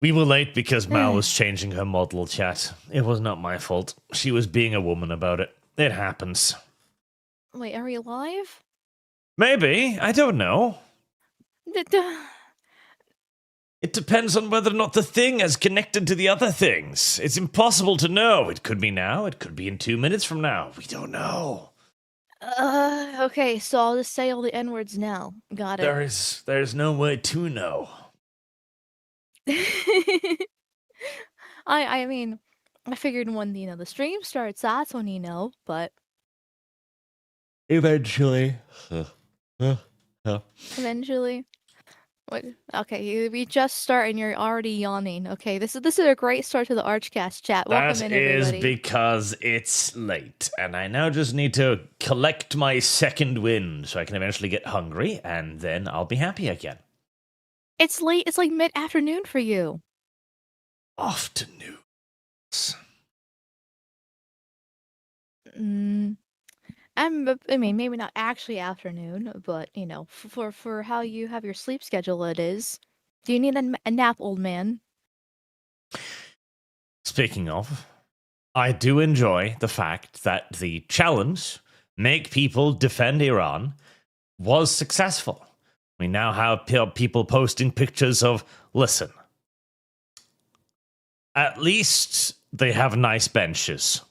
We were late because Mal was changing her model, chat. It was not my fault. She was being a woman about it. It happens. Wait, are we live? Maybe. I don't know. It depends on whether or not the thing is connected to the other things. It's impossible to know. It could be now. It could be in 2 minutes from now. We don't know. Okay, so I'll just say all the N-words now. Got it. There's no way to know. I mean, I figured when, the stream starts, that's when but... Eventually. Eventually. What? Okay, we just start and you're already yawning. Okay, this is a great start to the ArchCast chat. Welcome in, everybody. That is because it's late, and I now just need to collect my second wind so I can eventually get hungry, and then I'll be happy again. It's late. It's like mid-afternoon for you. Afternoons. I mean, maybe not actually afternoon, but, for how you have your sleep schedule, it is. Do you need a nap, old man? Speaking of, I do enjoy the fact that the challenge, Make People Defend Iran, was successful. We now have people posting pictures of, listen, at least they have nice benches.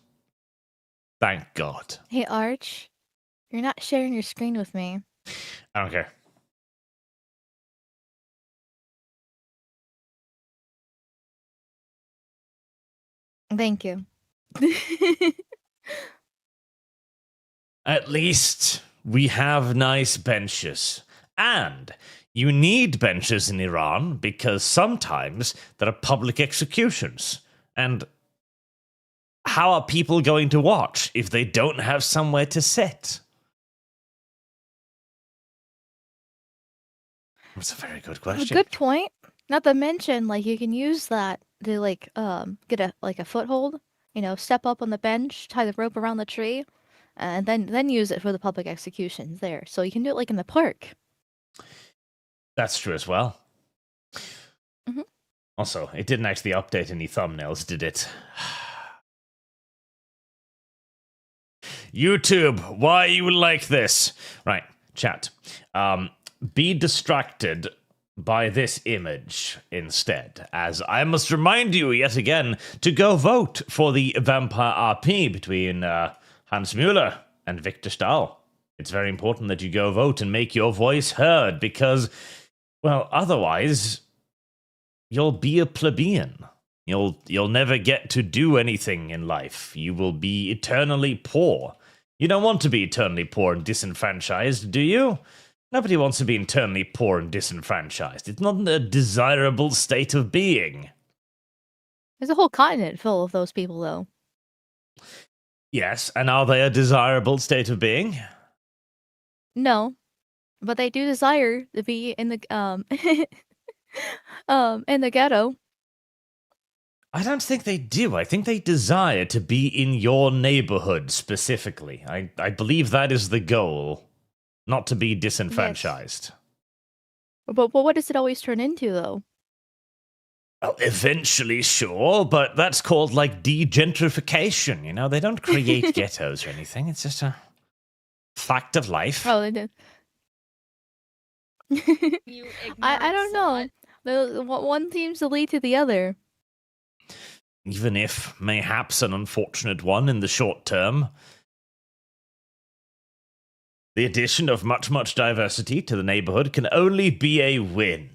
Thank God. Hey, Arch, you're not sharing your screen with me. I don't care. Thank you. At least we have nice benches. And you need benches in Iran because sometimes there are public executions. And how are people going to watch if they don't have somewhere to sit? That's a very good question. Good point. Not to mention, you can use that to, get a foothold. Step up on the bench, tie the rope around the tree, and then use it for the public executions there. So you can do it, in the park. That's true as well. Mm-hmm. Also, it didn't actually update any thumbnails, did it? YouTube, why you like this? Right, chat. Be distracted by this image instead, as I must remind you yet again to go vote for the Vampire RP between Hans Müller and Victor Stahl. It's very important that you go vote and make your voice heard because, well, otherwise you'll be a plebeian. You'll never get to do anything in life. You will be eternally poor. You don't want to be eternally poor and disenfranchised, do you? Nobody wants to be eternally poor and disenfranchised. It's not a desirable state of being. There's a whole continent full of those people, though. Yes, and are they a desirable state of being? No, but they do desire to be in the in the ghetto. I don't think they do. I think they desire to be in your neighborhood specifically. I believe that is the goal. Not to be disenfranchised. Yes. But what does it always turn into, though? Well, eventually, sure, but that's called, degentrification, They don't create ghettos or anything. It's just a fact of life. Oh, they did. I don't know. One seems to lead to the other. Even if, mayhaps, an unfortunate one in the short term. The addition of much diversity to the neighborhood can only be a win.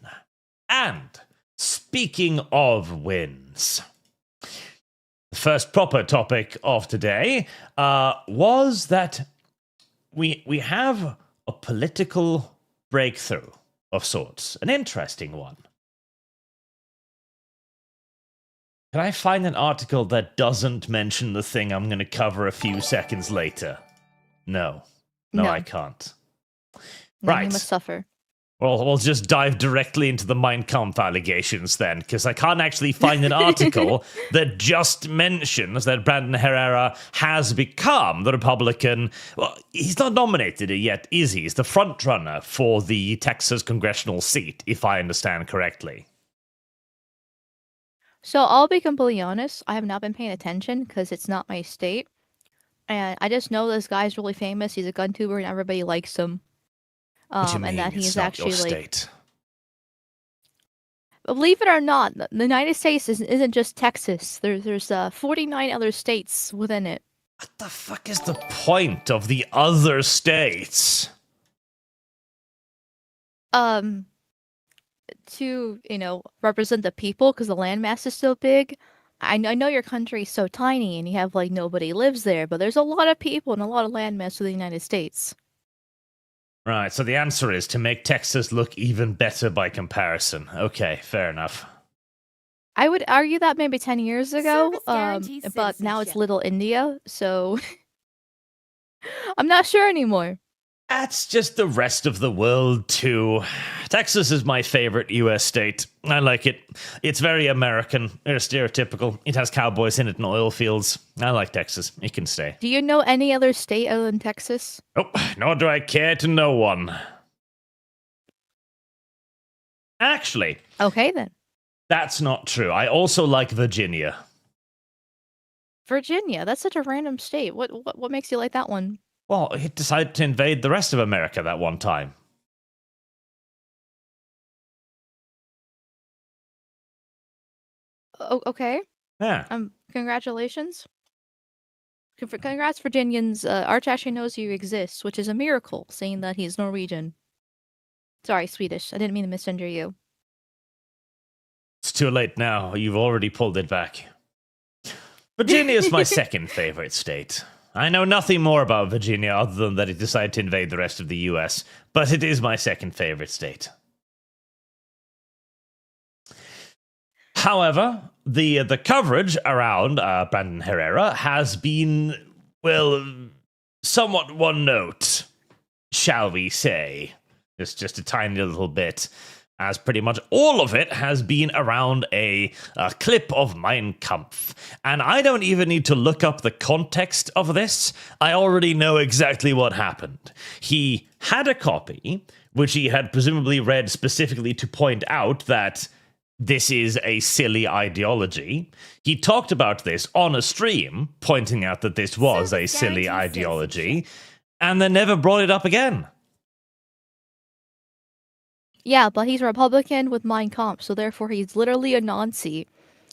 And, speaking of wins, the first proper topic of today was that we have a political breakthrough of sorts, an interesting one. Can I find an article that doesn't mention the thing I'm going to cover a few seconds later? No, I can't. No, right. You must suffer. Well, we'll just dive directly into the Mein Kampf allegations then, because I can't actually find an article that just mentions that Brandon Herrera has become the Republican. Well, he's not nominated yet, is he? He's the frontrunner for the Texas Congressional seat, if I understand correctly. So I'll be completely honest. I have not been paying attention because it's not my state, and I just know this guy's really famous. He's a gun tuber, and everybody likes him. What do you And that mean it's he's not your actually like, state? believe it or not, the United States isn't just Texas. There's 49 other states within it. What the fuck is the point of the other states? To represent the people because the landmass is so big. I know your country's so tiny and you have like nobody lives there, but there's a lot of people and a lot of landmass to the United States. Right, so the answer is to make Texas look even better by comparison. Okay, fair enough. I would argue that maybe 10 years ago, Service guarantees but now it's citizenship. Little India, so I'm not sure anymore. That's just the rest of the world, too. Texas is my favorite US state. I like it. It's very American, very stereotypical. It has cowboys in it and oil fields. I like Texas. It can stay. Do you know any other state other than Texas? Oh, nor do I care to know one. Actually, Okay, then. that's not true. I also like Virginia. Virginia, that's such a random state. What makes you like that one? Well, he decided to invade the rest of America that one time. Oh, okay. Yeah. Congratulations. Congrats, Virginians. Arch actually knows you exist, which is a miracle, seeing that he's Norwegian. Sorry, Swedish. I didn't mean to misgender you. It's too late now. You've already pulled it back. Virginia is my second favorite state. I know nothing more about Virginia other than that it decided to invade the rest of the US, but it is my second favorite state. However, the coverage around Brandon Herrera has been, well, somewhat one note, shall we say. Just a tiny little bit, as pretty much all of it has been around a clip of Mein Kampf. And I don't even need to look up the context of this. I already know exactly what happened. He had a copy, which he had presumably read specifically to point out that this is a silly ideology. He talked about this on a stream, pointing out that this was a silly ideology, and then never brought it up again. Yeah, but he's a Republican with Mein Kampf, so therefore he's literally a Nazi.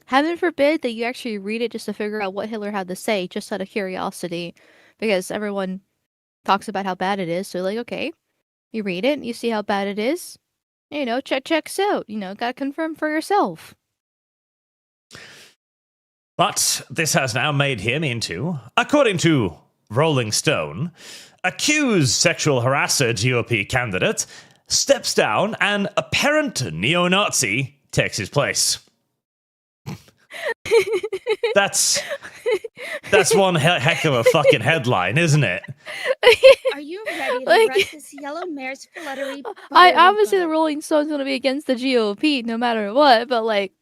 Heaven forbid that you actually read it just to figure out what Hitler had to say, just out of curiosity, because everyone talks about how bad it is. So like, okay, you read it, you see how bad it is. Checks out. Gotta confirm for yourself. But this has now made him into, according to Rolling Stone, accused sexual harasser GOP candidate, steps down, and apparent neo-Nazi takes his place. That's one heck of a fucking headline, isn't it? Are you ready to Like- rush this yellow mare's fluttery? I obviously the Rolling Stone's gonna be against the GOP no matter what, but like,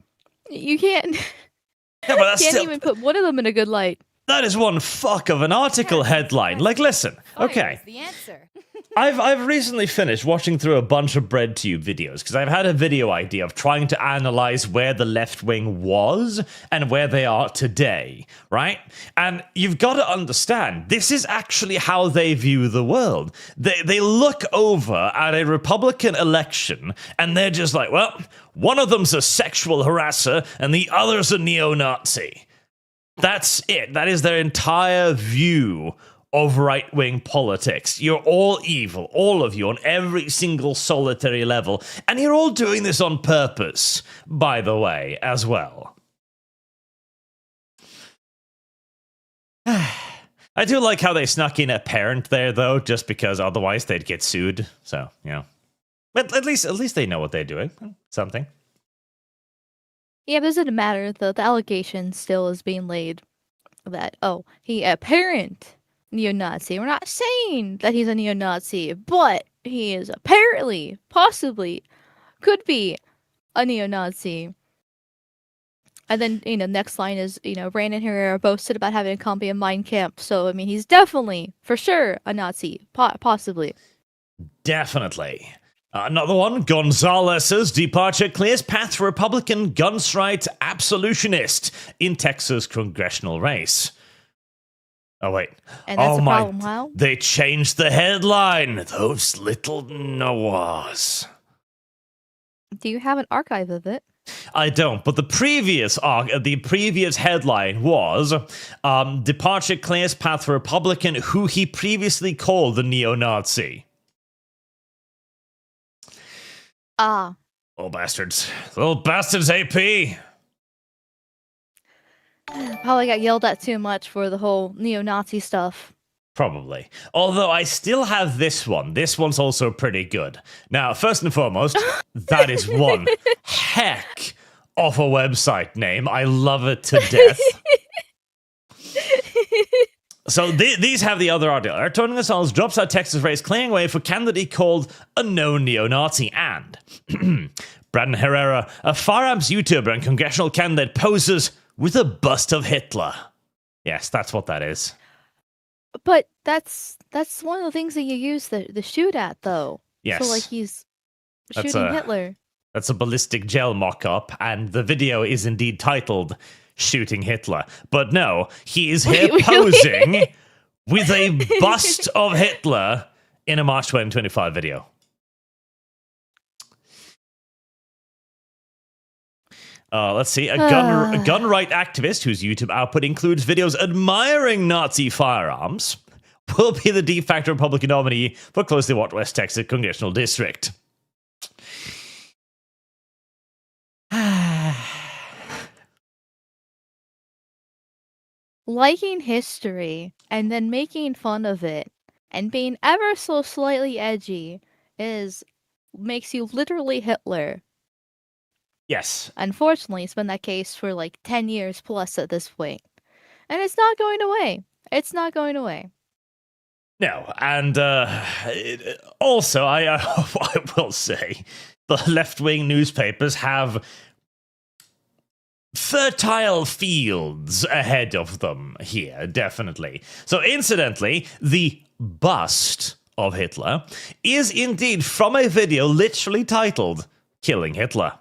you can't Yeah, but that's can't still, even put one of them in a good light. that is one fuck of an article headline. Like, listen, okay. The answer. I've recently finished watching through a bunch of BreadTube videos because I've had a video idea of trying to analyze where the left wing was and where they are today, right? And you've got to understand, this is actually how they view the world. They look over at a Republican election and they're just like, well, one of them's a sexual harasser and the other's a neo-Nazi. That's it. That is their entire view of right-wing politics. You're all evil, all of you, on every single solitary level. And you're all doing this on purpose, by the way, as well. I do like how they snuck in a parent there, though, just because otherwise they'd get sued. So, But at least they know what they're doing. Something. Yeah, but it doesn't matter. The allegation still is being laid that, he apparent neo-Nazi. We're not saying that he's a neo-Nazi, but he is apparently, possibly, could be a neo-Nazi. And then, next line is, Brandon Herrera boasted about having a copy of Mein Kampf. So, I mean, he's definitely, for sure, a Nazi. Possibly. Definitely. Another one, Gonzalez's departure clears path for Republican guns rights absolutionist in Texas congressional race. Oh, wait. And that's oh a my, problem, Wow. They changed the headline. Those little Noahs. Do you have an archive of it? I don't, but the previous headline was departure clears path for Republican who he previously called the neo-Nazi. Ah. Little bastards. Little bastards, AP. Probably got yelled at too much for the whole neo-Nazi stuff. Probably. Although I still have this one. This one's also pretty good. Now, first and foremost, that is one heck of a website name. I love it to death. So these have the other article. Antonio Gonzalez drops out Texas race, clearing way for candidate called a known neo-Nazi. And Brandon Herrera, a firearms YouTuber and congressional candidate, poses with a bust of Hitler. Yes, that's what that is. But that's one of the things that you use the shoot at, though. Yes. So, like, he's That's shooting Hitler. That's a ballistic gel mock-up, and the video is indeed titled Shooting Hitler. But no, he is here posing with a bust of Hitler in a March 2025 video. Let's see. A gun right activist whose YouTube output includes videos admiring Nazi firearms will be the de facto Republican nominee for closely watched West Texas Congressional District. Liking history and then making fun of it and being ever so slightly edgy makes you literally Hitler. Yes. Unfortunately, it's been that case for like 10 years plus at this point. And it's not going away. It's not going away. No, and also, I will say, the left-wing newspapers have fertile fields ahead of them here, definitely. So, incidentally, the bust of Hitler is indeed from a video literally titled Killing Hitler.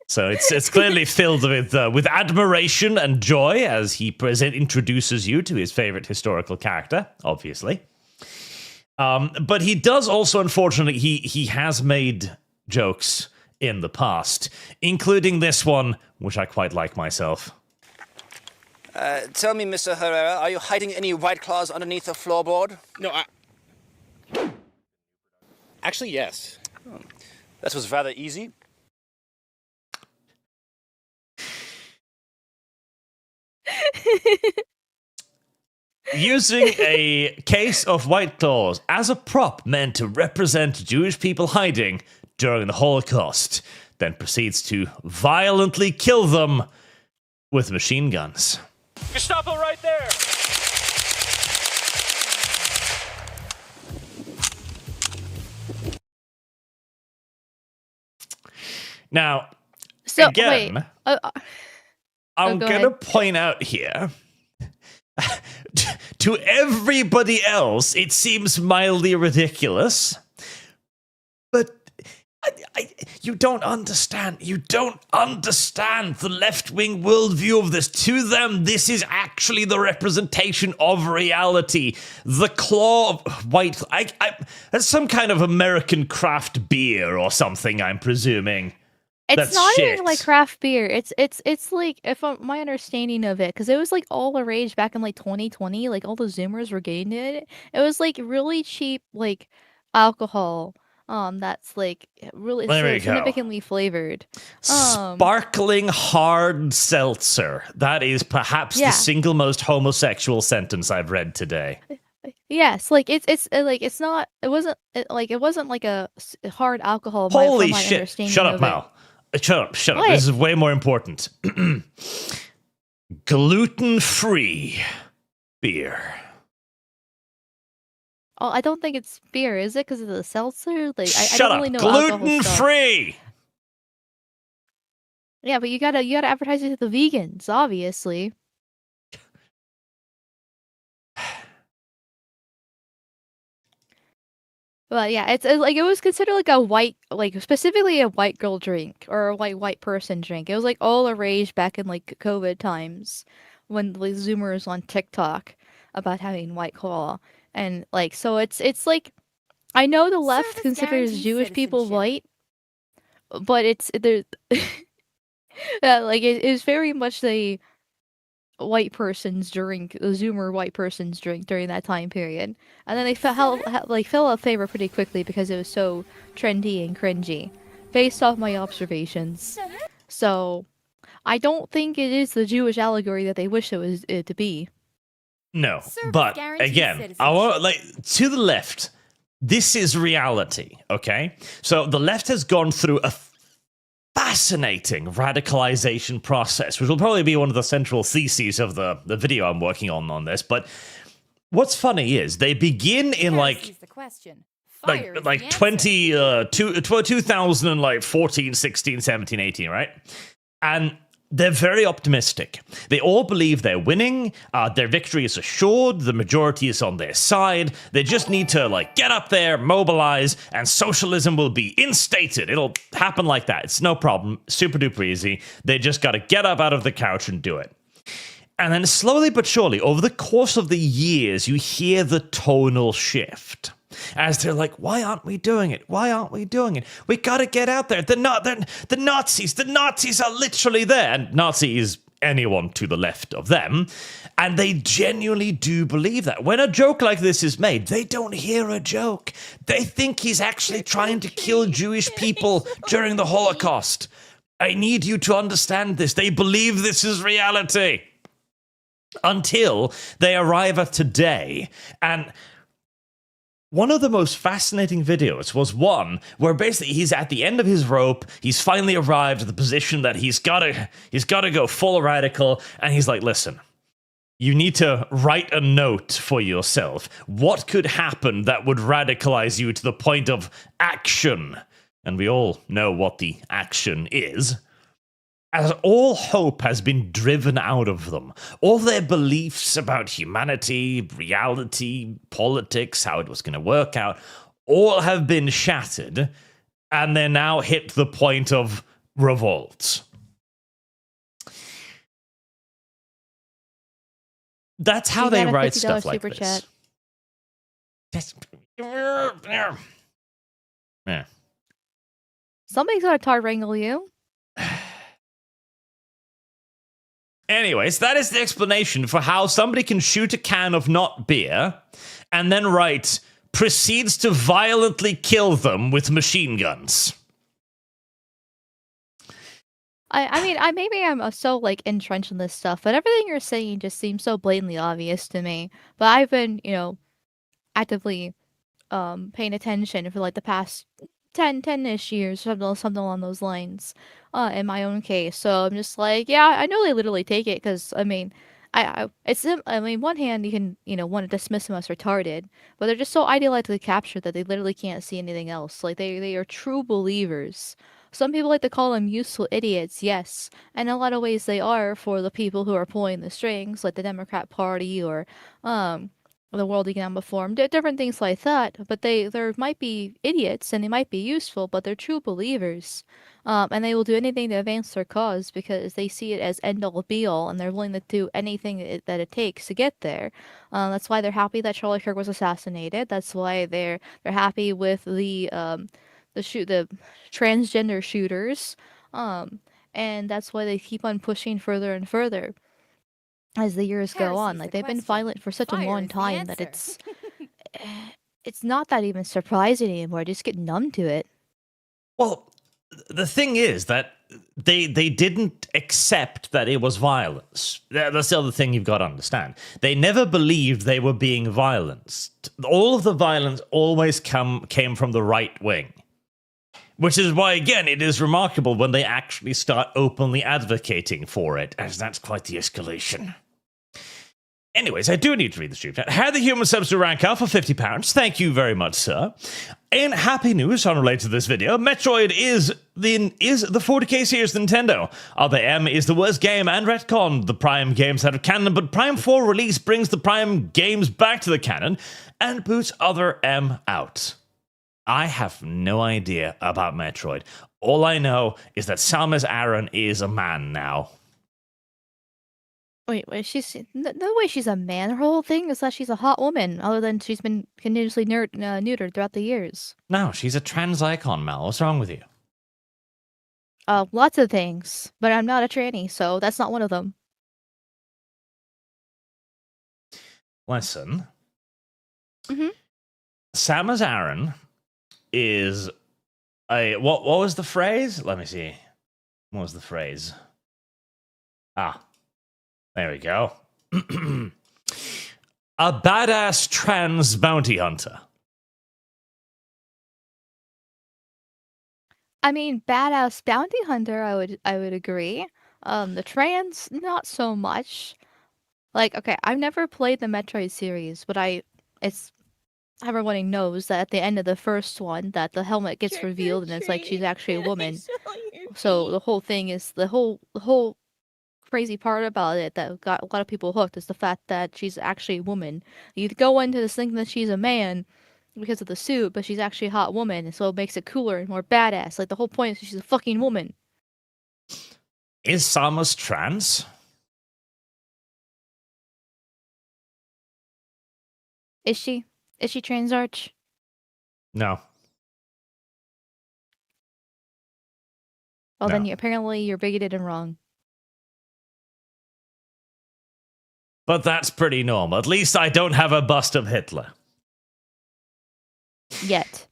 So it's clearly filled with admiration and joy as he introduces you to his favorite historical character, obviously. But he does also, unfortunately, he has made jokes in the past, including this one, which I quite like myself. Tell me, Mr. Herrera, are you hiding any White Claws underneath the floorboard? No, Actually, yes. That was rather easy. Using a case of White Claws as a prop meant to represent Jewish people hiding during the Holocaust, then proceeds to violently kill them with machine guns. Gestapo right there! Now, So, again, wait. I'm go going to ahead. point out here, to everybody else, it seems mildly ridiculous, but you don't understand. You don't understand the left-wing worldview of this. To them, this is actually the representation of reality. The claw of white... that's some kind of American craft beer or something, I'm presuming. It's That's not shit. even like craft beer. It's like, my understanding of it, because it was like all the rage back in like 2020. Like all the Zoomers were getting it. It was like really cheap like alcohol. That's like really There we go. significantly flavored. Sparkling hard seltzer. That is perhaps Yeah. the single most homosexual sentence I've read today. Yes, like it's like it's not. It wasn't like a hard alcohol. Holy from my shit. understanding Shut up, of it. Mal. Shut up. What? This is way more important. Gluten-free beer. Oh, I don't think it's beer, is it? Because of the seltzer? Like, I Shut don't up. really know alcohol stuff. Gluten-free. Yeah, but you gotta advertise it to the vegans, obviously. But yeah, it's like it was considered like a white, like specifically a white girl drink or a white person drink. It was like all a rage back in like COVID times when the Zoomers on TikTok about having White Claw and like so it's like I know the left Service considers guarantees Jewish people citizenship. white, but it's there. Like it is very much the white person's drink, the Zoomer white person's drink during that time period, and then they fell fell out of favor pretty quickly because it was so trendy and cringy, based off my observations. So, I don't think it is the Jewish allegory that they wish it was it to be. No, Service but guarantees again, I want like to the left. This is reality, okay? So the left has gone through a fascinating radicalization process, which will probably be one of the central theses of the video I'm working on this. But what's funny is they begin in Heresy's the question. Fire is the like answer. 2014, 16, 17, 18, right? And they're very optimistic. They all believe they're winning. Their victory is assured. The majority is on their side. They just need to like get up there, mobilize, and socialism will be instated. It'll happen like that. It's no problem. Super duper easy. They just got to get up out of the couch and do it. And then slowly but surely, over the course of the years, you hear the tonal shift. As they're like, why aren't we doing it? Why aren't we doing it? We gotta get out there. The Nazis are literally there. And Nazi is anyone to the left of them. And they genuinely do believe that. When a joke like this is made, they don't hear a joke. They think he's actually trying to kill Jewish people during the Holocaust. I need you to understand this. They believe this is reality. Until they arrive at today. And one of the most fascinating videos was one where basically he's at the end of his rope. He's finally arrived at the position that he's got to go full radical. And he's like, listen, you need to write a note for yourself. What could happen that would radicalize you to the point of action? And we all know what the action is. As all hope has been driven out of them, all their beliefs about humanity, reality, politics, how it was going to work out, all have been shattered, and they're now hit the point of revolt. That's how they write stuff like this. Yeah. Somebody's gotta tar wrangle you. Anyways, that is the explanation for how somebody can shoot a can of not beer and then write, proceeds to violently kill them with machine guns. I mean, maybe I'm so like entrenched in this stuff, but everything you're saying just seems so blatantly obvious to me. But I've been, actively paying attention for like the past 10-ish years, something along those lines, in my own case. So I'm just like, yeah, I know they literally take it because, I mean, one hand you can, want to dismiss them as retarded, but they're just so ideologically captured that they literally can't see anything else. Like, they are true believers. Some people like to call them useful idiots, yes, and in a lot of ways they are for the people who are pulling the strings, like the Democrat Party or, the World Economic Forum, different things like that. But there might be idiots and they might be useful, but they're true believers, and they will do anything to advance their cause because they see it as end all be all, and they're willing to do anything that it takes to get there. That's why they're happy that Charlie Kirk was assassinated. That's why they're happy with the transgender shooters, and that's why they keep on pushing further and further as the years go on. Like, they've been violent for such a long time that it's not that even surprising anymore. I just get numb to it. Well, the thing is that they didn't accept that it was violence. That's the other thing you've got to understand. They never believed they were being violenced. All of the violence always came from the right wing. Which is why, again, it is remarkable when they actually start openly advocating for it, as that's quite the escalation. Anyways, I do need to read the stream chat. Had the human subs to rank up for £50. Thank you very much, sir. In happy news unrelated to this video, Metroid is the 40k series Nintendo. Other M is the worst game and retconned the Prime games out of canon, but Prime 4 release brings the Prime games back to the canon and boots Other M out. I have no idea about Metroid. All I know is that Samus Aran is a man now. Wait, she's no way she's a man. Her whole thing is that she's a hot woman, other than she's been continuously neutered throughout the years. No, she's a trans icon, Mal. What's wrong with you? Lots of things, but I'm not a tranny, so that's not one of them. Listen. Mm-hmm. Samus Aran is a... What was the phrase? Let me see. What was the phrase? There we go. A badass trans bounty hunter. I mean, badass bounty hunter, I would agree. The trans, not so much. Like, okay, I've never played the Metroid series, but everyone knows that at the end of the first one, that the helmet gets revealed and it's like she's actually a woman. So the whole thing is the whole crazy part about it that got a lot of people hooked is the fact that she's actually a woman. You go into this thinking that she's a man because of the suit, but she's actually a hot woman, and so it makes it cooler and more badass. Like, the whole point is she's a fucking woman. Is Samus trans? Is she? Is she trans, Arch? No. Well, No. then apparently you're bigoted and wrong. But that's pretty normal. At least I don't have a bust of Hitler. Yet.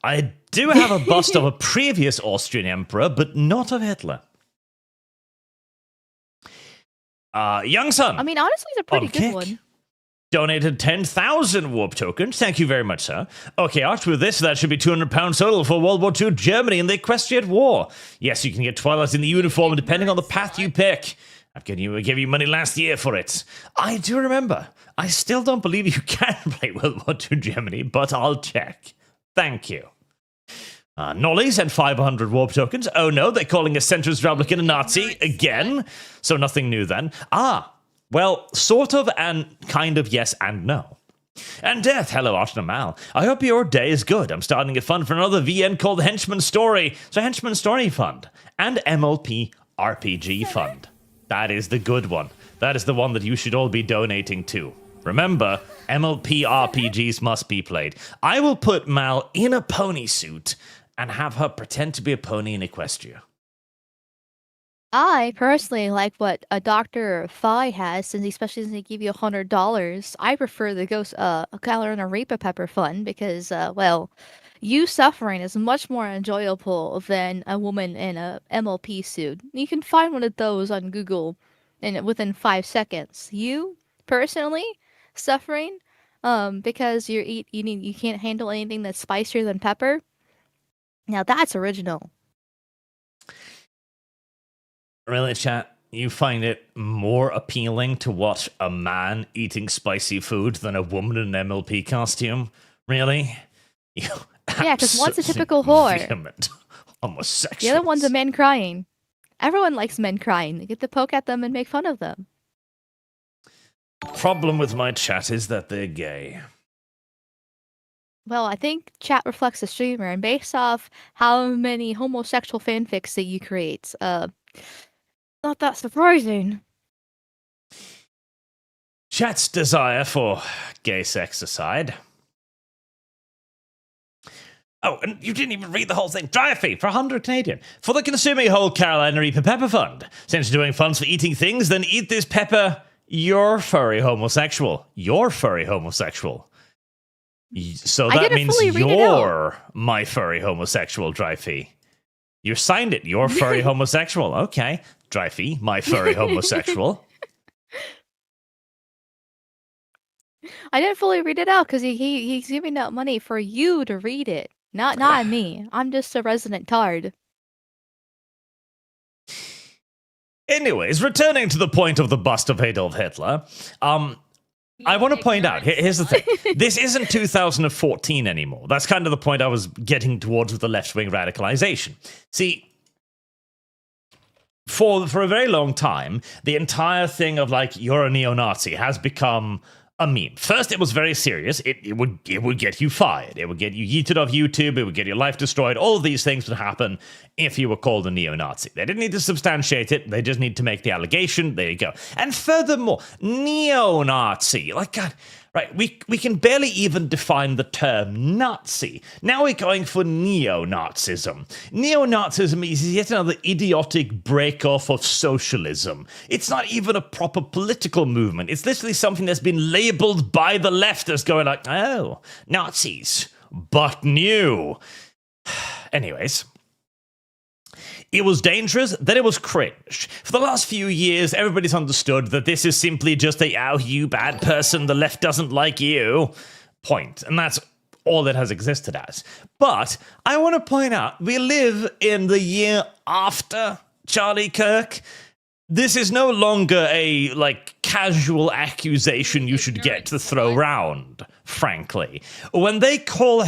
I do have a bust of a previous Austrian emperor, but not of Hitler. Young son. I mean, honestly, it's a pretty on good Kick one. donated 10,000 warp tokens. Thank you very much, sir. Okay, Arch, with this, that should be £200 total for World War II Germany and the Equestrian War. Yes, you can get Twilight in the uniform depending on the path you pick. I gave you money last year for it. I do remember. I still don't believe you can play World War II Germany, but I'll check. Thank you. Nolly sent 500 warp tokens. Oh no, they're calling a centrist replicant a Nazi again. So nothing new then. Well, sort of and kind of yes and no. And Death, hello Arch and Mal. I hope your day is good. I'm starting a fund for another VN called Henchman Story. So Henchman Story Fund and MLP RPG Fund. That is the good one. That is the one that you should all be donating to. Remember, MLP RPGs must be played. I will put Mal in a pony suit and have her pretend to be a pony in Equestria. I personally like what a Dr. Phi has, especially since they give you $100. I prefer the Ghost Carolina Reaper Pepper Fund because, well, you suffering is much more enjoyable than a woman in a MLP suit. You can find one of those on Google within 5 seconds. You personally suffering because you can't handle anything that's spicier than pepper. Now that's original. Really, chat? You find it more appealing to watch a man eating spicy food than a woman in an MLP costume? Really? Yeah, because one's a typical whore. Vehement homosexuals. The other one's a man crying. Everyone likes men crying. They get to poke at them and make fun of them. Problem with my chat is that they're gay. Well, I think chat reflects the streamer, and based off how many homosexual fanfics that you create, not that surprising. Chat's desire for gay sex aside. Oh, and you didn't even read the whole thing. Dry fee for 100 Canadian. For the consuming whole Carolina Reaper Pepper Fund. Since you're doing funds for eating things, then eat this pepper. You're furry homosexual. You're furry homosexual. So that means you're my furry homosexual, Dry fee. You signed it. You're furry homosexual. Okay. Dry fee, my furry homosexual. I didn't fully read it out because he's giving out money for you to read it. Not me. I'm just a resident tard. Anyways, returning to the point of the bust of Adolf Hitler, I want to point out, here's the thing. This isn't 2014 anymore. That's kind of the point I was getting towards with the left-wing radicalization. See, for a very long time, the entire thing of, like, you're a neo-Nazi has become a meme. First, it was very serious. It would get you fired. It would get you yeeted off YouTube. It would get your life destroyed. All of these things would happen if you were called a neo-Nazi. They didn't need to substantiate it. They just need to make the allegation. There you go. And furthermore, neo-Nazi. Like, God, right, we can barely even define the term Nazi. Now we're going for neo-Nazism. Neo-Nazism is yet another idiotic break-off of socialism. It's not even a proper political movement. It's literally something that's been labeled by the left as going like, oh, Nazis, but new. Anyways. It was dangerous, then it was cringe. For the last few years, everybody's understood that this is simply just a, oh, you bad person, the left doesn't like you point. And that's all it has existed as. But I want to point out, we live in the year after Charlie Kirk. This is no longer a, casual accusation you should get to throw around, frankly. When they call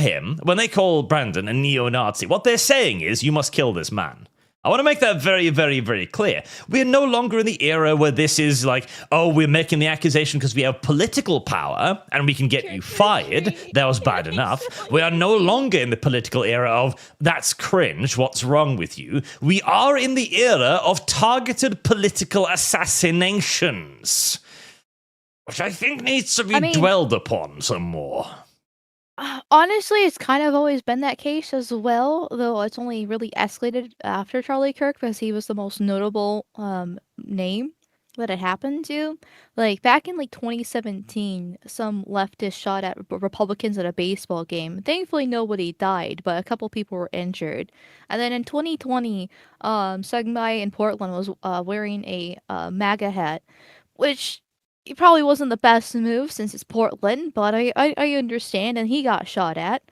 Brandon a neo-Nazi, what they're saying is, you must kill this man. I want to make that very, very, very clear. We're no longer in the era where this is like, oh, we're making the accusation because we have political power and we can get you fired. That was bad enough. We are no longer in the political era of, that's cringe, what's wrong with you? We are in the era of targeted political assassinations, which I think needs to be dwelled upon some more. Honestly, it's kind of always been that case as well, though it's only really escalated after Charlie Kirk because he was the most notable name that it happened to. Like, back in, 2017, some leftist shot at Republicans at a baseball game. Thankfully, nobody died, but a couple people were injured. And then in 2020, some guy in Portland was wearing a MAGA hat, which... it probably wasn't the best move since it's Portland, but I understand, and he got shot at.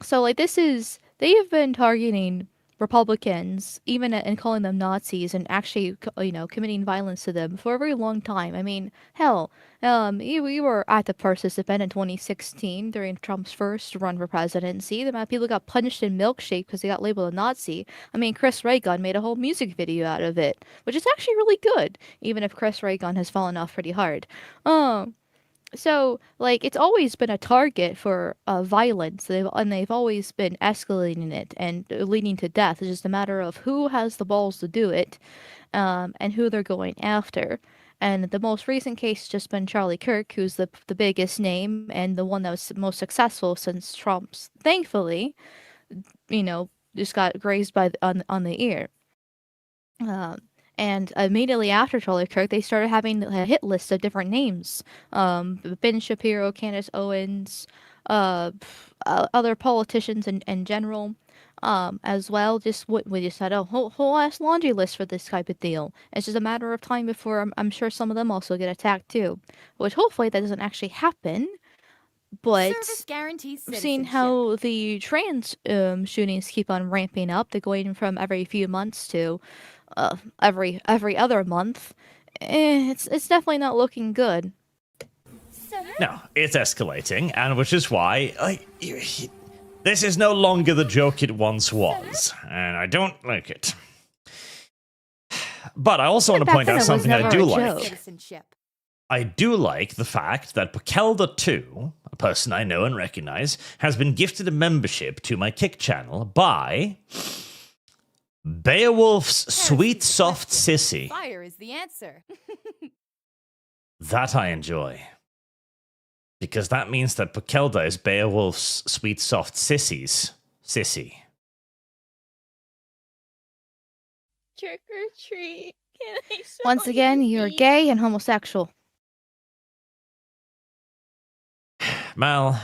So they have been targeting Republicans, even and calling them Nazis, and actually, committing violence to them for a very long time. I mean, hell, we were at the participant in 2016 during Trump's first run for presidency. The amount of people got punched in milkshake because they got labeled a Nazi. I mean, Chris Ray Gun made a whole music video out of it, which is actually really good, even if Chris Ray Gun has fallen off pretty hard. So, it's always been a target for violence, they've always been escalating it and leading to death. It's just a matter of who has the balls to do it, and who they're going after. And the most recent case has just been Charlie Kirk, who's the biggest name and the one that was most successful since Trump's, thankfully, just got grazed on the ear. And immediately after Charlie Kirk, they started having a hit list of different names. Ben Shapiro, Candace Owens, other politicians in general, as well. We just had a whole ass laundry list for this type of deal. It's just a matter of time before I'm sure some of them also get attacked too. Which hopefully that doesn't actually happen. But Service guarantees seeing citizenship. how the trans shootings keep on ramping up, they're going from every few months to every other month. It's definitely not looking good. No, it's escalating, and which is why this is no longer the joke it once was, and I don't like it. But I also want to point out something I do like. Citizenship. I do like the fact that Pakelda 2, a person I know and recognize, has been gifted a membership to my Kick channel by Beowulf's Sweet Soft Sissy. Fire is the answer. That I enjoy. Because that means that Pakelda is Beowulf's Sweet Soft Sissy's sissy. Trick or treat. Once again, you're gay and homosexual. Mal,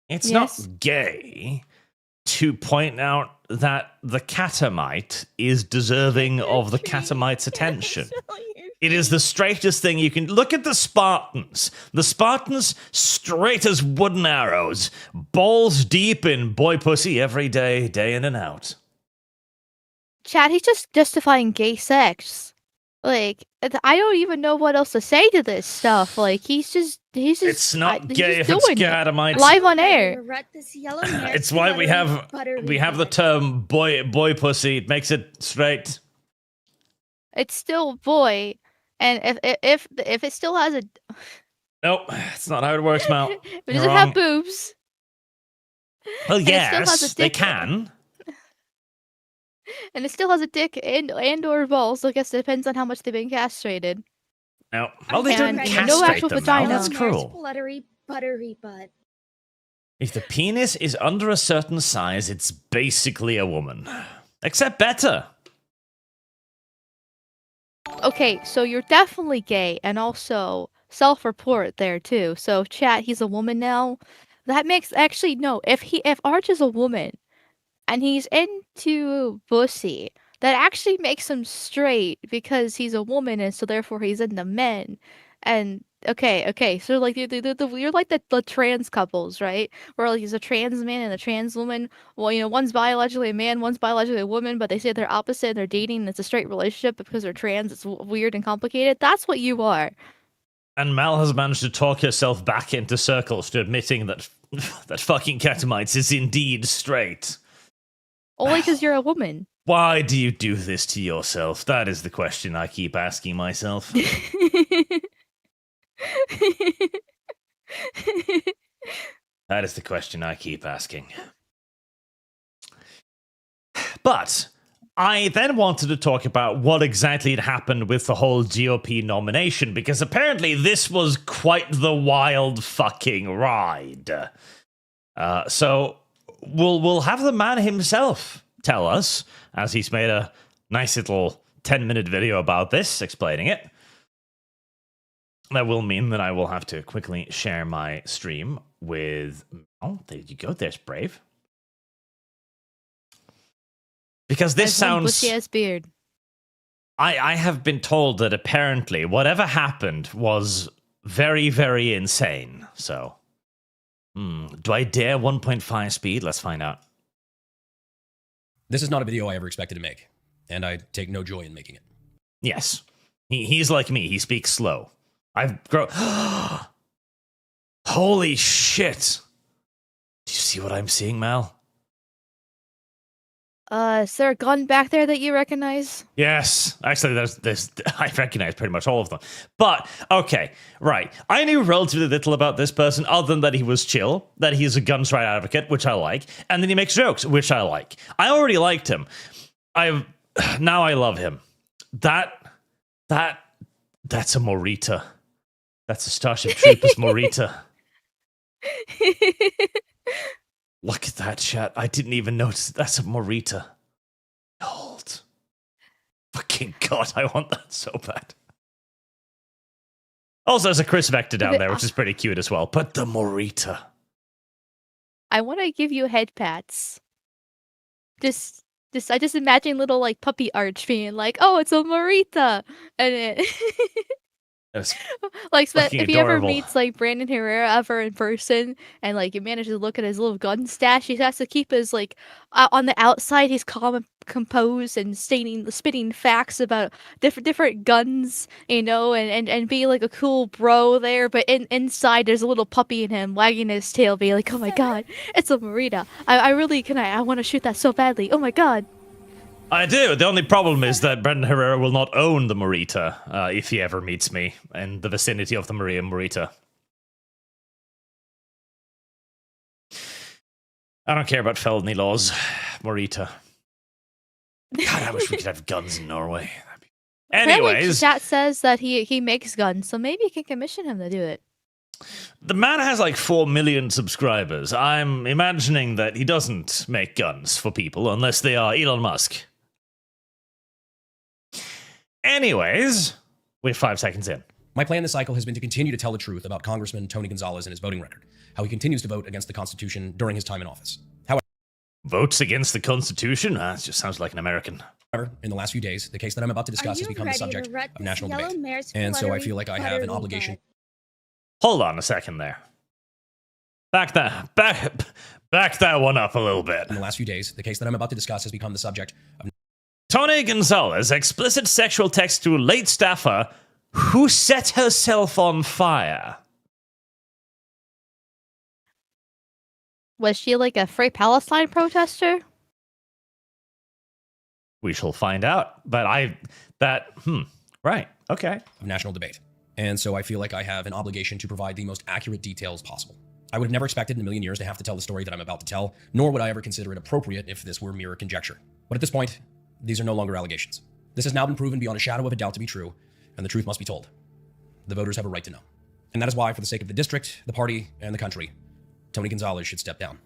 it's Yes? not gay to point out that the catamite is deserving of the catamite's attention. It is the straightest thing you can... Look at the Spartans. The Spartans, straight as wooden arrows, balls deep in boy pussy every day, day in and out. Chad, he's just justifying gay sex. I don't even know what else to say to this stuff. He's just... It's not he's gay just if it's doing it. catamite. Live on air. It's why we have the term boy pussy. It makes it straight. It's still boy, and if it still has a Nope, it's not how it works, Mal. But You're does it wrong. have boobs? Well, And it still has a yes, they dick. can. And it still has a dick and or balls, so I guess it depends on how much they've been castrated. No, well, they And, didn't you know, no castrate actual them, vagina. Mal. That's Nice, cruel. Fluttery, buttery butt. If the penis is under a certain size, it's basically a woman. Except better. Okay, so you're definitely gay, and also self-report there too. So chat, he's a woman now. That makes actually no. If Arch is a woman, and he's into pussy, that actually makes him straight because he's a woman, and so therefore he's into men. And okay, so like you're like the trans couples, right? Where like he's a trans man and a trans woman. Well, you know, one's biologically a man, one's biologically a woman, but they say they're opposite and they're dating and it's a straight relationship, but because they're trans, it's weird and complicated. That's what you are. And Mal has managed to talk herself back into circles to admitting that that fucking Catamites is indeed straight. Only because you're a woman. Why do you do this to yourself? That is the question I keep asking myself. That is the question I keep asking. But I then wanted to talk about what exactly had happened with the whole GOP nomination, because apparently this was quite the wild fucking ride. So we'll have the man himself tell us, as he's made a nice little 10-minute video about this, explaining it. That will mean that I will have to quickly share my stream with... Oh, there you go. There's Brave. Because this sounds... Bushy-ass beard. I have been told that apparently whatever happened was very, very insane. So, do I dare 1.5 speed? Let's find out. This is not a video I ever expected to make, and I take no joy in making it. Yes. He's like me. He speaks slow. I've grown... Holy shit. Do you see what I'm seeing, Mal? Is there a gun back there that you recognize? Yes. Actually, there's I recognize pretty much all of them. But, okay, right. I knew relatively little about this person other than that he was chill, that he's a guns right advocate, which I like, and then he makes jokes, which I like. I already liked him. Now I love him. That's a Morita. That's a Starship Troopers Morita. Look at that, chat. I didn't even notice. That's a Morita. Hold. Fucking God, I want that so bad. Also, there's a Chris Vector down there, which is pretty cute as well. But the Morita. I want to give you head pats. I just imagine little like puppy Arch being like, "Oh, it's a Morita," and it. That's Like, so that fucking if he ever adorable. meets like Brandon Herrera ever in person, and like you manage to look at his little gun stash, he has to keep his like on the outside he's calm and composed and spitting facts about different guns, you know, and be like a cool bro there. But inside there's a little puppy in him wagging his tail, being like, "Oh my God, it's a Morita! I really I want to shoot that so badly! Oh my God!" I do. The only problem is that Brendan Herrera will not own the Morita if he ever meets me in the vicinity of the Maria Morita. I don't care about felony laws, Morita. God, I wish we could have guns in Norway. Apparently, Anyways, chat says that he makes guns, so maybe you can commission him to do it. the man has like 4 million subscribers. I'm imagining that he doesn't make guns for people unless they are Elon Musk. Anyways, we're 5 seconds in. My plan this cycle has been to continue to tell the truth about Congressman Tony Gonzalez and his voting record, how he continues to vote against the Constitution during his time in office. Votes against the Constitution? That just sounds like an American. However, in the last few days, the case that I'm about to discuss has become the subject of national debate, and so I feel like I have an obligation. Hold on a second there. Back that one up a little bit. In the last few days, the case that I'm about to discuss has become the subject of Tony Gonzalez, explicit sexual text to late staffer who set herself on fire. Was she like a Free Palestine protester? We shall find out. But right, okay. national debate. and so I feel like I have an obligation to provide the most accurate details possible. I would have never expected in a million years to have to tell the story that I'm about to tell, nor would I ever consider it appropriate if this were mere conjecture. But at this point, these are no longer allegations. This has now been proven beyond a shadow of a doubt to be true, and the truth must be told. The voters have a right to know. And that is why, for the sake of the district, the party, and the country, Tony Gonzalez should step down.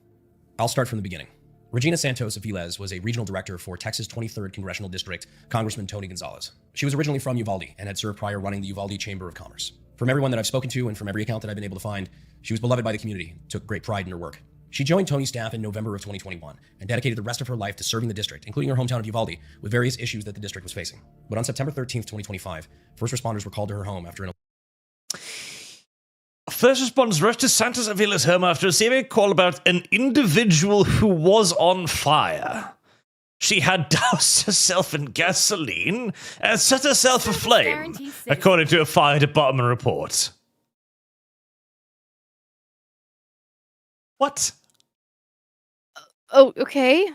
I'll start from the beginning. Regina Santos Aviles was a regional director for Texas 23rd Congressional District, Congressman Tony Gonzalez. She was originally from Uvalde and had served prior running the Uvalde Chamber of Commerce. From everyone that I've spoken to and from every account that I've been able to find, she was beloved by the community, took great pride in her work. She joined Tony's staff in November of 2021 and dedicated the rest of her life to serving the district, including her hometown of Uvalde, with various issues that the district was facing. But on September 13th, 2025, first responders were called to her home after an First responders rushed to Santos Avila's home after receiving a call about an individual who was on fire. She had doused herself in gasoline and set herself aflame, Guarantee safe. according to a fire department report. What? Oh, okay.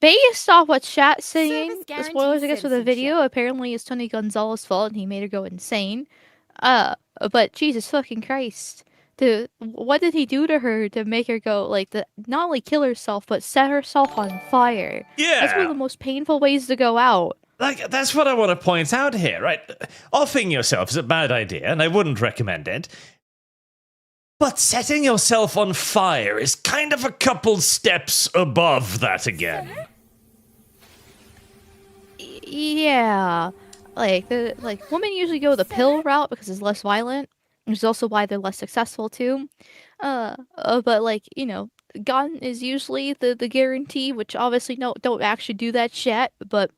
Based off what chat's saying, Service the spoilers, I guess, for the guarantees video, apparently it's Tony Gonzalez's fault and he made her go insane. But Jesus fucking Christ. What did he do to her to make her go, like, not only kill herself, but set herself on fire? That's one of the Yeah, most painful ways to go out. like, that's what I want to point out here, right? Offing yourself is a bad idea, and I wouldn't recommend it. But setting yourself on fire is kind of a couple steps above that again. Yeah. Like, women usually go the pill route because it's less violent, which is also why they're less successful, too. But, like, you know, gun is usually the guarantee, which obviously don't actually do that shit, but,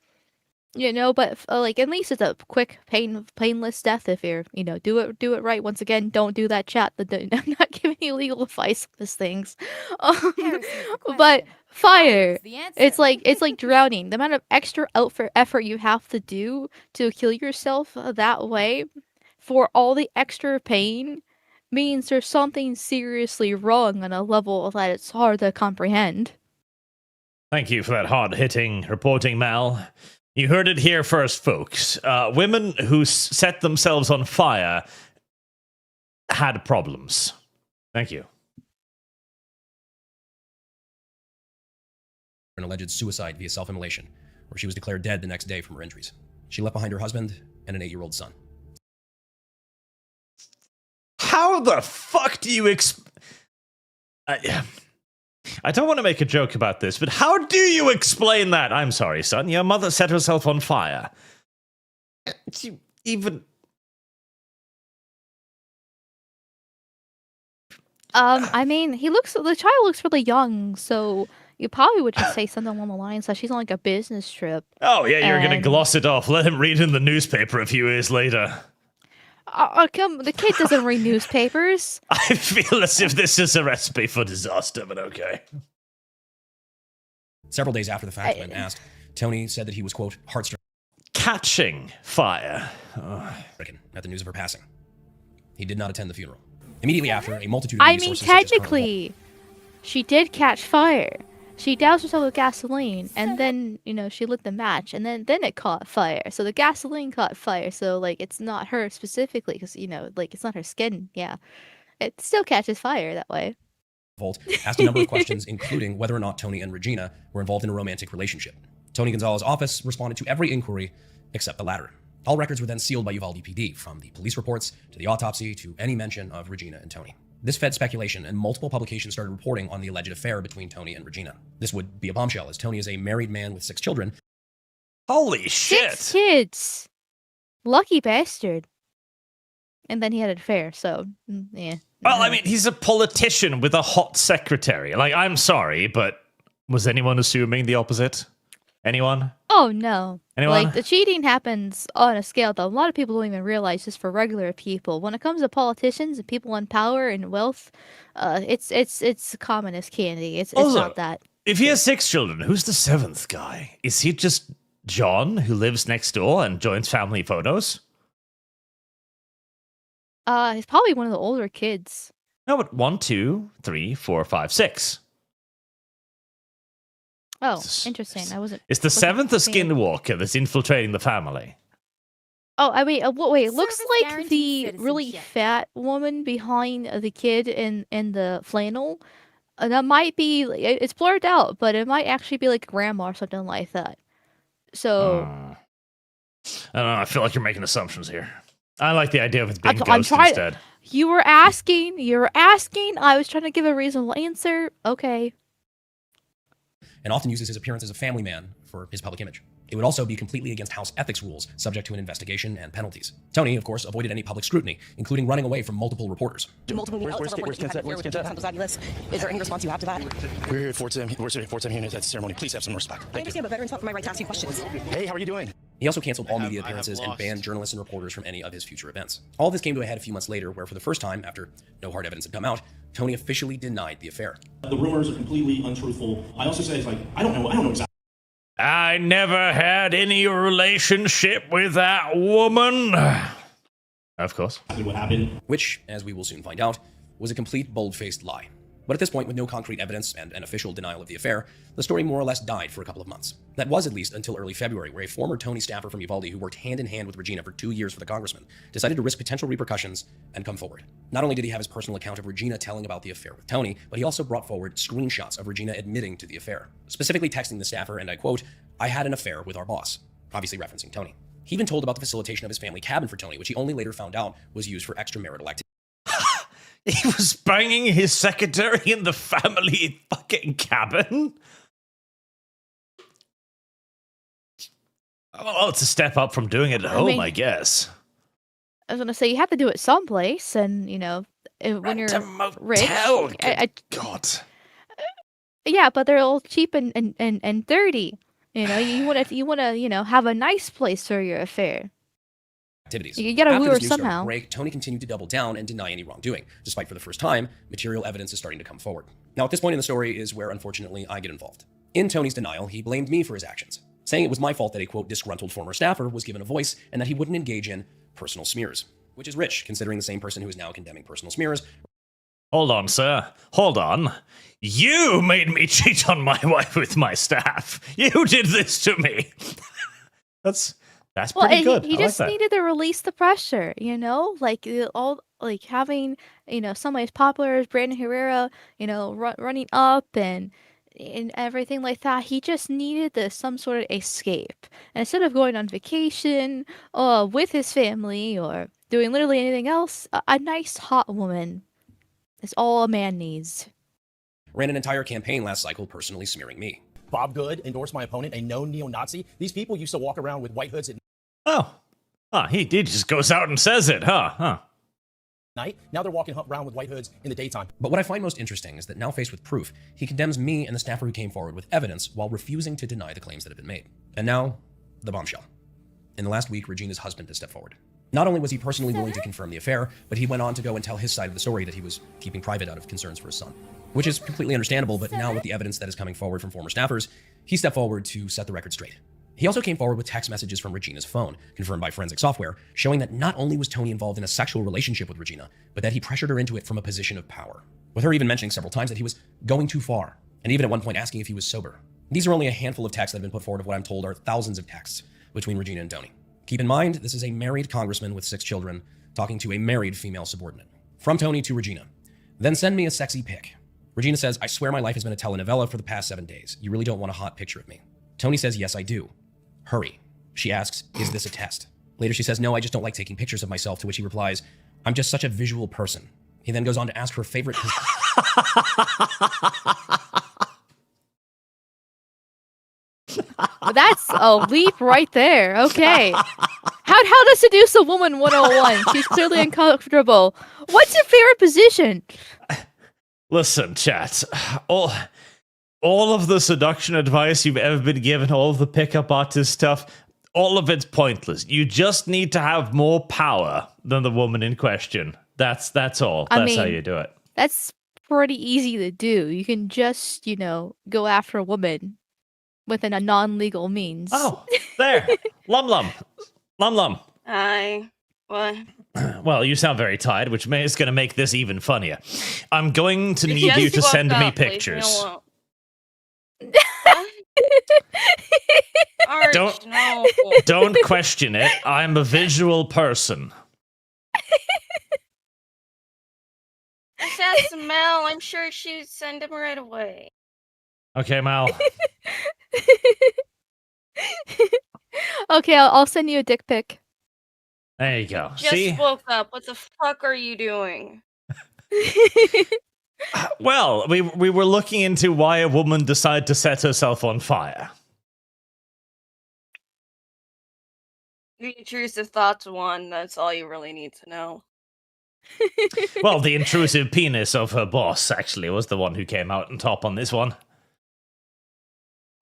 you know, but, like, at least it's a quick, painless death if you're, you know, do it right. Once again, don't do that chat. I'm not giving you legal advice on these things. Heresy is the But question. fire. The answer. It's like drowning. The amount of extra effort you have to do to kill yourself that way for all the extra pain means there's something seriously wrong on a level that it's hard to comprehend. Thank you for that hard-hitting reporting, Mal. You heard it here first, folks. Women who set themselves on fire had problems. Thank you. an alleged suicide via self-immolation, where she was declared dead the next day from her injuries. She left behind her husband and an 8-year-old son. How the fuck do you I don't want to make a joke about this, but how do you explain that? I'm sorry, son. Your mother set herself on fire. You even... I mean, the child looks really young, so you probably would just say something along the lines that she's on like a business trip. Oh, yeah, you're going to And- gloss it off. Let him read in the newspaper a few years later. The kid doesn't read newspapers. I feel as if this is a recipe for disaster, but okay. Several days after the fact, when asked, Tony said that he was, quote, heart-stricken Catching fire. at the news of her passing. He did not attend the funeral. Immediately after, a multitude of I news mean, sources such as Colonel technically, she did catch fire. She doused herself with gasoline, and then, she lit the match, and then it caught fire. So the gasoline caught fire, so, it's not her specifically, because, it's not her skin, yeah. It still catches fire that way. Volt asked a number of questions, including whether or not Tony and Regina were involved in a romantic relationship. Tony Gonzalez's office responded to every inquiry except the latter. All records were then sealed by Uvalde PD, from the police reports to the autopsy to any mention of Regina and Tony. This fed speculation, and multiple publications started reporting on the alleged affair between Tony and Regina. This would be a bombshell, as Tony is a married man with 6 children. Holy shit! 6 kids! Lucky bastard. And then he had an affair, so, yeah. Well, I mean, he's a politician with a hot secretary. I'm sorry, but was anyone assuming the opposite? Anyone? Oh, no. Anyone? The cheating happens on a scale that a lot of people don't even realize just for regular people. When it comes to politicians and people in power and wealth, it's common as candy. It's Also, not that. If he has 6 children, who's the 7th guy? Is he just John, who lives next door and joins family photos? He's probably one of the older kids. No, but 1, 2, 3, 4, 5, 6. Oh, It's- interesting. I wasn't. It's the wasn't 7th a paying- skinwalker that's infiltrating the family. Oh, I mean, wait. It looks Service like guarantees the really citizenship. fat woman behind the kid in the flannel. That might be. It's blurred out, but it might actually be like grandma or something like that. So I don't know. I feel like you're making assumptions here. I like the idea of it being I'm Ghost trying. instead. You were asking. I was trying to give a reasonable answer. Okay. And often uses his appearance as a family man for his public image. It would also be completely against house ethics rules, subject to an investigation and penalties. Tony, of course, avoided any public scrutiny, including running away from multiple reporters. Multiple Where's Is there any response you have to that? We're here at Fort Sam. We're here at Fort Sam here at the ceremony. Please have some respect. I Thank you. understand, but veterans fought for my right to ask you questions. Hey, how are you doing? He also canceled all media I have appearances and lost. banned journalists and reporters from any of his future events. All this came to a head a few months later, where for the first time, after no hard evidence had come out, Tony officially denied the affair. The rumors are completely untruthful. I also say, it's like, I don't know exactly I never had any relationship with that woman. Of course. what happened. Which, as we will soon find out, was a complete bold-faced lie. But at this point, with no concrete evidence and an official denial of the affair, the story more or less died for a couple of months. That was at least until early February, where a former Tony staffer from Uvalde who worked hand-in-hand with Regina for 2 years for the congressman decided to risk potential repercussions and come forward. Not only did he have his personal account of Regina telling about the affair with Tony, but he also brought forward screenshots of Regina admitting to the affair, specifically texting the staffer, and I quote, "I had an affair with our boss," obviously referencing Tony. He even told about the facilitation of his family cabin for Tony, which he only later found out was used for extramarital activity. He was banging his secretary in the family fucking cabin? Oh, it's a step up from doing it at home, mean- I guess. I was gonna say you have to do it someplace, and when you're rich, God. yeah, but they're all cheap and dirty. You want to have a nice place for your affair. Activities. You gotta After lure this news started to somehow. break, Tony continued to double down and deny any wrongdoing, despite for the first time, material evidence is starting to come forward. Now, at this point in the story is where, unfortunately, I get involved. In Tony's denial, he blamed me for his actions, saying it was my fault that a, quote, disgruntled former staffer was given a voice and that he wouldn't engage in personal smears, which is rich, considering the same person who is now condemning personal smears. Hold on, sir. Hold on. You made me cheat on my wife with my staff. You did this to me. That's pretty good. He I just like that. needed to release the pressure, having, somebody as popular as Brandon Herrera, running up and everything like that. He just needed some sort of escape. And instead of going on vacation with his family or doing literally anything else, a nice hot woman is all a man needs. Ran an entire campaign last cycle personally smearing me. Bob Good endorsed my opponent, a known neo-Nazi. These people used to walk around with white hoods at Oh. He just goes out and says it, huh? night. Now they're walking around with white hoods in the daytime. But what I find most interesting is that now faced with proof, he condemns me and the staffer who came forward with evidence while refusing to deny the claims that have been made. And now, the bombshell. In the last week, Regina's husband has stepped forward. Not only was he personally willing to confirm the affair, but he went on to go and tell his side of the story that he was keeping private out of concerns for his son. Which is completely understandable, but now with the evidence that is coming forward from former staffers, he stepped forward to set the record straight. He also came forward with text messages from Regina's phone, confirmed by forensic software, showing that not only was Tony involved in a sexual relationship with Regina, but that he pressured her into it from a position of power. With her even mentioning several times that he was going too far, and even at one point asking if he was sober. These are only a handful of texts that have been put forward of what I'm told are thousands of texts between Regina and Tony. Keep in mind, this is a married congressman with 6 children talking to a married female subordinate. From Tony to Regina. Then send me a sexy pic. Regina says, I swear my life has been a telenovela for the past 7 days. You really don't want a hot picture of me. Tony says, yes, I do. Hurry. She asks, is this a test? Later she says, no, I just don't like taking pictures of myself, to which he replies, I'm just such a visual person. He then goes on to ask her favorite... That's a leap right there. Okay. How to seduce a woman 101. She's clearly uncomfortable. What's your favorite position? Listen, chat. All of the seduction advice you've ever been given, all of the pickup artist stuff, all of it's pointless. You just need to have more power than the woman in question. That's all. That's how you do it. That's pretty easy to do. You can just, go after a woman within a non-legal means. Oh, there. Lum. Hi. What? Well, you sound very tired, which is going to make this even funnier. I'm going to need Just you to walk send me out, please. pictures. Alright, Arch, Don't- no. Don't question it. I'm a visual person. Just ask Mel. I'm sure she'd send him right away. Okay, Mal. Okay, I'll send you a dick pic. There you go. Just See? woke up. What the fuck are you doing? Well, we were looking into why a woman decided to set herself on fire. The intrusive thoughts one. That's all you really need to know. Well, the intrusive penis of her boss actually was the one who came out on top on this one.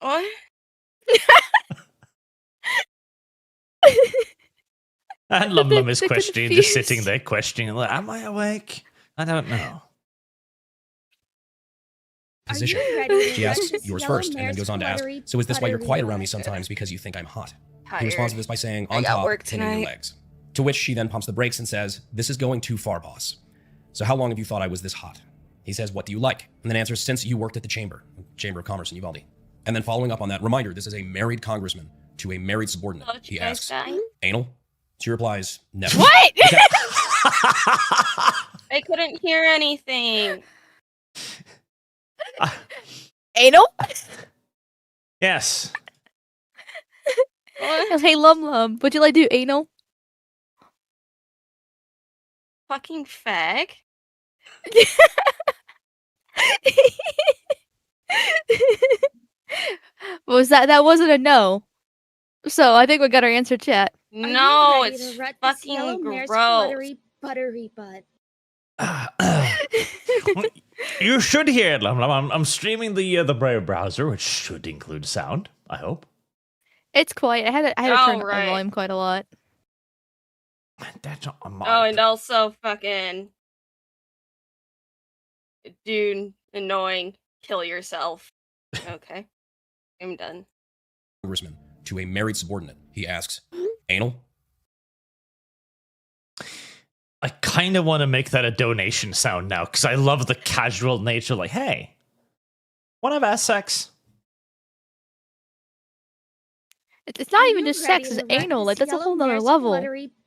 What? And Lum Lum is They're questioning, confused. just sitting there questioning, like, am I awake? I don't know. Position. Are you ready to She asks this yours yellow first, and then mare's goes on to ask, buttery, so is this why you're buttery quiet around me butter? sometimes because you think I'm hot? He Tired. responds to this by saying, I on got top, work pinning your tonight. legs. To which she then pumps the brakes and says, this is going too far, boss. So how long have you thought I was this hot? He says, what do you like? And then answers, since you worked at the Chamber of Commerce in Uvalde. And then following up on that, reminder, this is a married congressman to a married subordinate. Touch He my asks, guy? anal? She replies, never. What? I couldn't hear anything. Anal? Yes. What? Hey, Lum Lum, would you like to do anal? Fucking fag? That wasn't a no. So I think we got our answer, chat. Are you No, ready it's to rut this yellow fucking mare's gross. buttery butt? You should hear it, Lum Lum. I'm streaming the Brave browser, which should include sound, I hope. It's quiet. I had to Oh, turn right. the volume quite a lot. That's not on Oh, and also fucking dude, annoying. Kill yourself. Okay, I'm done. Congressman to a married subordinate. He asks, anal? I kind of want to make that a donation sound now, because I love the casual nature, like, hey, want to have sex? It's not Are even you just ready sex, to it's rut anal. this Like, that's a yellow whole nother mare's level.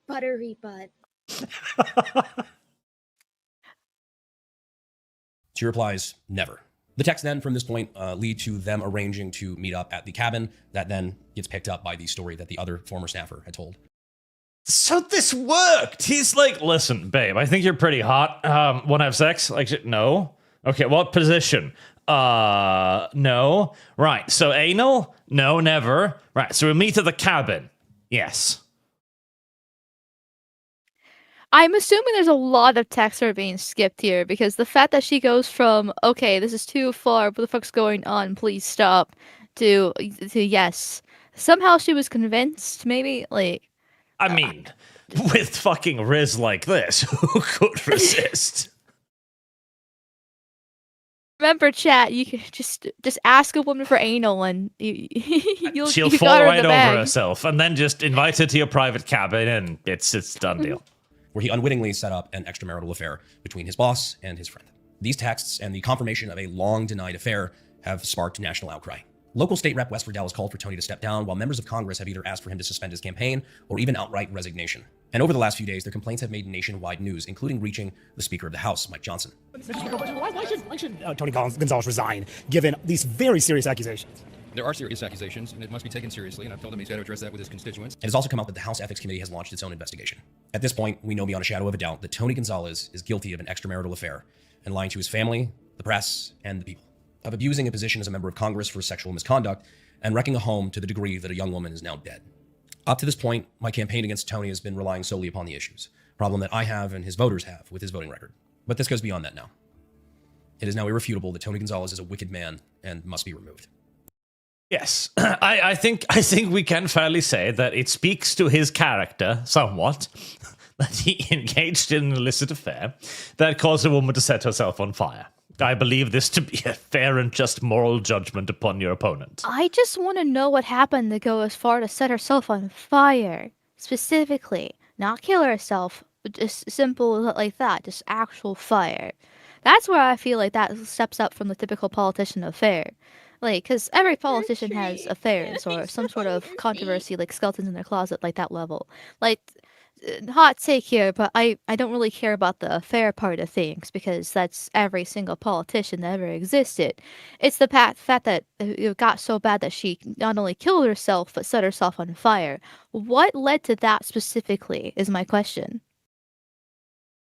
Buttery butt. She replies, never. The text then from this point lead to them arranging to meet up at the cabin that then gets picked up by the story that the other former staffer had told. So this worked. He's like, listen, babe, I think you're pretty hot. Want to have sex? Like, no. Okay, what position? No. Right, so anal? No, never. Right, so we meet at the cabin. Yes. I'm assuming there's a lot of texts that are being skipped here because the fact that she goes from okay, this is too far, what the fuck's going on? Please stop, to yes. Somehow she was convinced. Maybe like. I mean, with fucking Riz like this, who could resist? Remember, chat. You can just ask a woman for anal, and She'll you fall got her in right the over bag. herself, and then just invite her to your private cabin, and it's done deal. Where he unwittingly set up an extramarital affair between his boss and his friend. These texts and the confirmation of a long-denied affair have sparked national outcry. Local state rep West Verdell has called for Tony to step down, while members of Congress have either asked for him to suspend his campaign or even outright resignation. And over the last few days, their complaints have made nationwide news, including reaching the Speaker of the House, Mike Johnson. Why should Tony Gonzalez resign, given these very serious accusations? There are serious accusations, and it must be taken seriously, and I've told him he's got to address that with his constituents. It has also come out that the House Ethics Committee has launched its own investigation. At this point, we know beyond a shadow of a doubt that Tony Gonzalez is guilty of an extramarital affair and lying to his family, the press, and the people, of abusing a position as a member of Congress for sexual misconduct and wrecking a home to the degree that a young woman is now dead. Up to this point, my campaign against Tony has been relying solely upon the issues, a problem that I have and his voters have with his voting record. But this goes beyond that now. It is now irrefutable that Tony Gonzalez is a wicked man and must be removed. Yes, I think we can fairly say that it speaks to his character somewhat that he engaged in an illicit affair that caused a woman to set herself on fire. I believe this to be a fair and just moral judgment upon your opponent. I just want to know what happened to go as far to set herself on fire. Specifically, not kill herself, but just simple like that, just actual fire. That's where I feel like that steps up from the typical politician affair. Like, because every politician has affairs or some sort of controversy, like skeletons in their closet, like that level. Like, hot take here, but I don't really care about the affair part of things because that's every single politician that ever existed. It's the fact that it got so bad that she not only killed herself but set herself on fire. What led to that specifically is my question.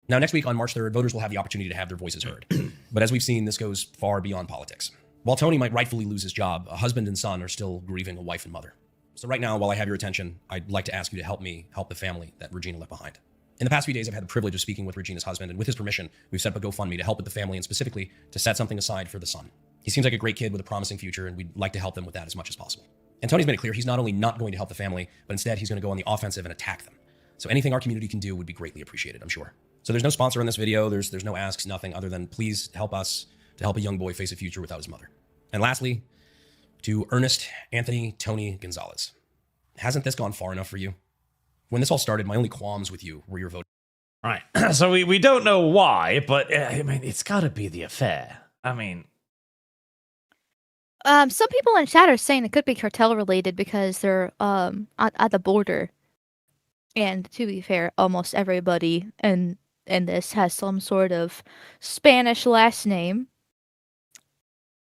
Now, next week on March 3rd, voters will have the opportunity to have their voices heard. But as we've seen, this goes far beyond politics. While Tony might rightfully lose his job, a husband and son are still grieving a wife and mother. So right now, while I have your attention, I'd like to ask you to help me help the family that Regina left behind. In the past few days, I've had the privilege of speaking with Regina's husband, and with his permission, we've set up a GoFundMe to help with the family and specifically to set something aside for the son. He seems like a great kid with a promising future, and we'd like to help them with that as much as possible. And Tony's made it clear he's not only not going to help the family, but instead he's going to go on the offensive and attack them. So anything our community can do would be greatly appreciated, I'm sure. So there's no sponsor in this video, there's no asks, nothing other than please help us to help a young boy face a future without his mother. And lastly, to Ernest Anthony Tony Gonzalez. Hasn't this gone far enough for you? When this all started, my only qualms with you were your vote. All right, so we don't know why, but I mean, it's got to be the affair. I mean... Some people in chat are saying it could be cartel related because they're at the border. And to be fair, almost everybody in this has some sort of Spanish last name.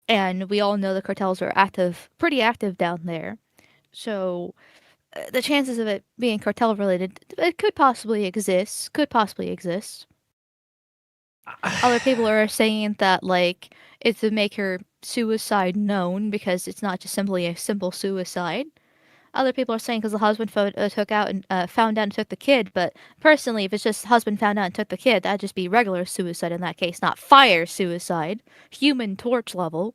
And we all know the cartels are pretty active down there. So the chances of it being cartel related, it could possibly exist. Other people are saying that, like, it's to make her suicide known because it's not just simply a simple suicide. Other people are saying because the husband took out and found out and took the kid. But personally, if it's just husband found out and took the kid, that'd just be regular suicide in that case, not fire suicide, Human Torch level.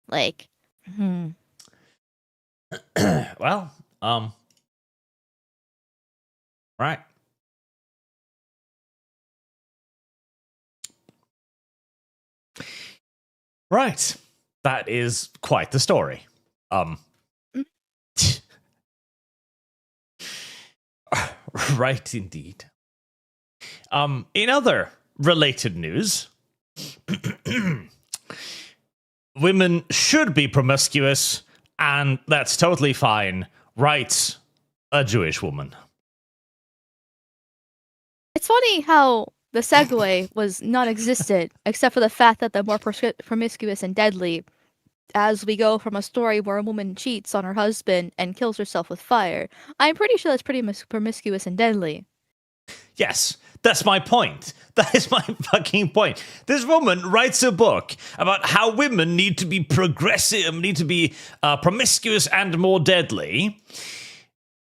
Like, well, right. Right. That is quite the story. Right indeed. In other related news, women should be promiscuous, and that's totally fine, writes a Jewish woman. It's funny how the segue was non-existent, except for the fact that the more promiscuous and deadly, as we go from a story where a woman cheats on her husband and kills herself with fire. I'm pretty sure that's pretty promiscuous and deadly. Yes, that's my point. That is my fucking point. This woman writes a book about how women need to be progressive, need to be promiscuous and more deadly,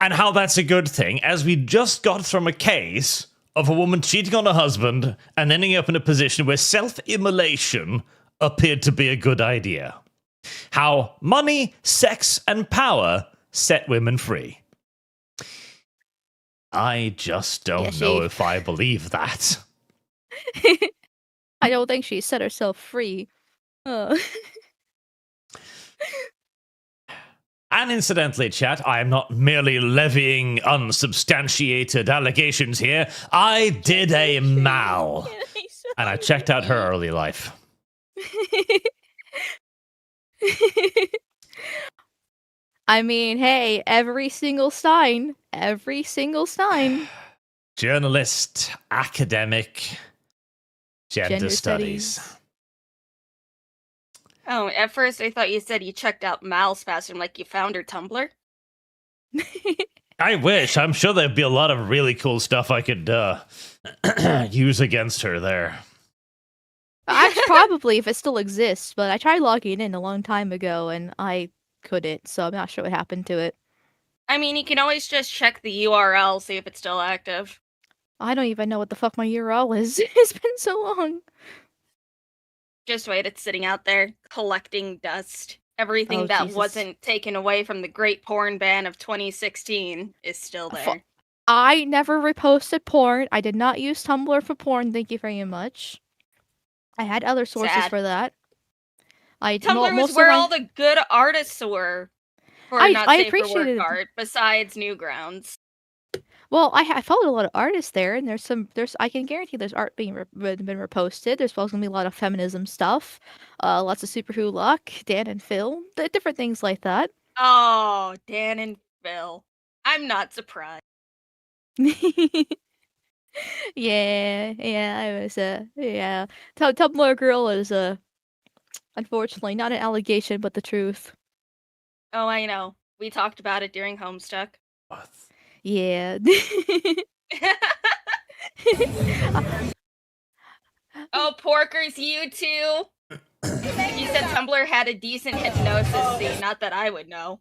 and how that's a good thing, as we just got from a case of a woman cheating on her husband and ending up in a position where self-immolation appeared to be a good idea. How money, sex, and power set women free. I just don't know if I believe that. I don't think she set herself free. And incidentally, chat, I am not merely levying unsubstantiated allegations here. I did a mal. And I checked out her early life. I mean, hey, every single Stein. Journalist, academic, gender studies. Oh, at first I thought you said you checked out Mal's bathroom, like you found her Tumblr. I wish. I'm sure there'd be a lot of really cool stuff I could use against her there. Actually, probably, if it still exists, but I tried logging in a long time ago and I couldn't, so I'm not sure what happened to it. I mean, you can always just check the URL, see if it's still active. I don't even know what the fuck my URL is. It's been so long. Just wait, it's sitting out there, collecting dust. Everything that Jesus. wasn't taken away from the great porn ban of 2016 is still there. I never reposted porn. I did not use Tumblr for porn, thank you very much. I had other sources for that. Tumblr was where all the good artists were. For not I safe for appreciated work art, besides Newgrounds. Well, I followed a lot of artists there, and there's I can guarantee there's art being been reposted. There's supposed to be a lot of feminism stuff, lots of Super Who Luck, Dan and Phil, different things like that. Oh, Dan and Phil. I'm not surprised. Yeah, I was yeah. Tumblr girl is unfortunately not an allegation, but the truth. Oh, I know. We talked about it during Homestuck. Yeah. Oh, Porkers, you too. You said Tumblr had a decent hypnosis scene. Not that I would know.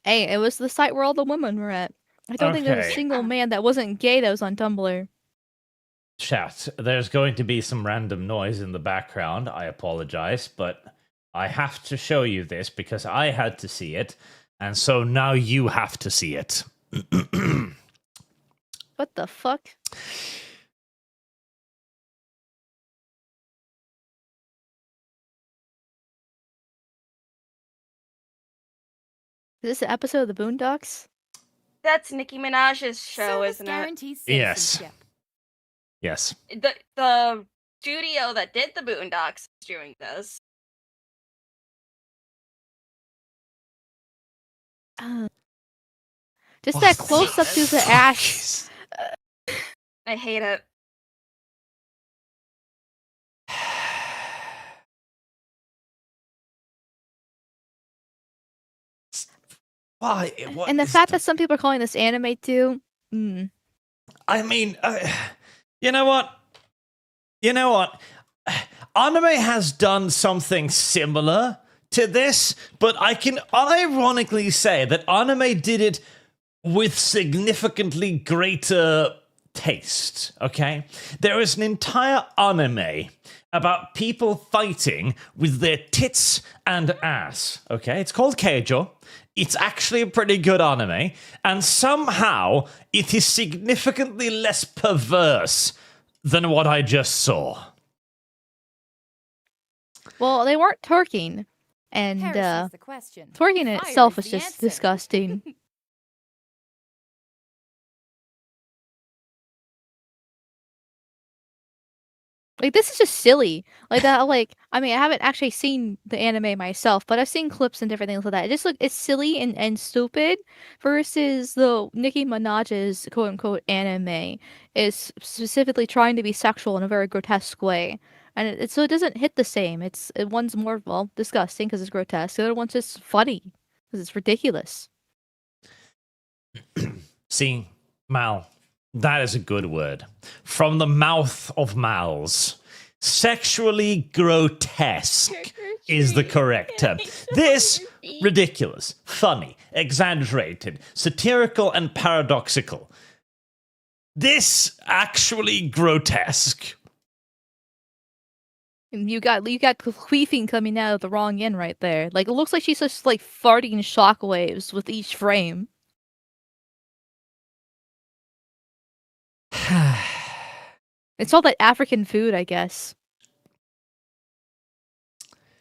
Hey, it was the site where all the women were at. I don't think there's a Okay. single man that wasn't gay that was on Tumblr. Chat, there's going to be some random noise in the background. I apologize, but I have to show you this because I had to see it, and so now you have to see it. What the fuck? Is this an episode of the Boondocks? That's Nicki Minaj's show, isn't it? Yes. Yes. The studio that did the Boondocks is doing this. Just that close up to the ash. I hate it. Why? And the fact that some people are calling this anime too. Mm. I mean, you know what? Anime has done something similar to this, but I can unironically say that anime did it with significantly greater taste, okay? There is an entire anime about people fighting with their tits and ass, okay? It's called Keijo. It's actually a pretty good anime, and somehow it is significantly less perverse than what I just saw. Well, they weren't twerking, and twerking in itself is just disgusting. Like, this is just silly. Like that. Like, I mean, I haven't actually seen the anime myself, but I've seen clips and different things like that. It just it's silly and stupid. Versus the Nicki Minaj's quote unquote anime is specifically trying to be sexual in a very grotesque way, and so it doesn't hit the same. One's more disgusting because it's grotesque. The other one's just funny because it's ridiculous. See, Mal, that is a good word. From the mouth of Mal's. Sexually grotesque is the correct term. This, ridiculous, funny, exaggerated, satirical, and paradoxical. This, actually grotesque. And you got queefing coming out of the wrong end right there. Like, it looks like she's just like farting shockwaves with each frame. It's all that African food, I guess.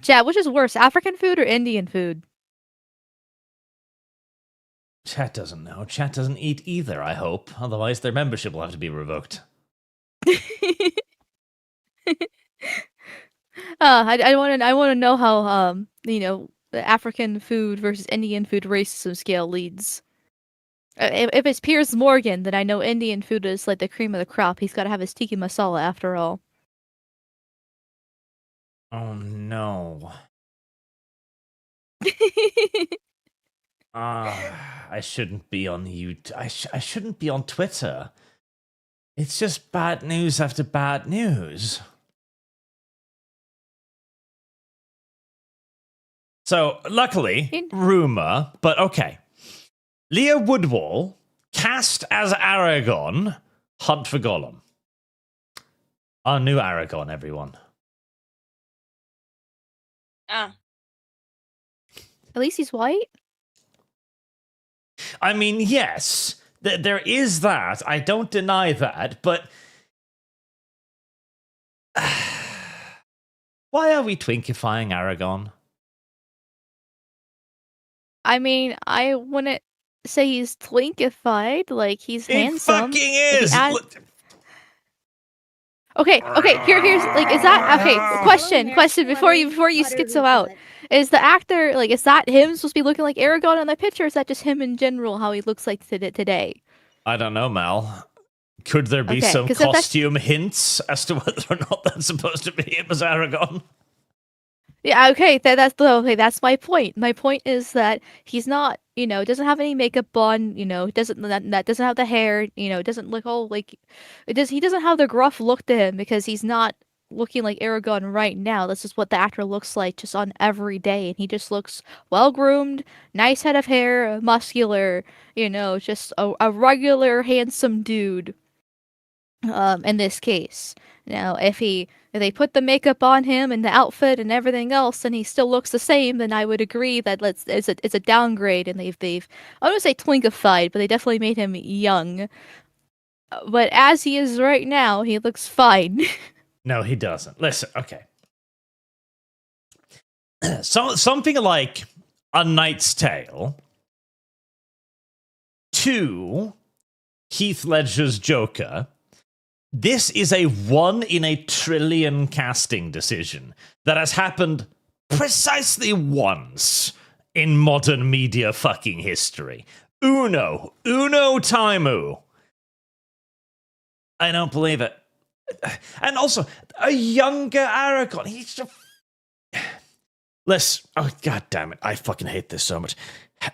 Chat, which is worse, African food or Indian food? Chat doesn't know. Chat doesn't eat either, I hope. Otherwise, their membership will have to be revoked. I want to know how the African food versus Indian food racism scale leads. If it's Piers Morgan, then I know Indian food is like the cream of the crop. He's got to have his tiki masala after all. Oh no. I shouldn't be on YouTube. I shouldn't be on Twitter. It's just bad news after bad news. So, luckily, rumor, but okay. Leah Woodwall, cast as Aragon, hunt for Gollum. Our new Aragon, everyone. At least he's white? I mean, yes, there is that. I don't deny that, but... why are we twinkifying Aragon? I mean, I wouldn't say he's twinkified, like he's He handsome. fucking If he is. Okay, here's like, is that okay? Question before you schizo out. Is the actor like, is that him supposed to be looking like Aragon in the picture, or is that just him in general, how he looks like today? I don't know, Mal. Could there be Okay, some 'cause if that's- costume hints as to whether or not that's supposed to be him as Aragon? Yeah, okay, that's my point. My point is that he's not, doesn't have any makeup on, doesn't have the hair, doesn't look all like he doesn't have the gruff look to him because he's not looking like Aragon right now. That's just what the actor looks like just on every day, and he just looks well groomed, nice head of hair, muscular, just a regular handsome dude. In this case. Now, if they put the makeup on him and the outfit and everything else, and he still looks the same, then I would agree that it's a downgrade, and they've I don't want to say twinkified, but they definitely made him young. But as he is right now, he looks fine. No, he doesn't. Listen, okay. Something like A Knight's Tale to Heath Ledger's Joker. This is a 1 in a trillion casting decision that has happened precisely once in modern media fucking history. Uno timu. I don't believe it. And also, a younger Aragon. He's just... Listen, oh, god damn it. I fucking hate this so much.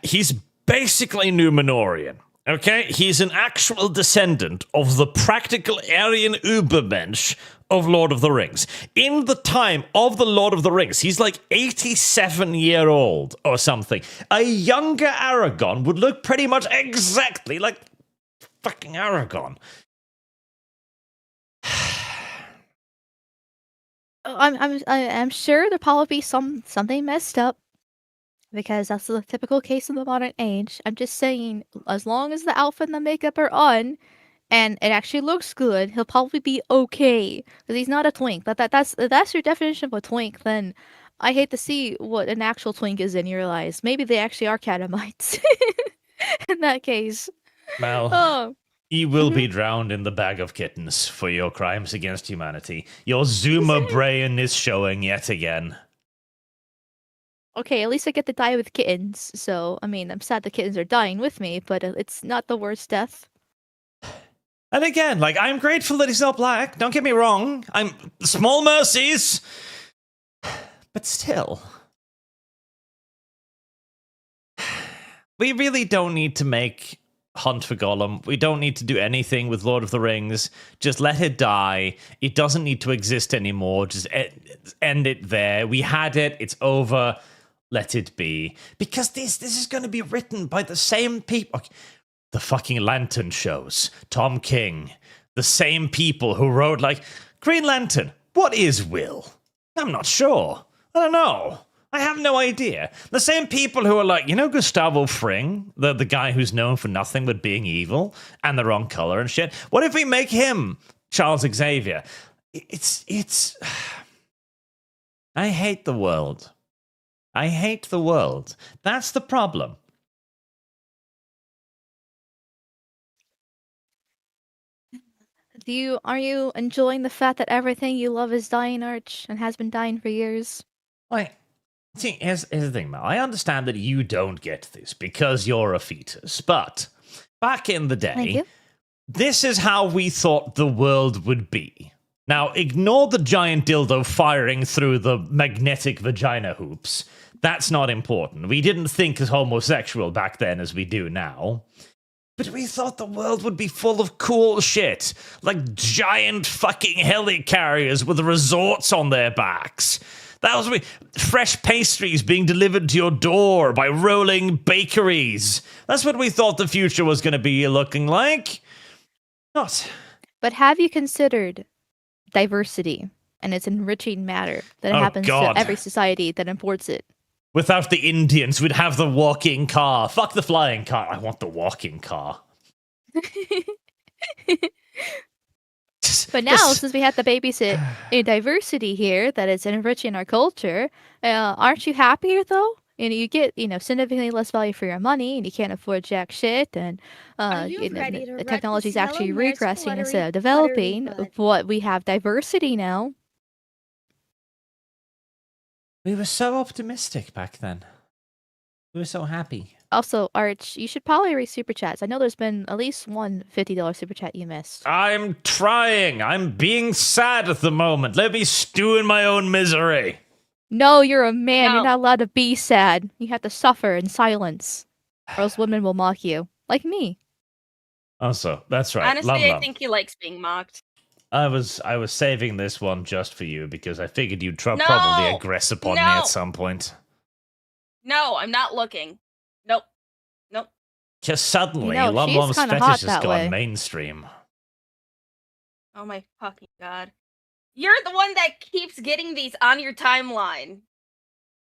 He's basically Numenorian. Okay, he's an actual descendant of the practical Aryan Ubermensch of Lord of the Rings. In the time of the Lord of the Rings, he's like 87-year-old or something. A younger Aragon would look pretty much exactly like fucking Aragon. I'm sure there'll probably be something messed up, because that's the typical case in the modern age. I'm just saying, as long as the outfit and the makeup are on, and it actually looks good, he'll probably be okay. Because he's not a twink. That's your definition of a twink, then I hate to see what an actual twink is in your eyes. Maybe they actually are catamites. In that case. Well, you will be drowned in the bag of kittens for your crimes against humanity. Your Zuma brain is showing yet again. Okay, at least I get to die with kittens. So, I mean, I'm sad the kittens are dying with me, but it's not the worst death. And again, like, I'm grateful that he's not black. Don't get me wrong. I'm small mercies. But still. We really don't need to make Hunt for Gollum. We don't need to do anything with Lord of the Rings. Just let it die. It doesn't need to exist anymore. Just end it there. We had it. It's over. Let it be. Because this is going to be written by the same people. The fucking Lantern shows. Tom King. The same people who wrote, like, Green Lantern. What is Will? I'm not sure. I don't know. I have no idea. The same people who are like, Gustavo Fring, the guy who's known for nothing but being evil and the wrong color and shit. What if we make him Charles Xavier? It's... I hate the world. I hate the world. That's the problem. Are you enjoying the fact that everything you love is dying, Arch, and has been dying for years? See, here's the thing, Mel. I understand that you don't get this because you're a fetus, but back in the day, this is how we thought the world would be. Now, ignore the giant dildo firing through the magnetic vagina hoops. That's not important. We didn't think as homosexual back then as we do now. But we thought the world would be full of cool shit, like giant fucking helicarriers with resorts on their backs. That was fresh pastries being delivered to your door by rolling bakeries. That's what we thought the future was going to be looking like. Not. But have you considered diversity and its enriching matter that happens to every society that imports it? Without the Indians, we'd have the walking car. Fuck the flying car. I want the walking car. But now, since we have to babysit a diversity here that is enriching our culture, aren't you happier, though? you get significantly less value for your money, and you can't afford jack shit, and you ready to the wreck technology is this actually yellow mare's regressing instead fluttery of developing. butt? But we have diversity now. We were so optimistic back then. We were so happy. Also, Arch, you should probably read super chats. I know there's been at least one $50 super chat you missed. I'm trying. I'm being sad at the moment. Let me stew in my own misery. No, you're a man. No. You're not allowed to be sad. You have to suffer in silence, or else women will mock you, like me. Also, that's right. Honestly, Lum I Lum. think he likes being mocked. I was saving this one just for you because I figured you'd No! probably aggress upon me No! at some point. No, I'm not looking. Nope. Nope. Just suddenly, Lum she's Lum's kinda fetish hot has that gone way. mainstream. Oh my fucking god. You're the one that keeps getting these on your timeline.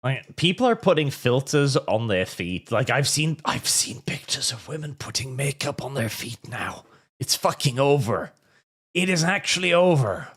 Like, people are putting filters on their feet. Like I've seen pictures of women putting makeup on their feet now. It's fucking over. It is actually over.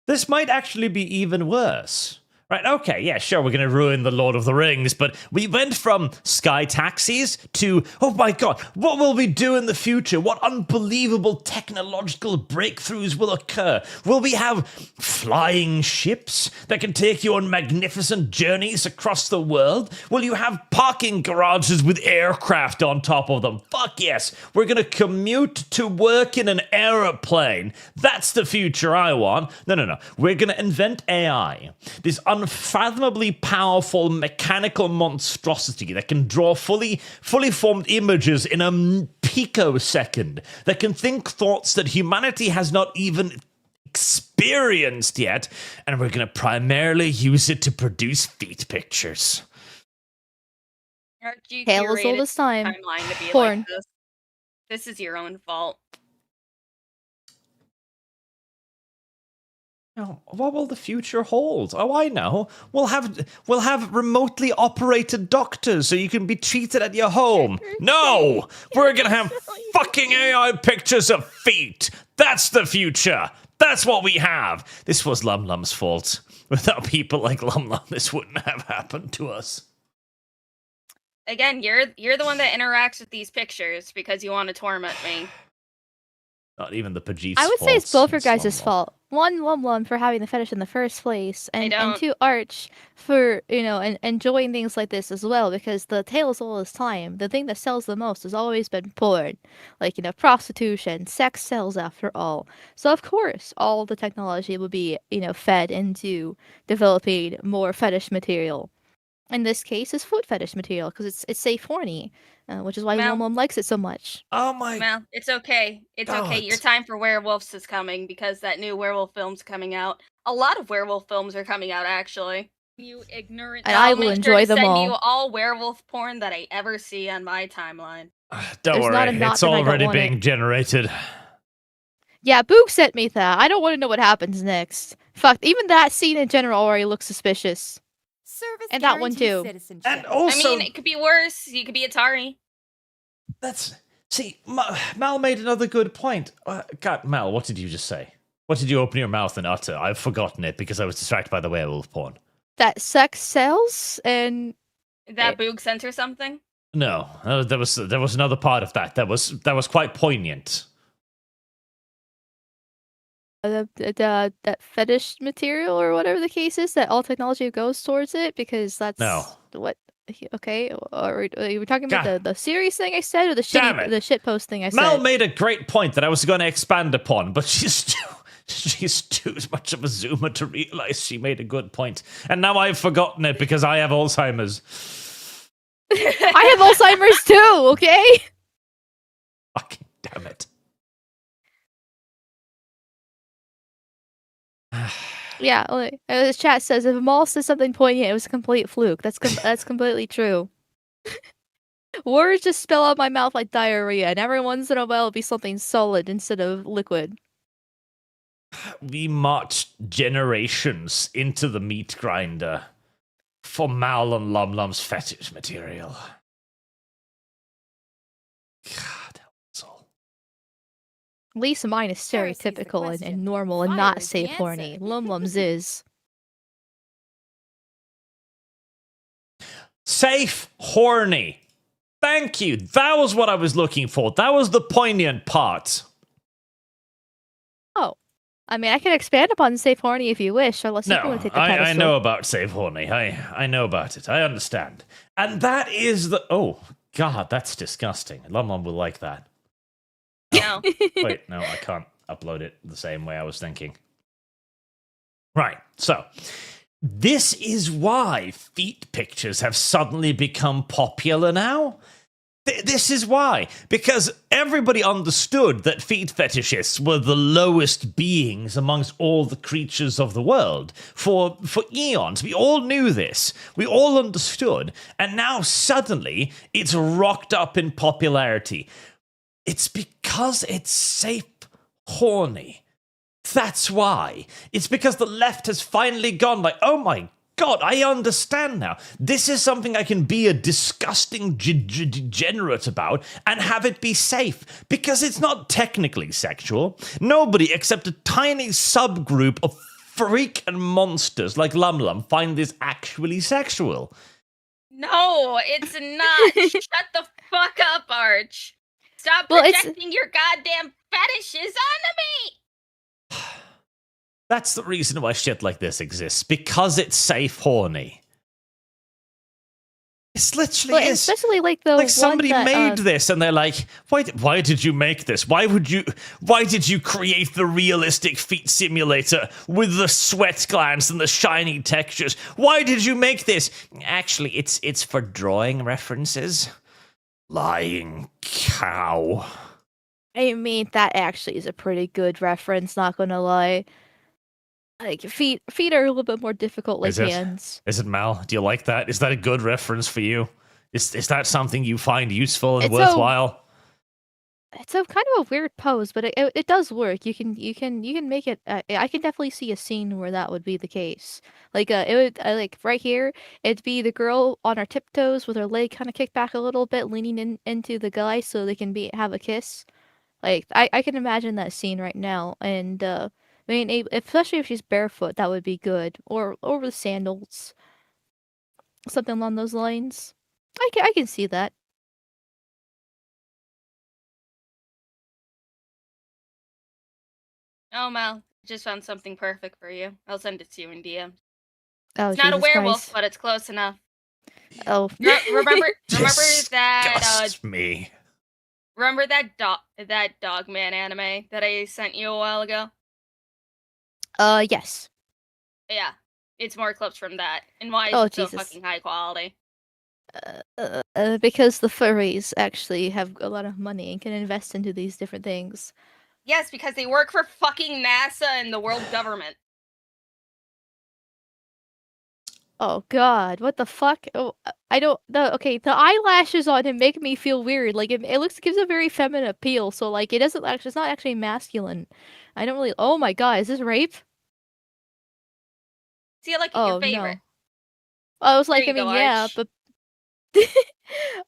This might actually be even worse. Right, okay, yeah, sure, we're going to ruin the Lord of the Rings, but we went from sky taxis to, oh my god, what will we do in the future? What unbelievable technological breakthroughs will occur? Will we have flying ships that can take you on magnificent journeys across the world? Will you have parking garages with aircraft on top of them? Fuck yes, we're going to commute to work in an aeroplane. That's the future I want. No. We're going to invent AI. This unfathomably powerful mechanical monstrosity that can draw fully formed images in a picosecond, that can think thoughts that humanity has not even experienced yet, and we're going to primarily use it to produce feet pictures. Aren't you Tale as old curated as time. timeline to be Porn. like this? This is your own fault. Now, what will the future hold? Oh, I know. We'll have remotely operated doctors so you can be treated at your home. No! We're gonna have fucking AI pictures of feet. That's the future. That's what we have. This was Lum Lum's fault. Without people like Lum Lum, this wouldn't have happened to us. Again, you're the one that interacts with these pictures because you want to torment me. Not even the Pajit's I would say it's both your fault, guys' fault. One, Lum Lum for having the fetish in the first place, and don't. two, Arch for enjoying things like this as well. Because the tale is all this time. The thing that sells the most has always been porn, like prostitution. Sex sells after all. So of course, all the technology will be fed into developing more fetish material. In this case, it's foot fetish material because it's safe horny, which is why Well- Lum Lum likes it so much. Oh my Well, it's okay. It's okay. Your time for werewolves is coming because that new werewolf film's coming out. A lot of werewolf films are coming out, actually. You ignorant. And I I'll will make enjoy sure to them send all. you all werewolf porn that I ever see on my timeline. Don't There's not a worry, knot it's that I don't already want being it. generated. Yeah, Boog sent me that. I don't want to know what happens next. Fuck, even that scene in general already looks suspicious. Service And that one guarantees too. citizenship. And also, I mean, it could be worse. You could be Atari. Mal made another good point. God, Mal, what did you just say? What did you open your mouth and utter? I've forgotten it because I was distracted by the werewolf porn. That sex sells, and That Boog sent her something. No, there was another part of that was quite poignant. that fetish material or whatever the case is, that all technology goes towards it, because that's No. what. Okay, are you talking about God. the serious thing I said, or the Damn it. the shitpost thing I said? Mal made a great point that I was going to expand upon, but she's too much of a zoomer to realize she made a good point, and now I've forgotten it because I have Alzheimer's. I have Alzheimer's too. Okay. Fucking damn it. Yeah, the chat says if Maul says something poignant, it was a complete fluke. That's completely true. Words just spill out my mouth like diarrhea, and every once in a while it'll be something solid instead of liquid. We marched generations into the meat grinder for Mal and Lum Lum's fetish material. God, asshole. At least mine is stereotypical and normal and not safe horny. Lum Lum's is. Safe, horny. Thank you. That was what I was looking for. That was the poignant part. Oh. I mean, I can expand upon safe horny if you wish, unless you No, want to take the I pedestal. know about safe horny. I know about it. I understand. And that is the... Oh, God, that's disgusting. Lum will like that. No. Wait, no, I can't upload it the same way I was thinking. Right, so... This is why feet pictures have suddenly become popular now. This is why. Because everybody understood that feet fetishists were the lowest beings amongst all the creatures of the world. For eons. We all knew this. We all understood. And now suddenly, it's rocked up in popularity. It's because it's safe horny. That's why. It's because the left has finally gone like, oh my God, I understand now. This is something I can be a disgusting degenerate about and have it be safe. Because it's not technically sexual. Nobody except a tiny subgroup of freak and monsters like Lum find this actually sexual. No, it's not. Shut the fuck up, Arch. Stop projecting your goddamn fetishes onto me! That's the reason why shit like this exists. Because it's safe horny. It's literally is. Especially like the like somebody one that, made this and they're like, why did you make this? Why did you create the realistic feet simulator with the sweat glands and the shiny textures? Why did you make this? Actually, it's for drawing references. Lying cow. I mean, that actually is a pretty good reference, not gonna lie. Like, feet are a little bit more difficult like hands. Is it, Mal? Do you like that? Is that a good reference for you? Is that something you find useful and worthwhile? It's a kind of a weird pose, but it does work. You can make it. I can definitely see a scene where that would be the case. Like it would like right here. It'd be the girl on her tiptoes with her leg kind of kicked back a little bit, leaning into the guy so they can have a kiss. Like I can imagine that scene right now, and I mean, especially if she's barefoot, that would be good, or with sandals, something along those lines. I can see that. Oh, Mal, just found something perfect for you. I'll send it to you in DM. Oh, it's not a Jesus werewolf, Christ. but it's close enough. Oh, remember Disgusts that me. remember that Dogman anime that I sent you a while ago? Yes. Yeah, it's more clips from that. And why is Oh, it so Jesus. fucking high quality? Because the furries actually have a lot of money and can invest into these different things. Yes, because they work for fucking NASA and the world government. Oh God, what the fuck? Oh, I don't. Okay, the eyelashes on him make me feel weird. Like it gives a very feminine appeal. So like it doesn't actually, it's not actually masculine. I don't really. Oh my God, is this rape? See, like Oh your favorite. no. I was like, There I you mean, go, yeah, Arch. but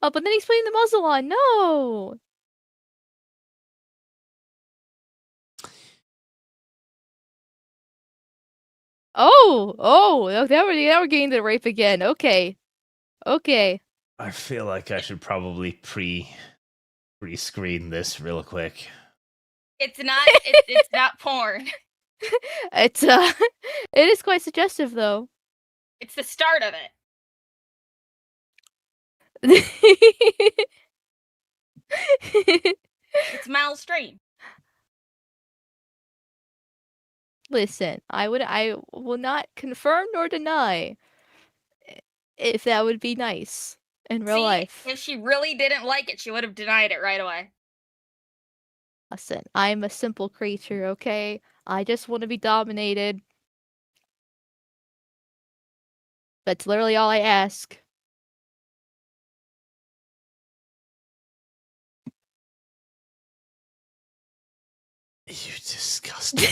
oh, but then he's putting the muzzle on. No. Oh, now we're getting to rape again. Okay. I feel like I should probably pre-screen this real quick. It's it's not porn. It's it is quite suggestive though. It's the start of it. It's Mal's stream. Listen, I will not confirm nor deny if that would be nice in real life. If she really didn't like it, she would have denied it right away. Listen, I'm a simple creature, okay? I just want to be dominated. That's literally all I ask. You disgusting.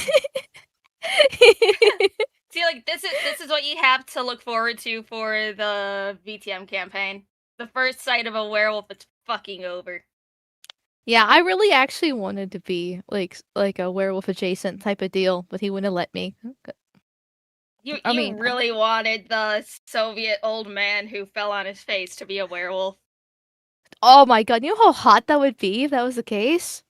See, like this is what you have to look forward to for the VTM campaign. The first sight of a werewolf, it's fucking over. Yeah, I really actually wanted to be like a werewolf adjacent type of deal, but he wouldn't let me. You I mean, really wanted the Soviet old man who fell on his face to be a werewolf. oh my god, you know how hot that would be if that was the case?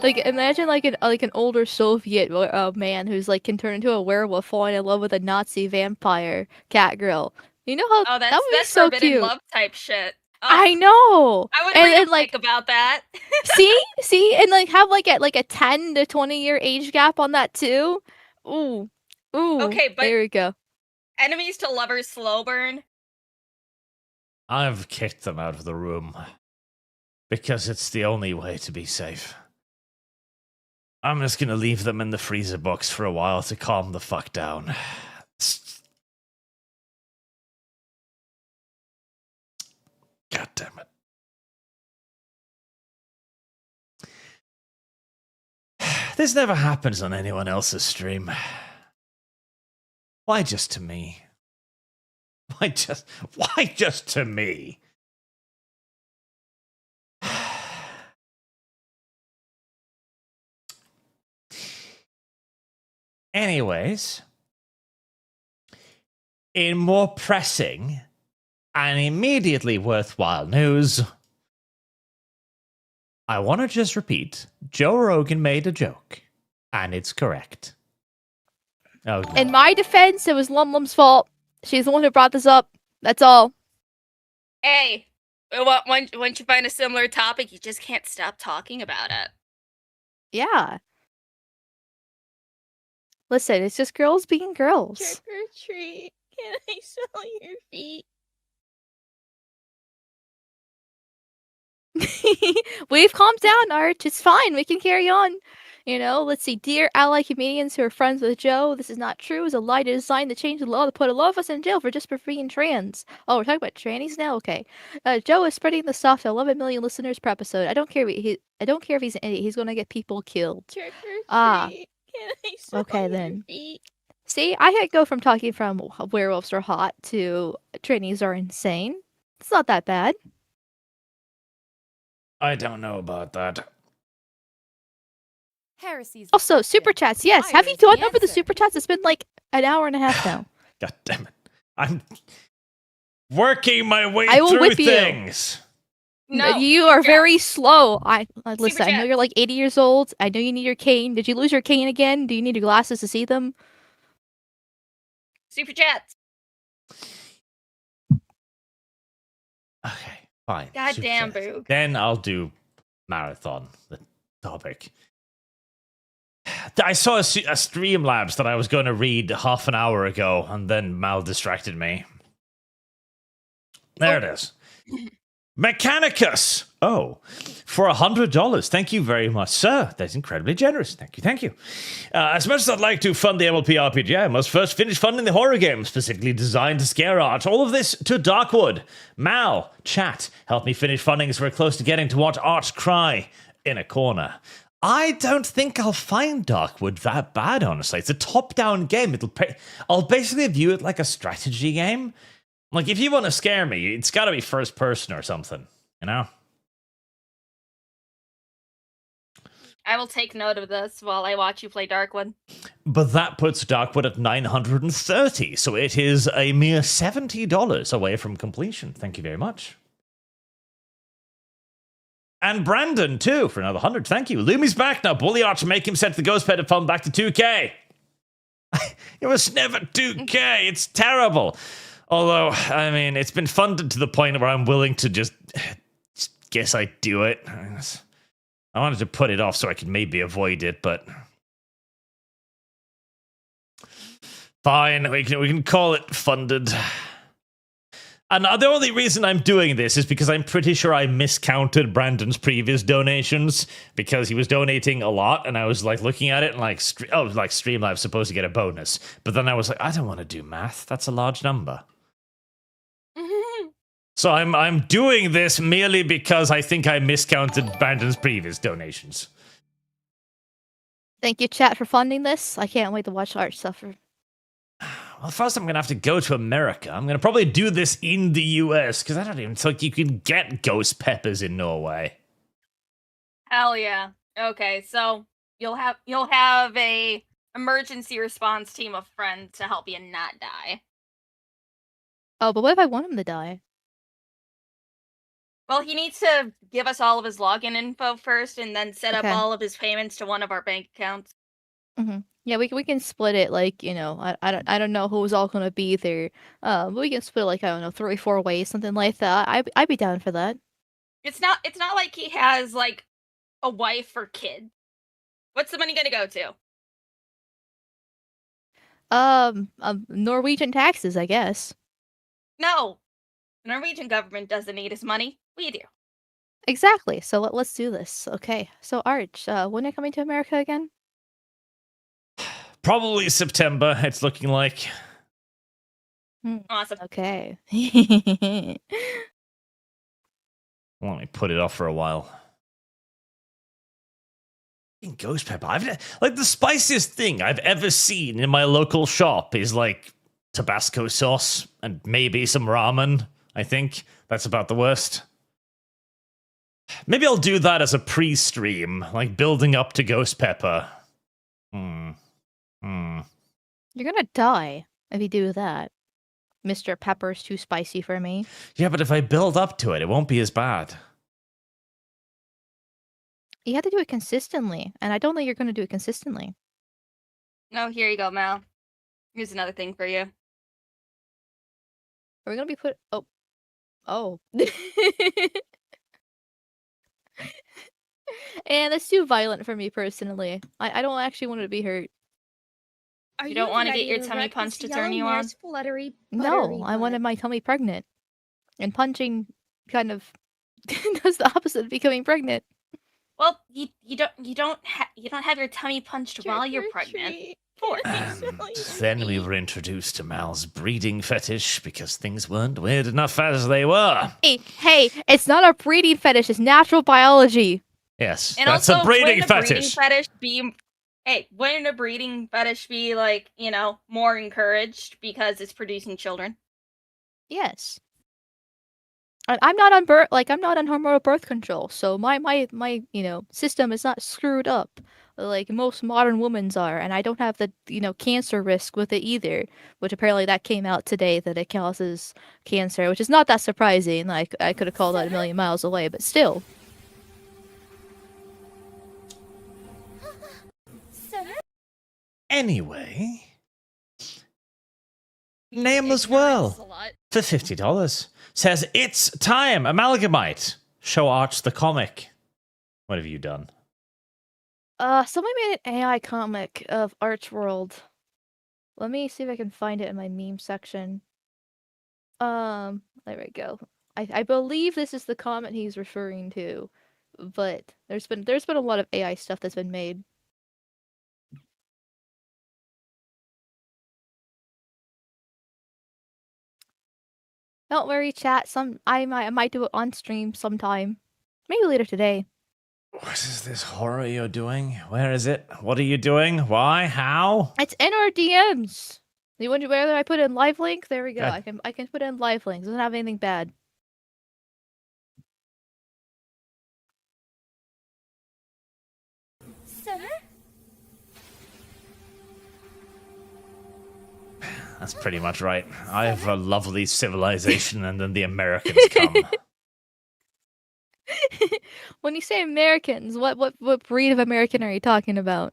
Like, imagine like an older Soviet man who's like can turn into a werewolf, falling in love with a Nazi vampire cat girl. You know how Oh, that would be that's so forbidden cute. love type shit. Oh, I know. I would and, read and a like, fic about that. see, and like have like a 10 to 20 year age gap on that too. Ooh, Okay, but there we go. enemies to lovers slow burn. I've kicked them out of the room because it's the only way to be safe. I'm just gonna leave them in the freezer box for a while to calm the fuck down. God damn it. This never happens on anyone else's stream. Why just to me? Why just to me? Anyways, in more pressing and immediately worthwhile news, I want to just repeat, Joe Rogan made a joke, and it's correct. Oh, no. In my defense, it was Lum's fault. She's the one who brought this up. That's all. Hey, once you find a similar topic, you just can't stop talking about it. Yeah. Listen, it's just girls being girls. Trick or treat. Can I smell your feet? We've calmed down, Arch. It's fine. We can carry on. You know, let's see. Dear ally comedians who are friends with Joe, this is not true. It's a lie to design to change the law to put a lot of us in jail for being trans. Oh, we're talking about trannies now? Okay. Joe is spreading the stuff to 11 million listeners per episode. I don't care if he's an idiot. He's going to get people killed. Trick or treat. Ah. Can I smell Okay, your then. feet? See, I had to go from talking from werewolves are hot to trannies are insane. It's not that bad. I don't know about that. Heresies. Also, super chats. Yes, have you gone over the super chats? It's been like an hour and a half now. God damn it. I'm working my way I will through whip you. things. No, You are Super very slow. Listen, I know chat. you're like 80 years old. I know you need your cane. Did you lose your cane again? Do you need your glasses to see them? Super chats. Okay, fine. Goddamn, Super chat. Boog. Then I'll do marathon, the topic. I saw a Streamlabs that I was going to read half an hour ago, and then Mal distracted me. There it is. Mechanicus! Oh, for $100. Thank you very much, sir. That's incredibly generous. Thank you. As much as I'd like to fund the MLP RPG, I must first finish funding the horror game specifically designed to scare Arch. All of this to Darkwood. Mal, chat, help me finish funding as we're close to getting to watch Arch cry in a corner. I don't think I'll find Darkwood that bad, honestly. It's a top-down game. I'll basically view it like a strategy game. Like, if you want to scare me, it's got to be first person or something, you know? I will take note of this while I watch you play Darkwood. But that puts Darkwood at $930, so it is a mere $70 away from completion. Thank you very much. And Brandon, too, for another 100. Thank you. Lumi's back now. Bully Arch, make him set the Ghost Pet fund back to 2K. It was never 2K. It's terrible. Although, I mean, it's been funded to the point where I'm willing to just guess I do it. I wanted to put it off so I could maybe avoid it, but fine, we can call it funded. And the only reason I'm doing this is because I'm pretty sure I miscounted Brandon's previous donations because he was donating a lot, and I was like looking at it and like, like Streamlabs supposed to get a bonus, but then I was like, I don't want to do math. That's a large number. So I'm doing this merely because I think I miscounted Brandon's previous donations. Thank you, chat, for funding this. I can't wait to watch Arch suffer. Well, first I'm going to have to go to America. I'm going to probably do this in the US, because I don't even think you can get ghost peppers in Norway. Hell yeah. Okay, so you'll have a emergency response team of friends to help you not die. Oh, but what if I want him to die? Well, he needs to give us all of his login info first, and then set up Okay. all of his payments to one of our bank accounts. Yeah, we can split it like, you know, I don't know who's all gonna be there. But we can split it like, I don't know, 3-4 ways, something like that. I'd be down for that. It's not like he has like a wife or kid. What's the money gonna go to? Norwegian taxes, I guess. No, the Norwegian government doesn't need his money. We do. Exactly. So let's do this. Okay. So Arch, when are you coming to America again? Probably September, it's looking like. Awesome. Okay. Let me put it off for a while. Ghost pepper. Like the spiciest thing I've ever seen in my local shop is like Tabasco sauce and maybe some ramen. I think that's about the worst. Maybe I'll do that as a pre-stream, like building up to ghost pepper. You're gonna die if you do that. Mr. Pepper's too spicy for me. Yeah, but if I build up to it, it won't be as bad. You have to do it consistently, and I don't think you're gonna do it consistently. No, here you go, Mal. Here's another thing for you. Are we gonna be put? Oh. And that's too violent for me personally. I don't actually want to be hurt. You don't want to get your tummy punched to turn you on? No, I wanted my tummy pregnant. And punching kind of does the opposite of becoming pregnant. Well, you don't have your tummy punched while you're pregnant. Then we were introduced to Mal's breeding fetish because things weren't weird enough as they were. Hey, it's not a breeding fetish, it's natural biology. Yes, And that's also, a breeding wouldn't a fetish. Wouldn't a breeding fetish be like, you know, more encouraged because it's producing children? Yes. I'm not on hormonal birth control, so my you know, system is not screwed up like most modern women's are, and I don't have the, you know, cancer risk with it either, which apparently that came out today that it causes cancer, which is not that surprising. Like I could have called that a million miles away, but still. Anyway, Nameless Whirl for $50 says it's time. Amalgamite. Show Arch the comic. What have you done? Somebody made an AI comic of Arch World. Let me see if I can find it in my meme section. There we go. I believe this is the comic he's referring to, but there's been a lot of AI stuff that's been made. Don't worry, chat. I might do it on stream sometime. Maybe later today. What is this horror you're doing? Where is it? What are you doing? Why? How? It's in our DMs. You wonder whether I put in live link? There we go. Okay. I can put in live links. Doesn't have anything bad. Sir? That's pretty much right. I have a lovely civilization and then the Americans come. When you say Americans, what breed of American are you talking about?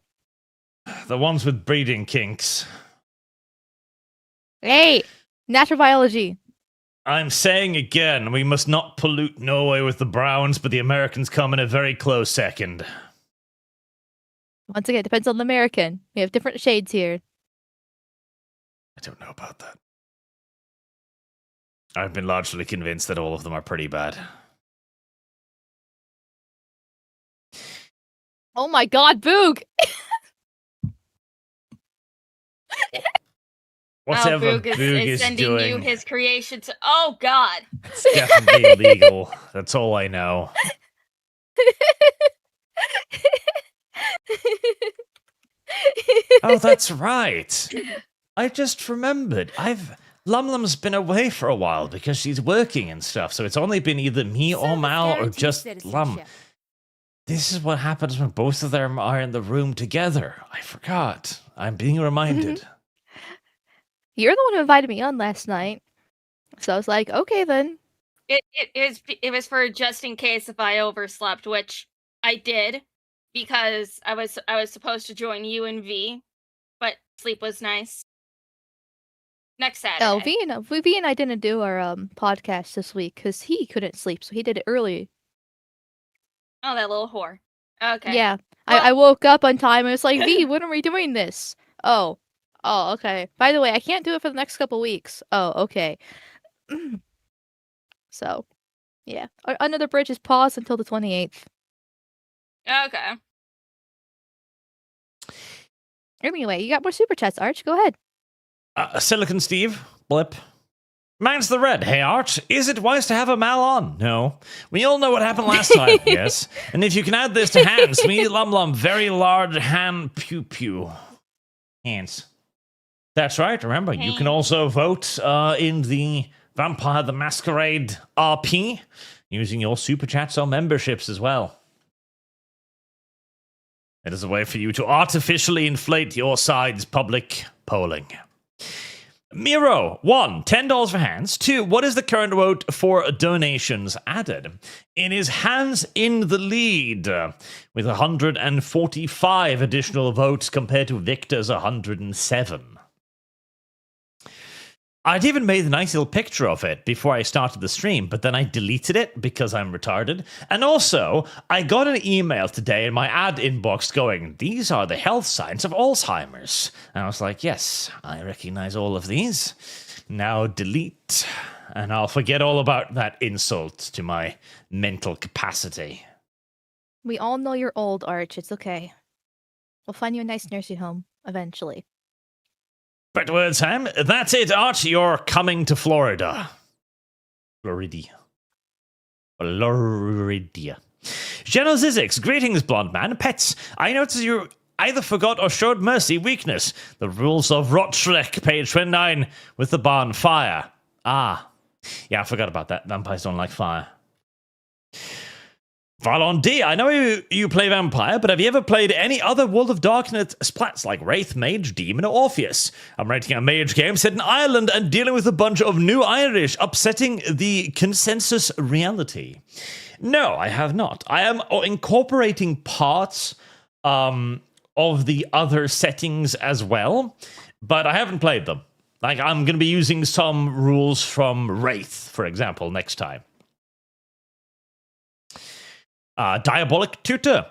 The ones with breeding kinks. Hey, natural biology. I'm saying again, we must not pollute Norway with the Browns, but the Americans come in a very close second. Once again, it depends on the American. We have different shades here. I don't know about that. I've been largely convinced that all of them are pretty bad. Oh my god, Boog! Whatever Boog Boog is is sending doing, you his creation to. Oh God! it's definitely illegal. That's all I know. Oh, that's right. I just remembered. Lum's been away for a while because she's working and stuff, so it's only been either me or Mal or just Lum. This is what happens when both of them are in the room together. I forgot. I'm being reminded. You're the one who invited me on last night. So I was like, okay then. It was for just in case if I overslept, which I did, because I was supposed to join you and V, but sleep was nice. Next Saturday. Oh, V and I didn't do our podcast this week because he couldn't sleep, so he did it early. Oh, that little whore. Okay. Yeah. Well- I woke up on time and it's like, V, when are we doing this? Oh, okay. By the way, I can't do it for the next couple weeks. Oh, okay. So, yeah. Under the Bridge is paused until the 28th. Okay. Anyway, you got more super chats, Arch. Go ahead. Silicon Steve, blip. Man's the red. Hey, Arch, is it wise to have a Mal on? No. We all know what happened last time, yes. And if you can add this to hands, we need Lum, very large hand pew. Hands. That's right, remember, you can also vote in the Vampire the Masquerade RP using your super chats or memberships as well. It is a way for you to artificially inflate your side's public polling. Miro, 1, $10 for hands. 2, what is the current vote for donations added? It is hands in the lead with 145 additional votes compared to Victor's 107. I'd even made a nice little picture of it before I started the stream, but then I deleted it because I'm retarded. And also, I got an email today in my ad inbox going, these are the health signs of Alzheimer's. And I was like, yes, I recognize all of these. Now delete, and I'll forget all about that insult to my mental capacity. We all know you're old, Arch. It's okay. We'll find you a nice nursing home eventually. But word time. That's it, Arch. You're coming to Florida. Florida. General Zizix, greetings, blonde man. Pets, I notice you either forgot or showed mercy weakness. The rules of Rotrek, page 29, with the barn fire. Ah. Yeah, I forgot about that. Vampires don't like fire. Valon D, I know you play Vampire, but have you ever played any other World of Darkness splats like Wraith, Mage, Demon, or Orpheus? I'm writing a Mage game set in Ireland and dealing with a bunch of new Irish, upsetting the consensus reality. No, I have not. I am incorporating parts of the other settings as well, but I haven't played them. Like, I'm going to be using some rules from Wraith, for example, next time. Diabolic Tutor.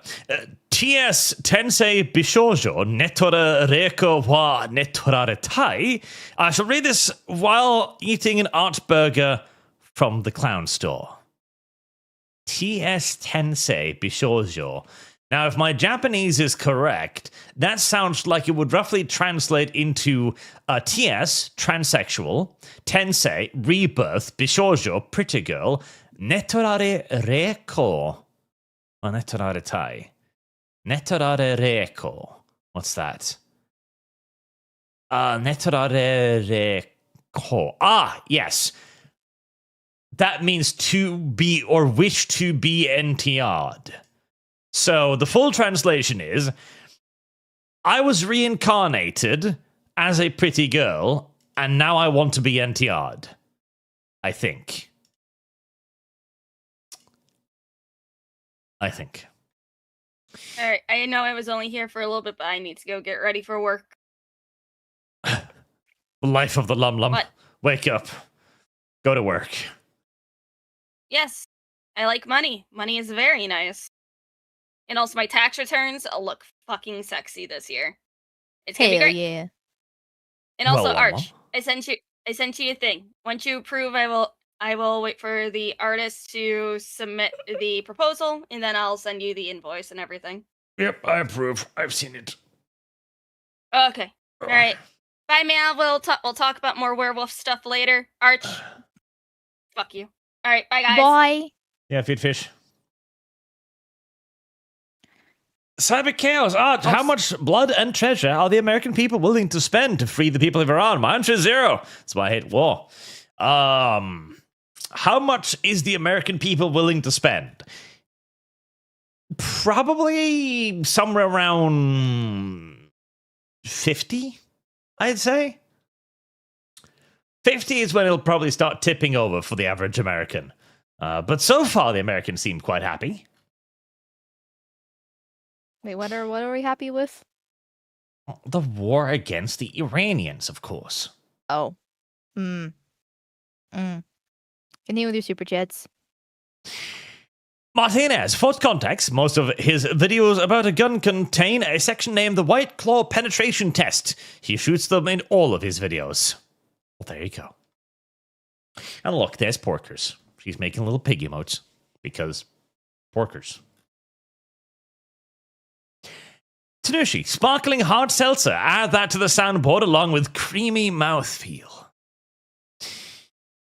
TS Tensei Bishojo Netora Reiko wa Netoraretai. I shall read this while eating an art burger from the clown store. TS Tensei Bishojo. Now, if my Japanese is correct, that sounds like it would roughly translate into TS, transsexual, Tensei, rebirth, Bishojo, pretty girl, Netorare Reiko. Or Netoraretai. Netorare Reiko. What's that? Netorare Reiko. Ah, yes. That means to be or wish to be NTR'd. So the full translation is, I was reincarnated as a pretty girl, and now I want to be NTR'd. I think. Alright, I know I was only here for a little bit, but I need to go get ready for work. Life of the Lum. What? Wake up. Go to work. Yes, I like money. Money is very nice. And also my tax returns look fucking sexy this year. It's gonna be great. Yeah. And also, Well, Arch, I sent you a thing. Once you approve, I will wait for the artist to submit the proposal, and then I'll send you the invoice and everything. Yep, I approve. I've seen it. Okay. All right. Bye, man. We'll talk about more werewolf stuff later. Arch. Fuck you. All right. Bye, guys. Bye. Yeah, feed fish. Cyber Chaos. Art, how much blood and treasure are the American people willing to spend to free the people of Iran? My answer is 0. That's why I hate war. How much is the American people willing to spend? Probably somewhere around 50, I'd say. 50 is when it'll probably start tipping over for the average American. But so far, the Americans seem quite happy. Wait, what are we happy with? The war against the Iranians, of course. Oh. Continue with your super chats. Martinez, for context, most of his videos about a gun contain a section named the White Claw Penetration Test. He shoots them in all of his videos. Well, there you go. And look, there's Porkers. She's making little pig emotes. Because Porkers. Tanushi, sparkling hard seltzer. Add that to the soundboard along with creamy mouthfeel.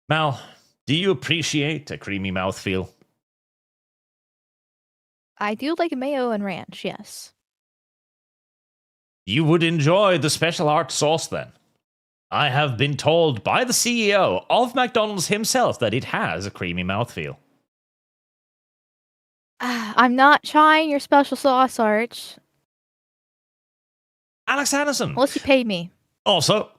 Mal, do you appreciate a creamy mouthfeel? I do like mayo and ranch, yes. You would enjoy the special art sauce then. I have been told by the CEO of McDonald's himself that it has a creamy mouthfeel. I'm not trying your special sauce, Arch. Alex Anderson. Unless you pay me. Also,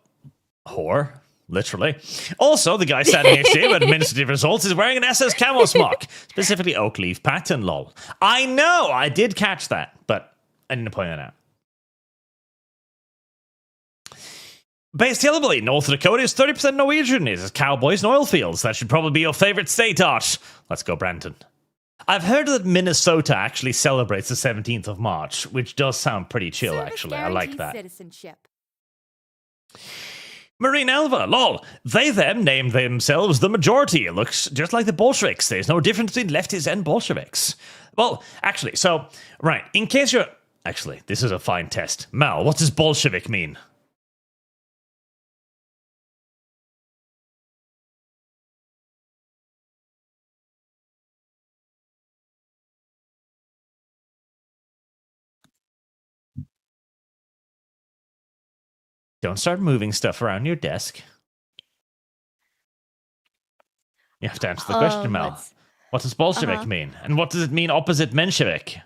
whore, literally. Also, the guy standing next to you at administrative results is wearing an SS camo smock, specifically oak leaf pattern, lol. I know, I did catch that, but I didn't point it out. Based Hillbilly, North Dakota is 30% Norwegian. It is cowboys and oil fields. That should probably be your favorite state, Arch. Let's go, Brandon. I've heard that Minnesota actually celebrates the 17th of March, which does sound pretty chill, actually. I like that. Citizenship. Marine Elva, lol. They, them, named themselves the majority. It looks just like the Bolsheviks. There's no difference between lefties and Bolsheviks. Well, actually, so, right, in case you're... Actually, this is a fine test. Mal, what does Bolshevik mean? Don't start moving stuff around your desk. You have to answer the question, Mel. What does Bolshevik mean? And what does it mean opposite Menshevik?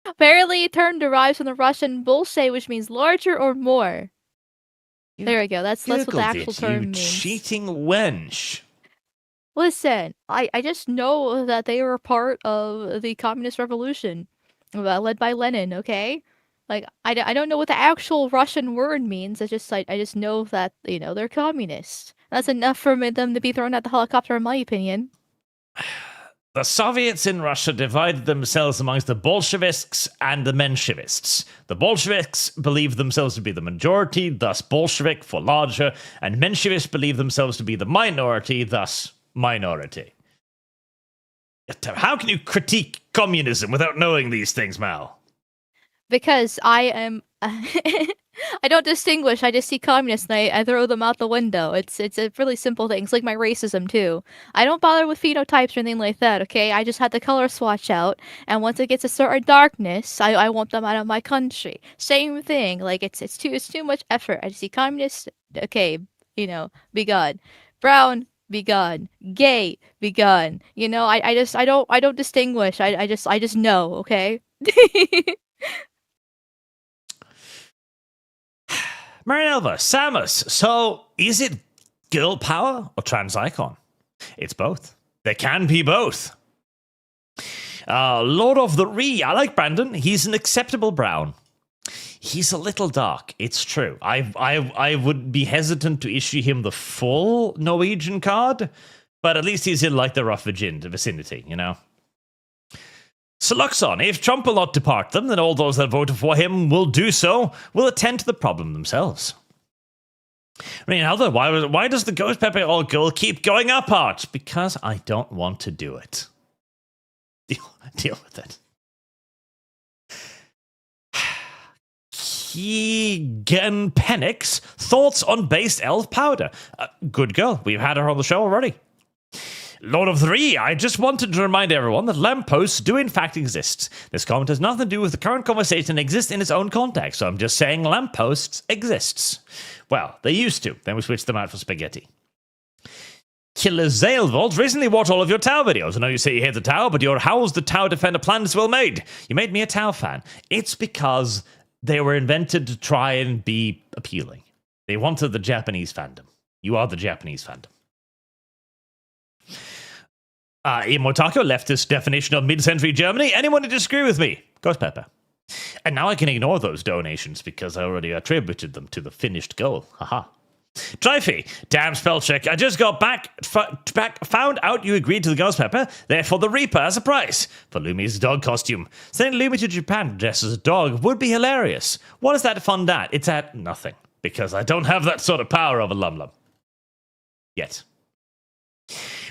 Apparently, a term derives from the Russian bolshe, which means larger or more. There we go. That's what the actual term means. Cheating wench. Listen, I just know that they were part of the communist revolution. Led by Lenin, okay? Like, I don't know what the actual Russian word means. I just know that, you know, they're communists. That's enough for them to be thrown out the helicopter, in my opinion. The Soviets in Russia divided themselves amongst the Bolsheviks and the Menshevists. The Bolsheviks believed themselves to be the majority, thus Bolshevik for larger, and Menshevists believed themselves to be the minority, thus minority. How can you critique communism without knowing these things, Mal? Because I am... I don't distinguish. I just see communists and I throw them out the window. It's a really simple thing. It's like my racism, too. I don't bother with phenotypes or anything like that, okay? I just had the color swatch out, and once it gets a certain darkness, I want them out of my country. Same thing. Like, it's too much effort. I just see communists, okay, you know, be gone. Brown, be gone. Gay, be gone. You know, I don't distinguish. I just know, okay? Marinelva, Samus, so is it girl power or trans icon? It's both. There can be both. Lord of the Ree, I like Brandon. He's an acceptable brown. He's a little dark, it's true. I would be hesitant to issue him the full Norwegian card, but at least he's in like the rough vicinity, you know? Sluxon, if Trump will not depart them, then all those that voted for him will do so, will attend to the problem themselves. I mean, Alva, why does the Ghost Pepper All Girl keep going up, Arch? Because I don't want to do it. Deal with it. Keegan Penix, thoughts on based elf powder? Good girl, we've had her on the show already. Lord of the Ree, I just wanted to remind everyone that lampposts do in fact exist. This comment has nothing to do with the current conversation and exists in its own context, so I'm just saying lampposts exists. Well, they used to, then we switched them out for spaghetti. Killer Zailvold recently watched all of your Tau videos. I know you say you hate the Tau, but your How's the Tau Defender plan is well made. You made me a Tau fan. It's because they were invented to try and be appealing. They wanted the Japanese fandom. You are the Japanese fandom. Imotako leftist definition of mid-century Germany. Anyone to disagree with me? Ghost Pepper. And now I can ignore those donations because I already attributed them to the finished goal. Haha. Trify, damn spell check. I just got back, found out you agreed to the Ghost Pepper, therefore the Reaper as a price for Lumi's dog costume. Sending Lumi to Japan dressed as a dog would be hilarious. What is that fund at? It's at nothing, because I don't have that sort of power over Lum Lum. Yet.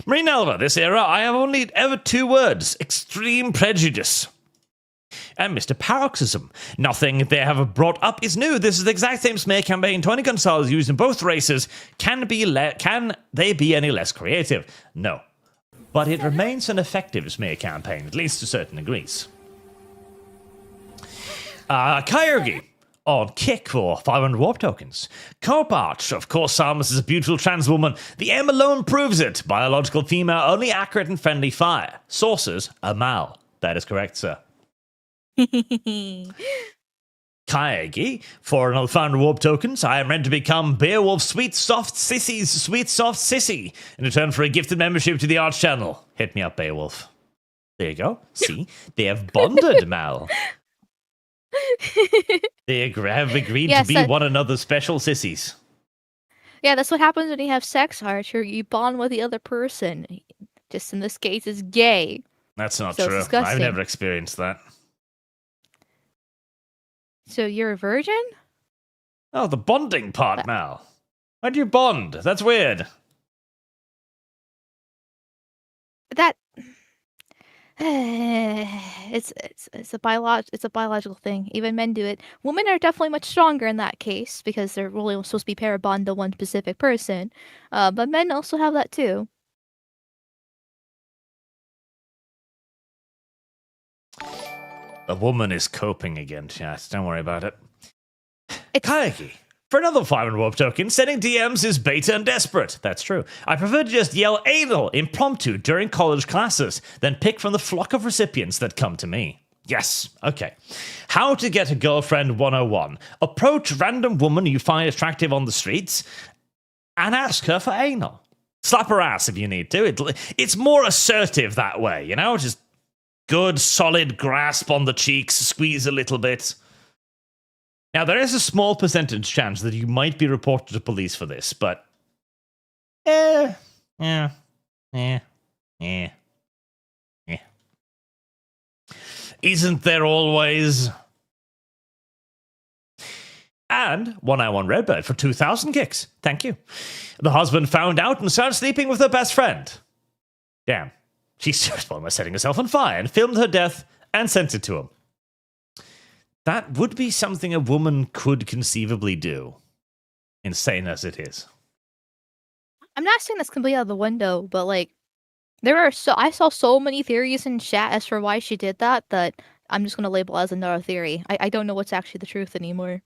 Marine Elva, this era, I have only ever 2 words. Extreme prejudice. And Mr. Paroxysm. Nothing they have brought up is new. This is the exact same smear campaign Tony Gonzalez used in both races. Can they be any less creative? No. But it remains an effective smear campaign, at least to certain degrees. Kyogi on Kick for 500 warp tokens. Coparch, of course, Samus is a beautiful trans woman. The M alone proves it. Biological female, only accurate and friendly fire. Sources, Amal. That is correct, sir. Kayagi, for another 500 warp tokens. I am ready to become Beowulf Sweet Soft Sissy's Sweet Soft Sissy in return for a gifted membership to the Arch channel. Hit me up, Beowulf. There you go. See, they have bonded, Mal. They have agreed to be one another's special sissies. Yeah, that's what happens when you have sex, Archer. You bond with the other person. Just in this case, it's gay. That's not So true. disgusting. I've never experienced that. So you're a virgin? Oh, the bonding part, Mal. Why do you bond? That's weird. That it's a biological thing. Even men do it. Women are definitely much stronger in that case because they're really supposed to be pair bond to one specific person. But men also have that too. The woman is coping again, chat. Don't worry about it. Kayaki. For another 500 warp token, sending DMs is beta and desperate. That's true. I prefer to just yell anal impromptu during college classes, then pick from the flock of recipients that come to me. Yes, okay. How to get a girlfriend 101. Approach random woman you find attractive on the streets and ask her for anal. Slap her ass if you need to. It's more assertive that way, you know? Just good, solid grasp on the cheeks, squeeze a little bit. Now, there is a small percentage chance that you might be reported to police for this, but... Isn't there always... And 191 Redbird for 2,000 kicks. Thank you. The husband found out and started sleeping with her best friend. Damn. She started by setting herself on fire and filmed her death and sent it to him. That would be something a woman could conceivably do. Insane as it is. I'm not saying that's completely out of the window, but like, I saw so many theories in chat as for why she did that I'm just gonna label as another theory. I don't know what's actually the truth anymore.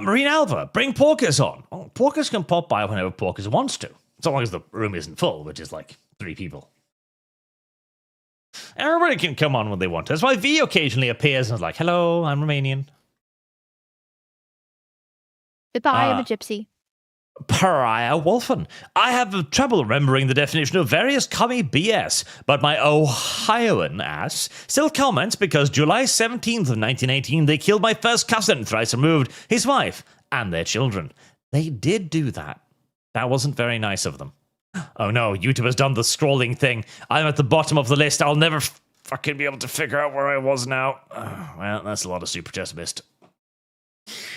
Marine Alva, bring Porkers on. Oh, Porkers can pop by whenever Porkers wants to. So long as the room isn't full, which is like 3 people. Everybody can come on when they want to. That's why V occasionally appears and is like, hello, I'm Romanian. Goodbye, I'm a gypsy. Pariah Wolfen. I have trouble remembering the definition of various commie BS, but my Ohioan ass still comments because July 17th of 1918 they killed my first cousin, thrice removed, his wife, and their children. They did do that. That wasn't very nice of them. Oh no, YouTube has done the scrolling thing. I'm at the bottom of the list. I'll never fucking be able to figure out where I was now. Well, that's a lot of super chats missed.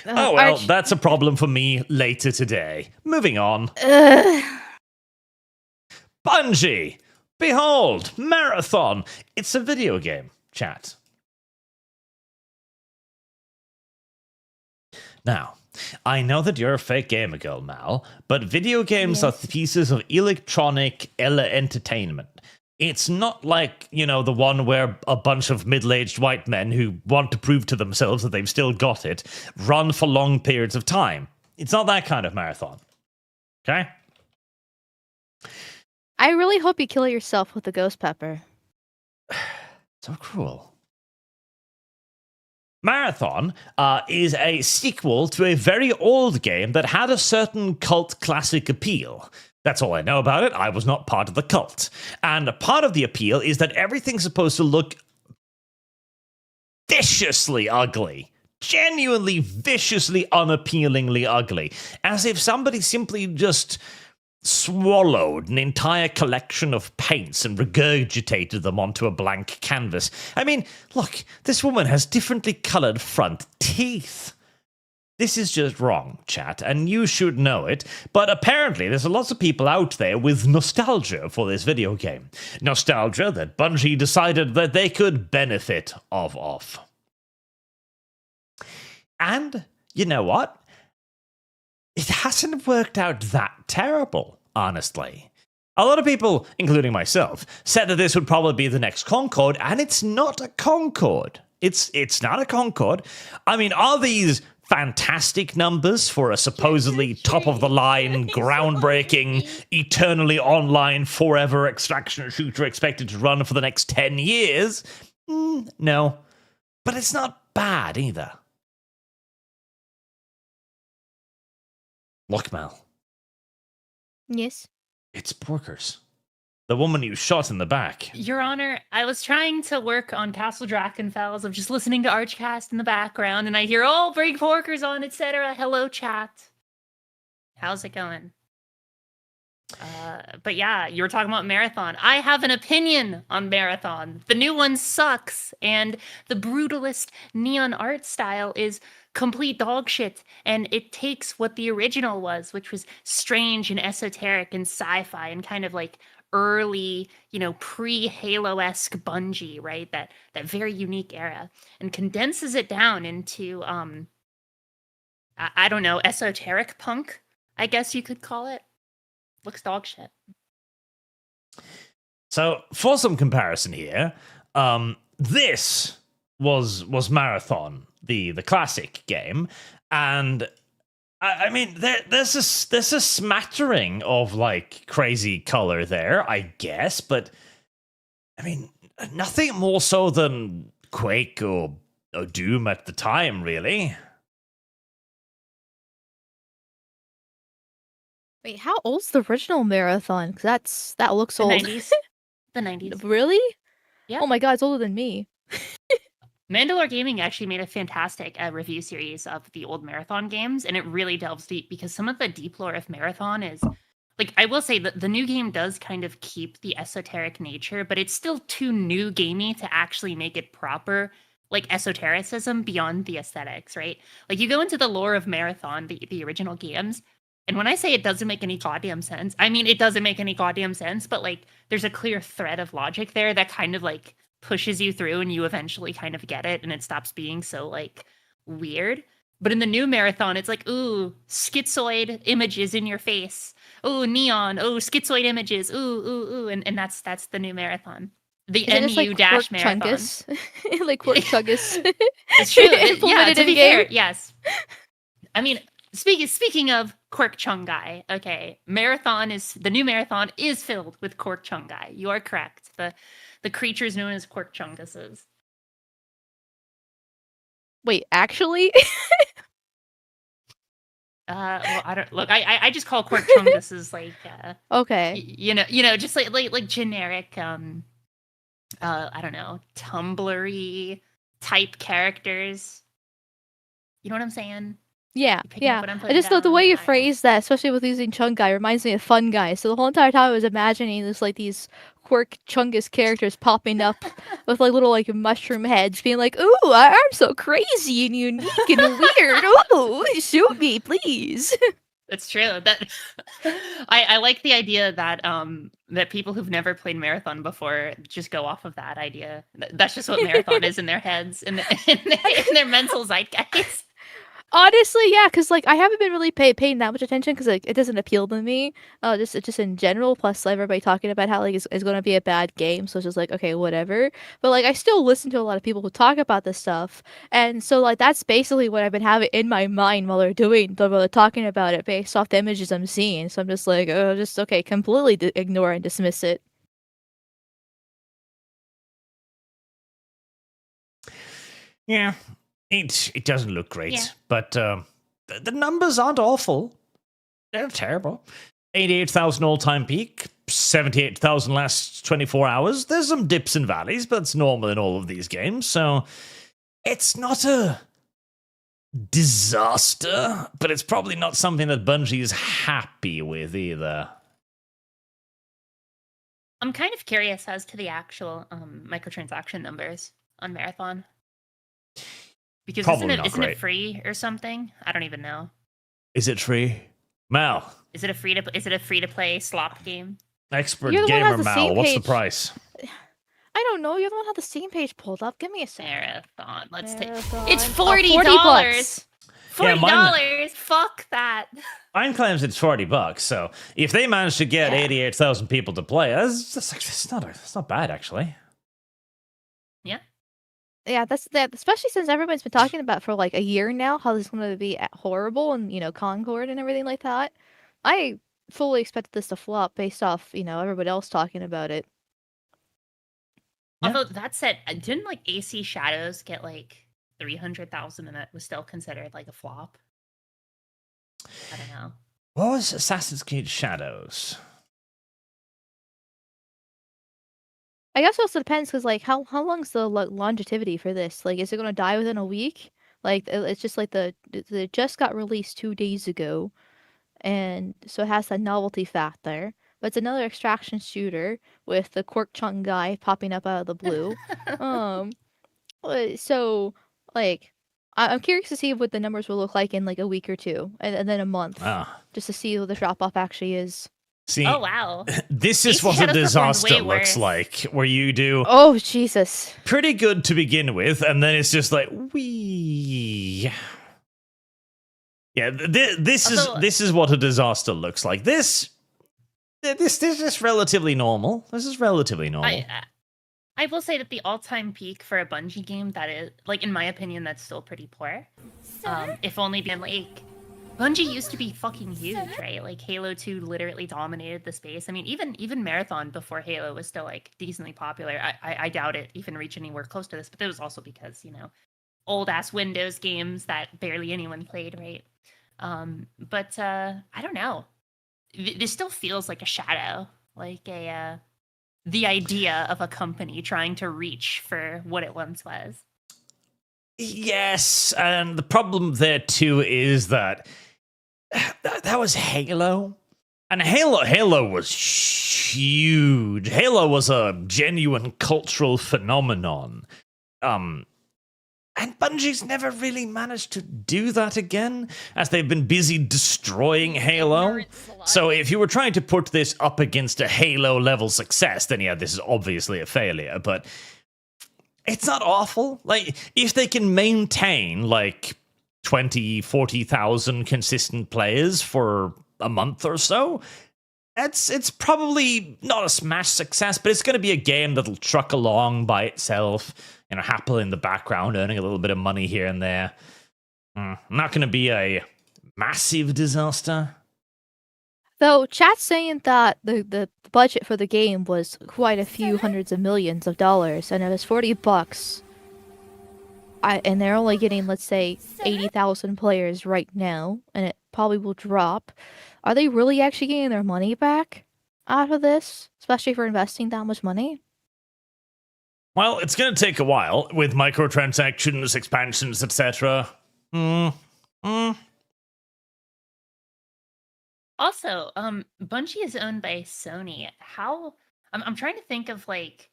Oh well, that's a problem for me later today. Moving on. Bungie! Behold, Marathon! It's a video game, chat. Now, I know that you're a fake gamer girl, Mal, but video games are pieces of electronic entertainment. It's not like, you know, the one where a bunch of middle-aged white men who want to prove to themselves that they've still got it run for long periods of time. It's not that kind of marathon. Okay? I really hope you kill yourself with the ghost pepper. So cruel. Marathon is a sequel to a very old game that had a certain cult classic appeal. That's all I know about it. I was not part of the cult. And part of the appeal is that everything's supposed to look viciously ugly. Genuinely, viciously, unappealingly ugly. As if somebody simply just swallowed an entire collection of paints and regurgitated them onto a blank canvas. I mean, look, this woman has differently colored front teeth. This is just wrong, chat, and you should know it, but apparently there's lots of people out there with nostalgia for this video game. Nostalgia that Bungie decided that they could benefit off. And, you know what? It hasn't worked out that terrible, honestly. A lot of people, including myself, said that this would probably be the next Concord, and it's not a Concord. It's not a Concord. I mean, are these fantastic numbers for a supposedly top-of-the-line, groundbreaking, eternally online, forever extraction shooter expected to run for the next 10 years? No. But it's not bad either. Look, Mel. Yes? It's Porkers. The woman you shot in the back. Your Honor, I was trying to work on Castle Drakenfels of just listening to ArchCast in the background, and I hear, oh, bring Porkers on, etc. Hello, chat. How's it going? But yeah, you were talking about Marathon. I have an opinion on Marathon. The new one sucks, and the brutalist neon art style is complete dog shit, and it takes what the original was, which was strange and esoteric and sci-fi and kind of like early, pre-Halo-esque Bungie, right? That very unique era, and condenses it down into I don't know, esoteric punk, I guess you could call it. Looks dog shit. So, for some comparison here, this was Marathon, the classic game, and I mean, there's a smattering of like crazy color there, I guess, but I mean, nothing more so than Quake or Doom at the time, really. Wait, how old's the original Marathon? Because that looks old. 90s. The 90s. Really? Yeah. Oh my god, it's older than me. Mandalore Gaming actually made a fantastic review series of the old Marathon games, and it really delves deep because some of the deep lore of Marathon is, like, I will say that the new game does kind of keep the esoteric nature, but it's still too new gamey to actually make it proper, like, esotericism beyond the aesthetics, right? Like, you go into the lore of Marathon, the original games, and when I say it doesn't make any goddamn sense, I mean it doesn't make any goddamn sense, but, like, there's a clear thread of logic there that kind of, like, pushes you through and you eventually kind of get it and it stops being so like weird. But in the new Marathon, it's like, ooh, schizoid images in your face. Ooh, neon. Ooh, schizoid images. Ooh. And that's the new Marathon. The NU dash Marathon. Like Quirk Chungus. It's true. Yeah, to be fair, yes. I mean, speaking of Quirk Chungai, okay, the new Marathon is filled with Quirk Chungai. You are correct. The creatures known as Quirk Chunguses. Wait, actually? Well, I don't look. I just call Quirk Chunguses like okay. Just like generic I don't know, Tumblr-y type characters. You know what I'm saying? Yeah. I just thought the way you phrased that, especially with using Chungai, reminds me of Fun Guy. So the whole entire time I was imagining this like these Quirk Chungus characters popping up with like little like mushroom heads, being like, "Ooh, I'm so crazy and unique and weird. Ooh, shoot me, please." That's true. That I like the idea that that people who've never played Marathon before just go off of that idea. That's just what Marathon is in their heads, in their mental zeitgeist. Honestly, yeah, because like I haven't been really paying that much attention because like it doesn't appeal to me. Just in general. Plus, like, everybody talking about how like it's going to be a bad game, so it's just like okay, whatever. But like I still listen to a lot of people who talk about this stuff, and so like that's basically what I've been having in my mind while while they're talking about it based off the images I'm seeing. So I'm just like, oh, just okay, completely ignore and dismiss it. Yeah, it doesn't look great, but the numbers aren't awful. They're terrible. 88,000 all-time peak, 78,000 last 24 hours. There's some dips and valleys, but it's normal in all of these games, so it's not a disaster, but it's probably not something that Bungie is happy with either. I'm kind of curious as to the actual microtransaction numbers on Marathon. Because isn't it free or something? I don't even know. Is it free? Mal. Is it a free to play slop game? Expert gamer Mal, what's the price? I don't know. You don't have the Steam page pulled up. Give me a second. Marathon. Marathon. It's $40. $40. Fuck that. Mine claims it's $40. So if they manage to get 88,000 people to play, it's not bad actually. Yeah. Yeah, that's that. Especially since everyone's been talking about for like a year now how this is going to be horrible and Concord and everything like that. I fully expected this to flop based off everybody else talking about it. Although that said, didn't like AC Shadows get like 300,000 and it was still considered like a flop? I don't know. What was Assassin's Creed Shadows? I guess it also depends because like how long's the longevity for this? Like, is it gonna die within a week? Like, it's just like it just got released 2 days ago, and so it has that novelty factor. But it's another extraction shooter with the Quark Chung guy popping up out of the blue. So like, I'm curious to see what the numbers will look like in like a week or two, and then a month, just to see what the drop off actually is. See, oh wow, this is what a disaster looks like, where you do Jesus pretty good to begin with, and then it's just like wee. Yeah, this is what a disaster looks like. This is relatively normal. This is relatively normal. I will say that the all-time peak for a Bungie game that is, like, in my opinion, that's still pretty poor. If only being like, Bungie used to be fucking huge, right? Like Halo 2 literally dominated the space. I mean, even Marathon before Halo was still like decently popular. I doubt it even reached anywhere close to this, but that was also because, old ass Windows games that barely anyone played, right? But I don't know. This still feels like a shadow, like the idea of a company trying to reach for what it once was. Yes, and the problem there too is that was Halo. And Halo was huge. Halo was a genuine cultural phenomenon. And Bungie's never really managed to do that again, as they've been busy destroying Halo. So if you were trying to put this up against a Halo-level success, then yeah, this is obviously a failure, but it's not awful. Like, if they can maintain, like, 20, 40,000 consistent players for a month or so, it's probably not a smash success, but it's going to be a game that'll truck along by itself, happily in the background, earning a little bit of money here and there. Not going to be a massive disaster. Though chat's saying that the budget for the game was quite a few hundreds of millions of dollars, and it was $40. And they're only getting, let's say, 80,000 players right now, and it probably will drop. Are they really actually getting their money back out of this, especially for investing that much money? Well, it's going to take a while with microtransactions, expansions, etc. Also, Bungie is owned by Sony. I'm trying to think of like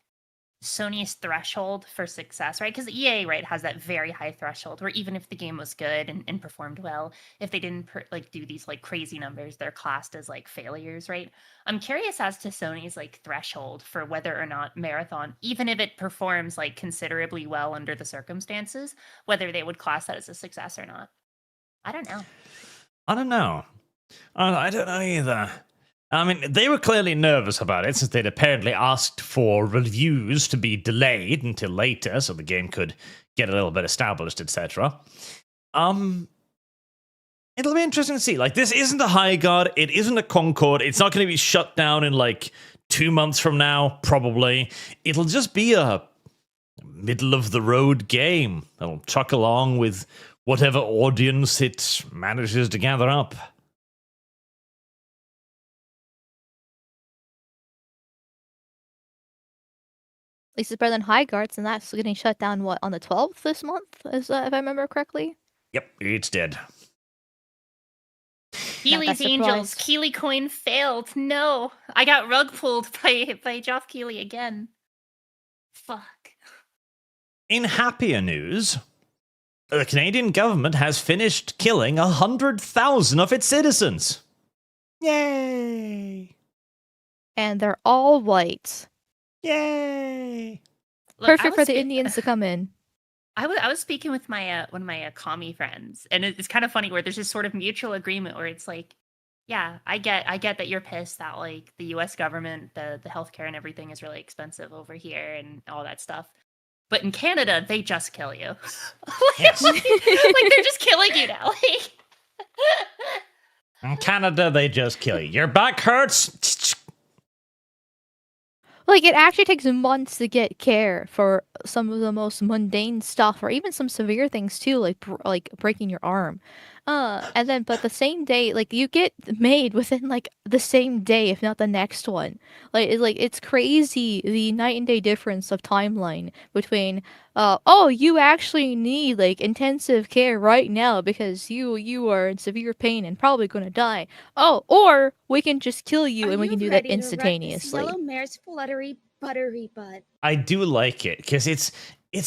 Sony's threshold for success, right? Because EA, right, has that very high threshold where even if the game was good and performed well, if they didn't do these like crazy numbers, they're classed as like failures, right? I'm curious as to Sony's like threshold for whether or not Marathon, even if it performs like considerably well under the circumstances, whether they would class that as a success or not. I don't know. I don't know. I don't know either. I mean, they were clearly nervous about it since they'd apparently asked for reviews to be delayed until later so the game could get a little bit established, etc. It'll be interesting to see. Like, this isn't a High Guard, it isn't a Concord, it's not going to be shut down in, like, 2 months from now, probably. It'll just be a middle-of-the-road game that'll chuck along with whatever audience it manages to gather up. At least it's better than High Guards, and that's getting shut down, what, on the 12th this month, if I remember correctly? Yep, it's dead. Keely's Angels. Keely coin failed. No. I got rug pulled by Geoff Keely again. Fuck. In happier news, the Canadian government has finished killing 100,000 of its citizens. Yay! And they're all white. Yay! Look, Perfect for the Indians to come in. I was speaking with my one of my commie friends, and it's kind of funny where there's this sort of mutual agreement where it's like, yeah, I get that you're pissed that like the U.S. government, the healthcare and everything is really expensive over here and all that stuff. But in Canada, they just kill you. Yes. like they're just killing you now. In Canada, they just kill you. Your back hurts. Like, it actually takes months to get care for some of the most mundane stuff, or even some severe things too, like breaking your arm. And then, but the same day, like, you get made within like the same day, if not the next one. It's crazy the night and day difference of timeline between, oh, you actually need like intensive care right now because you are in severe pain and probably gonna die. Oh, or we can just kill you and we can do that instantaneously. Yellow mare's fluttery buttery butt. I do like it because it's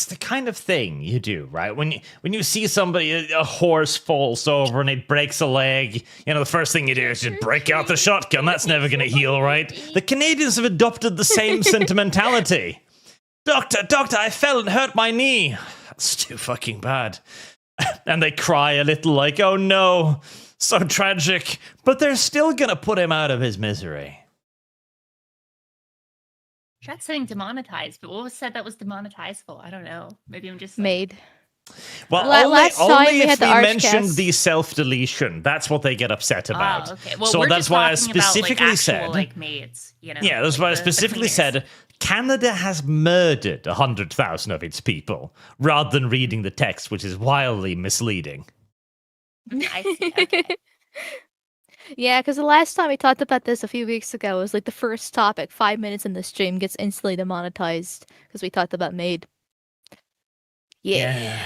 the kind of thing you do, right? When you see somebody, a horse falls over and it breaks a leg, you know, the first thing you do is just break out the shotgun. That's never going to heal, right? The Canadians have adopted the same sentimentality. Doctor, I fell and hurt my knee. That's too fucking bad. And they cry a little like, oh no, so tragic. But they're still going to put him out of his misery. Chat's saying demonetized, but what was said that was demonetizable? I don't know. Maybe I'm just made. Well, last time only we if had the they mentioned ArchCast. the self-deletion. That's what they get upset about. Oh, okay. Well, so we're that's just why I talking about, specifically like, actual, said, like, maids, you know, yeah, that's like why I the specifically cleaners. said Canada has murdered 100,000 of its people, rather than reading the text, which is wildly misleading. I see. Okay. Yeah, because the last time we talked about this a few weeks ago was like the first topic. 5 minutes in the stream gets instantly demonetized because we talked about Maid. Yeah.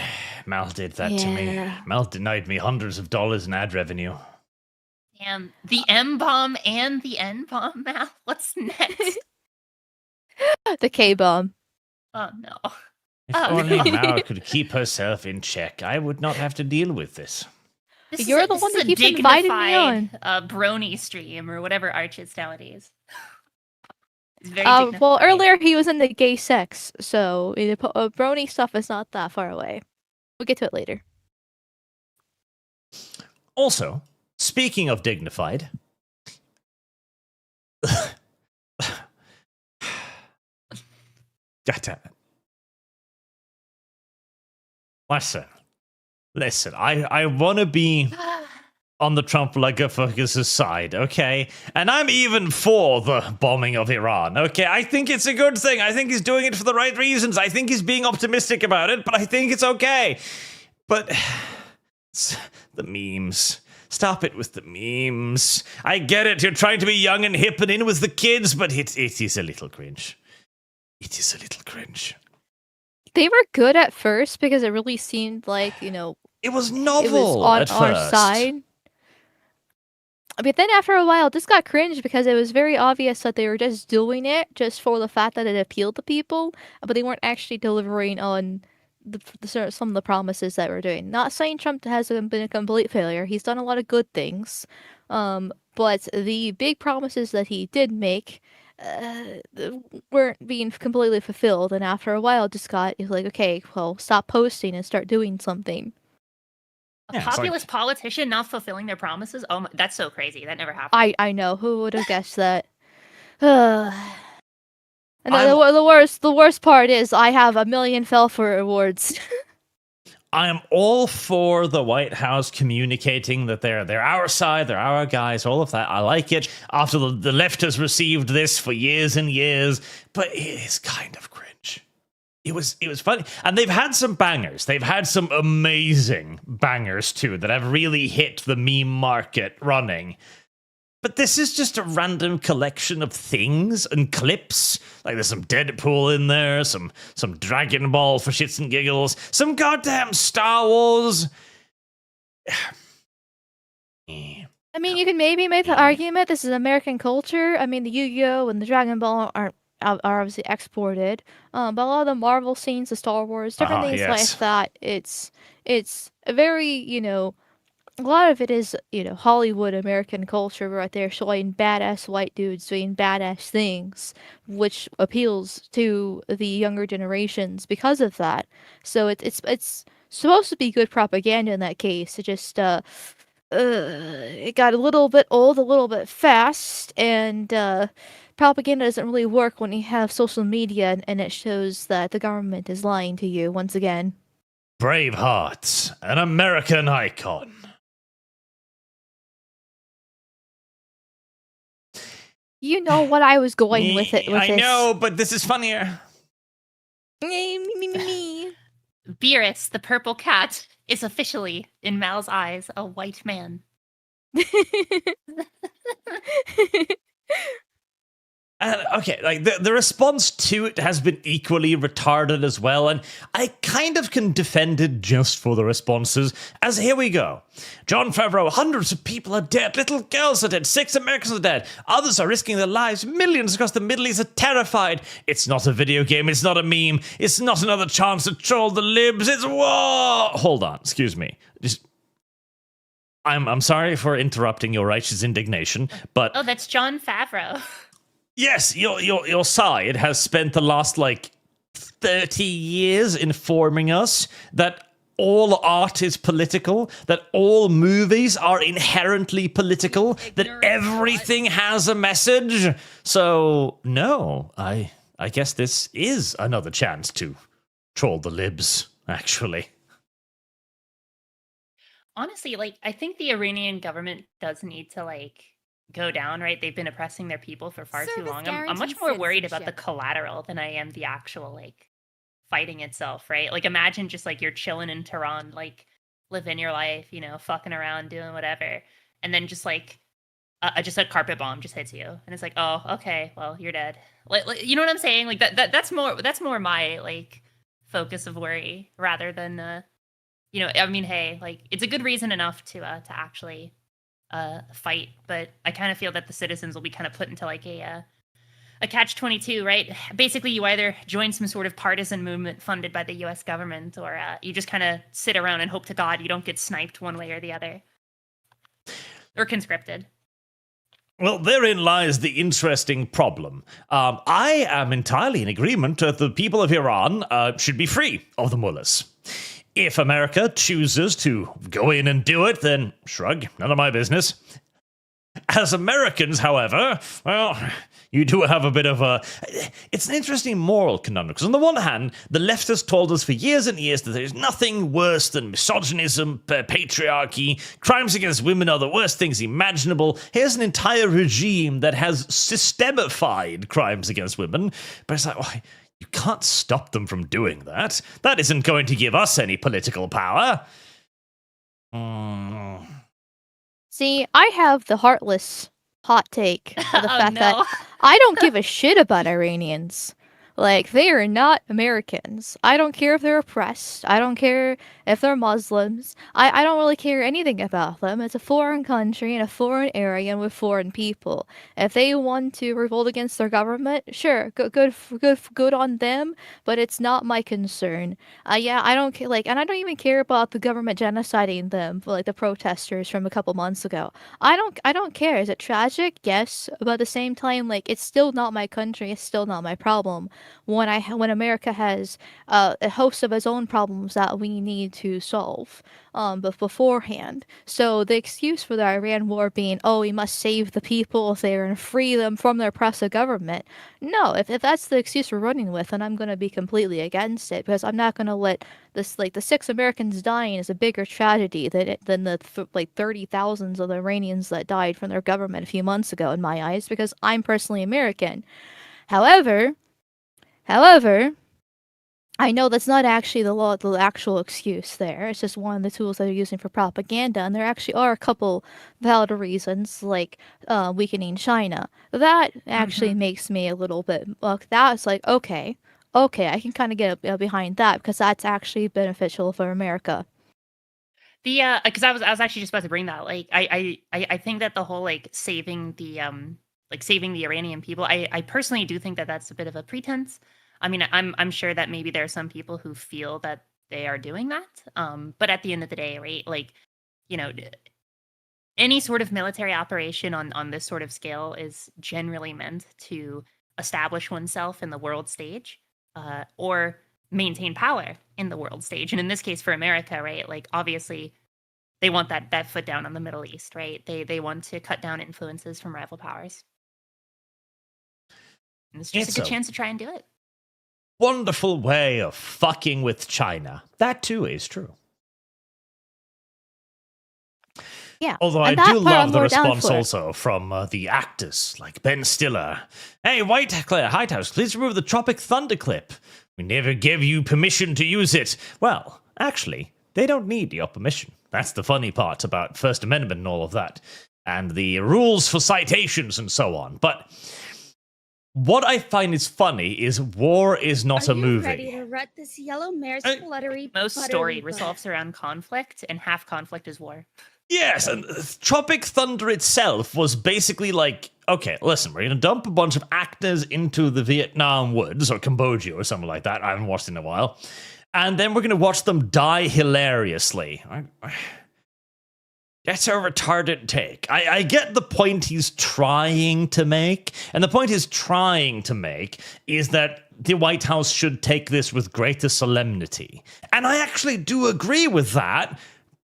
Mal did that to me. Mal denied me hundreds of dollars in ad revenue. Damn, the M-bomb and the N-bomb, Mal. What's next? The K-bomb. Oh, no. If only Mal could keep herself in check, I would not have to deal with this. You're the one that keeps inviting me on. Brony stream or whatever Arch is nowadays. It's very Well, dignified. earlier he was in the gay sex, so brony stuff is not that far away. We'll get to it later. Also, speaking of dignified, God damn it. Listen, I want to be on the Trump Fergus's side, okay? And I'm even for the bombing of Iran, okay? I think it's a good thing. I think he's doing it for the right reasons. I think he's being optimistic about it, but I think it's okay. But the memes. Stop it with the memes. I get it. You're trying to be young and hip and in with the kids, but it is a little cringe. It is a little cringe. They were good at first because it really seemed like, you know, it was novel it was on at our first. side. But then after a while, this got cringe because it was very obvious that they were just doing it just for the fact that it appealed to people, but they weren't actually delivering on some of the promises that we're doing. Not saying Trump has been a complete failure. He's done a lot of good things. But the big promises that he did make weren't being completely fulfilled, and after a while just got like, okay, well, stop posting and start doing something. A populist politician not fulfilling their promises? Oh, that's so crazy. That never happened. I know. Who would have guessed that? And the worst part is I have 1 million Felfer awards. I am all for the White House communicating that they're our side, they're our guys, all of that. I like it. After the left has received this for years and years, but it is kind of cringe. It was funny, and they've had some bangers. They've had some amazing bangers too that have really hit the meme market running. But this is just a random collection of things and clips. Like there's some Deadpool in there, some Dragon Ball for shits and giggles, some goddamn Star Wars. I mean, you can maybe make the argument this is American culture. I mean, the Yu-Gi-Oh! And the Dragon Ball are obviously exported. But a lot of the Marvel scenes, the Star Wars, different things like that, it's a very, a lot of it is, Hollywood American culture right there showing badass white dudes doing badass things, which appeals to the younger generations because of that. So it's supposed to be good propaganda in that case. It just it got a little bit old, a little bit fast, and propaganda doesn't really work when you have social media and it shows that the government is lying to you once again. Braveheart, an American icon. You know what I was going with it. I know, but this is funnier. Beerus, the purple cat, is officially, in Mal's eyes, a white man. Okay, like the response to it has been equally retarded as well, and I kind of can defend it just for the responses, as here we go. Jon Favreau, hundreds of people are dead, little girls are dead, 6 Americans are dead, others are risking their lives, millions across the Middle East are terrified. It's not a video game, it's not a meme, it's not another chance to troll the libs, it's war! Hold on, excuse me. I'm sorry for interrupting your righteous indignation, but... Oh, that's Jon Favreau. Yes, your side has spent the last, 30 years informing us that all art is political, that all movies are inherently political, that everything has a message. So, no, I guess this is another chance to troll the libs, actually. Honestly, I think the Iranian government does need to, go down, right? They've been oppressing their people for far too long. I'm much more worried about the collateral than I am the actual fighting itself, right? Imagine just you're chilling in Tehran, living your life, fucking around, doing whatever, and then just a carpet bomb just hits you, and it's oh, okay, well, you're dead. You know what I'm saying? That's more my focus of worry rather than I mean, hey, it's a good reason enough to actually fight, but I kind of feel that the citizens will be kind of put into a catch-22, right? Basically, you either join some sort of partisan movement funded by the U.S. government, or you just kind of sit around and hope to God you don't get sniped one way or the other, or conscripted. Well, therein lies the interesting problem. I am entirely in agreement that the people of Iran should be free of the mullahs. If America chooses to go in and do it, then shrug, none of my business. As Americans, however, well, you do have a bit of a... It's an interesting moral conundrum, because on the one hand, the left has told us for years and years that there's nothing worse than misogynism, patriarchy, crimes against women are the worst things imaginable. Here's an entire regime that has systemified crimes against women, but it's why? You can't stop them from doing that. That isn't going to give us any political power. See, I have the heartless hot take of the fact that I don't give a shit about Iranians. They are not Americans. I don't care if they're oppressed. I don't care if they're Muslims. I don't really care anything about them. It's a foreign country in a foreign area and with foreign people. If they want to revolt against their government, sure, good on them, but it's not my concern. Yeah, I don't care, and I don't even care about the government genociding them, the protesters from a couple months ago. I don't care. Is it tragic? Yes, but at the same time, it's still not my country. It's still not my problem. when America has a host of its own problems that we need to solve but beforehand. So the excuse for the Iran war being, oh, we must save the people there and free them from their oppressive government. No, if that's the excuse we're running with, then I'm going to be completely against it, because I'm not going to let this, like, the 6 Americans dying is a bigger tragedy than the 30,000s of the Iranians that died from their government a few months ago in my eyes, because I'm personally American. However, I know that's not actually the actual excuse there. It's just one of the tools that they're using for propaganda, and there actually are a couple valid reasons, like weakening China. That actually makes me a little bit, that's like, okay, I can kind of get behind that, because that's actually beneficial for America. Because I was actually just about to bring that. Like, I think that the whole saving the Iranian people, I personally do think that that's a bit of a pretense. I mean, I'm sure that maybe there are some people who feel that they are doing that. But at the end of the day, right? Like, any sort of military operation on this sort of scale is generally meant to establish oneself in the world stage, or maintain power in the world stage. And in this case, for America, right? Like, obviously, they want that foot down on the Middle East, right? They want to cut down influences from rival powers. And it's just a good chance to try and do it. Wonderful way of fucking with China. That too is true. Yeah. Although I do love the response also from the actors, like Ben Stiller. Hey, White House, please remove the Tropic Thunder clip. We never gave you permission to use it. Well, actually, they don't need your permission. That's the funny part about First Amendment and all of that. And the rules for citations and so on. But what I find is funny is war is not a movie. Ready to rut this yellow mare's fluttery Most story resolves around conflict, and half conflict is war. Yes, and Tropic Thunder itself was basically like, okay, listen, we're going to dump a bunch of actors into the Vietnam woods, or Cambodia, or something like that. I haven't watched it in a while. And then we're going to watch them die hilariously. That's a retarded take. I get the point he's trying to make, and the point he's trying to make is that the White House should take this with greater solemnity. And I actually do agree with that,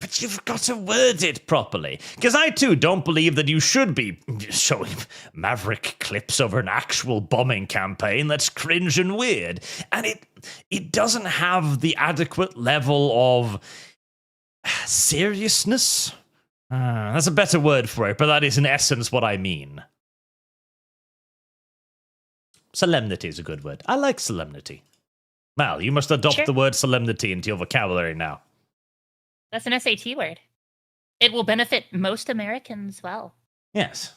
but you've got to word it properly. Because I, too, don't believe that you should be showing maverick clips over an actual bombing campaign. That's cringe and weird. And it doesn't have the adequate level of seriousness. That's a better word for it, but that is in essence what I mean. Solemnity is a good word. I like solemnity. Mal, you must adopt the word solemnity into your vocabulary now. That's an SAT word. It will benefit most Americans well. Yes.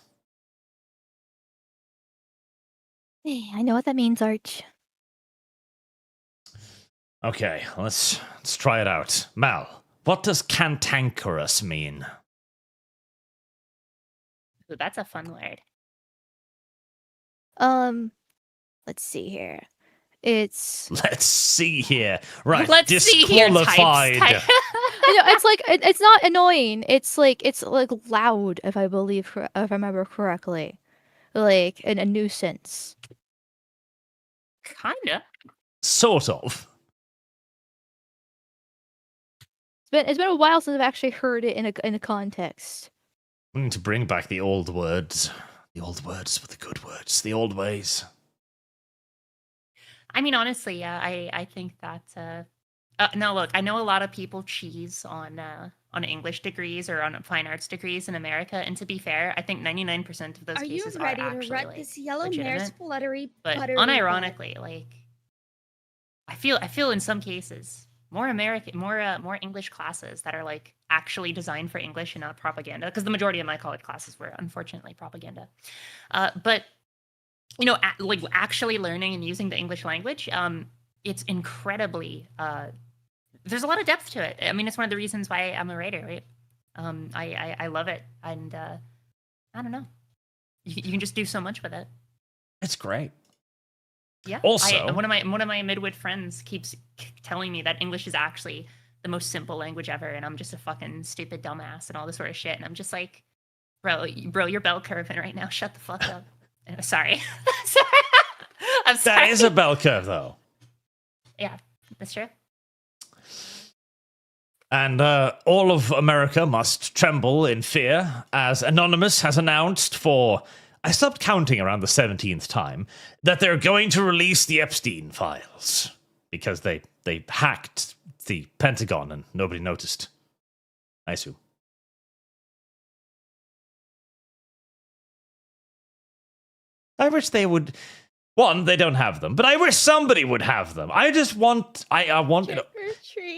Hey, I know what that means, Arch. Okay, let's try it out. Mal, what does cantankerous mean? Ooh, that's a fun word. Let's see here. It's Let's see here. Right, Let's disqualified. See here, it's like it's not annoying. It's like loud, if I remember correctly, like a nuisance. Kinda. Sort of. It's been a while since I've actually heard it in a context. We need to bring back the old words. The old words were the good words. The old ways. I mean, honestly, yeah, I think that. No, look, I know a lot of people cheese on English degrees or on fine arts degrees in America, and to be fair, I think 99% of those cases are actually to rut this yellow mare's fluttery but buttery unironically, like, I feel in some cases more English classes that are like actually designed for English and not propaganda, because the majority of my college classes were unfortunately propaganda. But like actually learning and using the English language, it's incredibly there's a lot of depth to it. I mean, it's one of the reasons why I'm a writer, right? I love it, and I don't know, you can just do so much with it. It's great. Yeah. Also, one of my midwit friends keeps telling me that English is actually the most simple language ever, and I'm just a fucking stupid dumbass and all this sort of shit. And I'm just like, bro, you're bell curving right now. Shut the fuck up. Sorry. I'm That sorry. is a bell curve, though. Yeah, that's true. And all of America must tremble in fear as Anonymous has announced for, I stopped counting around the 17th time, that they're going to release the Epstein files because they hacked the Pentagon and nobody noticed. I assume. I wish they would. One, they don't have them, but I wish somebody would have them. I just want. I want.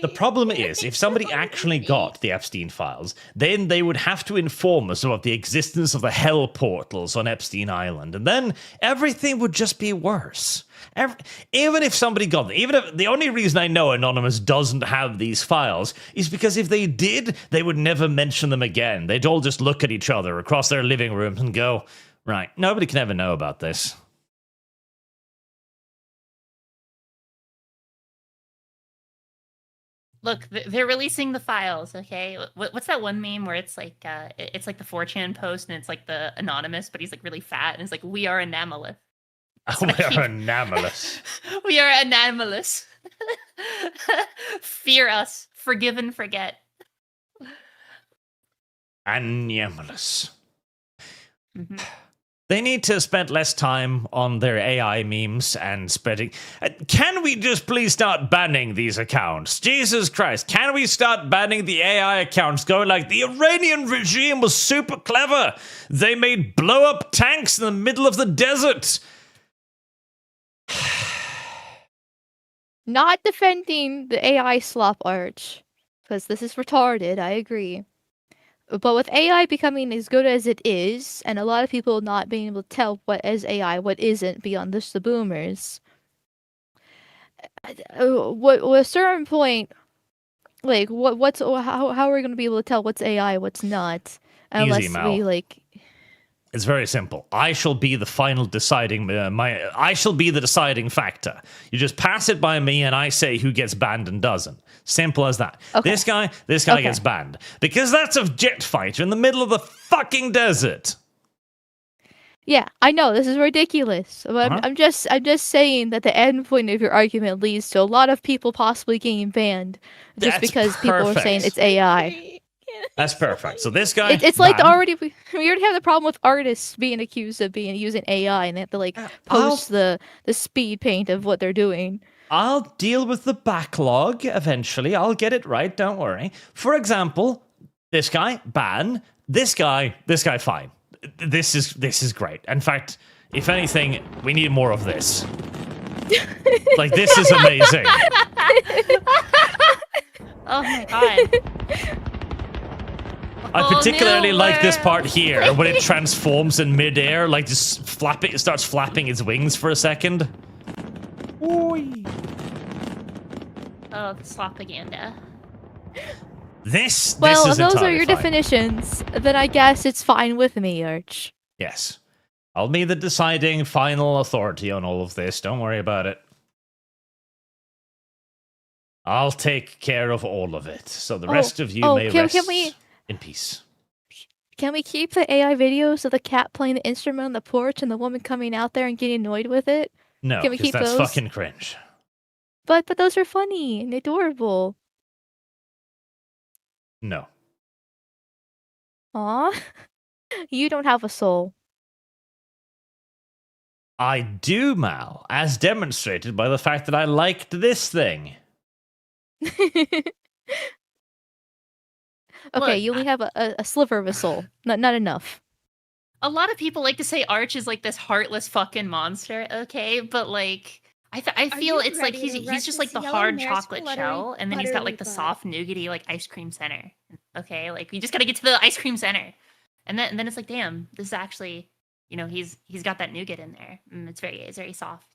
The problem is, if somebody actually got the Epstein files, then they would have to inform us about the existence of the hell portals on Epstein Island, and then everything would just be worse. Even if somebody got them, even if the only reason I know Anonymous doesn't have these files is because if they did, they would never mention them again. They'd all just look at each other across their living rooms and go, "Right, nobody can ever know about this." Look, they're releasing the files, okay? What's that one meme where it's like the 4chan post and it's like the Anonymous, but he's like really fat and it's like, "We are anomalous." We are anomalous. We are anomalous. Fear us. Forgive and forget. Anomalous. Mm-hmm. They need to spend less time on their AI memes and spreading. Can we just please start banning these accounts? Jesus Christ, can we start banning the AI accounts going like, the Iranian regime was super clever. They made blow up tanks in the middle of the desert. Not defending the AI slop Arch, because this is retarded, I agree. But with AI becoming as good as it is, and a lot of people not being able to tell what is AI, what isn't, beyond just the boomers, at a certain point, like, how are we going to be able to tell what's AI, what's not, unless Easy, Mal. we, like... It's very simple. I shall be the final deciding. I shall be the deciding factor. You just pass it by me, and I say who gets banned and doesn't. Simple as that. Okay. This guy Okay. gets banned because that's a jet fighter in the middle of the fucking desert. Yeah, I know this is ridiculous, but I'm just saying that the end point of your argument leads to a lot of people possibly getting banned just That's because people are saying perfect. it's AI. That's perfect. So this guy, It's like banned. we already have the problem with artists being accused of using AI, and they have to like post the speed paint of what they're doing. I'll deal with the backlog eventually. I'll get it right. Don't worry. For example, this guy ban. This guy fine. This is great. In fact, if anything, we need more of this. Like, this is amazing. Oh my god. I particularly like this part world. here when it transforms in midair, like just it starts flapping its wings for a second. Oh, the slopaganda. This Well, is if those are entirely your fine. definitions, then I guess it's fine with me, Arch. Yes. I'll be the deciding final authority on all of this. Don't worry about it. I'll take care of all of it. So the rest of you may rest in peace. Can we keep the AI videos of the cat playing the instrument on the porch and the woman coming out there and getting annoyed with it? No, Can we because keep that's those? fucking cringe. But those are funny and adorable. No. Aw. You don't have a soul. I do, Mal, as demonstrated by the fact that I liked this thing. Okay, Look, you only have a sliver of a soul. Not enough. A lot of people like to say Arch is like this heartless fucking monster, okay? But like, I feel you it's like ready to he's wreck just this like the yellow hard mare chocolate splattery shell, and then he's got like the buttery soft nougaty like ice cream center. Okay, like we just gotta get to the ice cream center, and then it's like, damn, this is actually, you know, he's got that nougat in there, and it's very soft.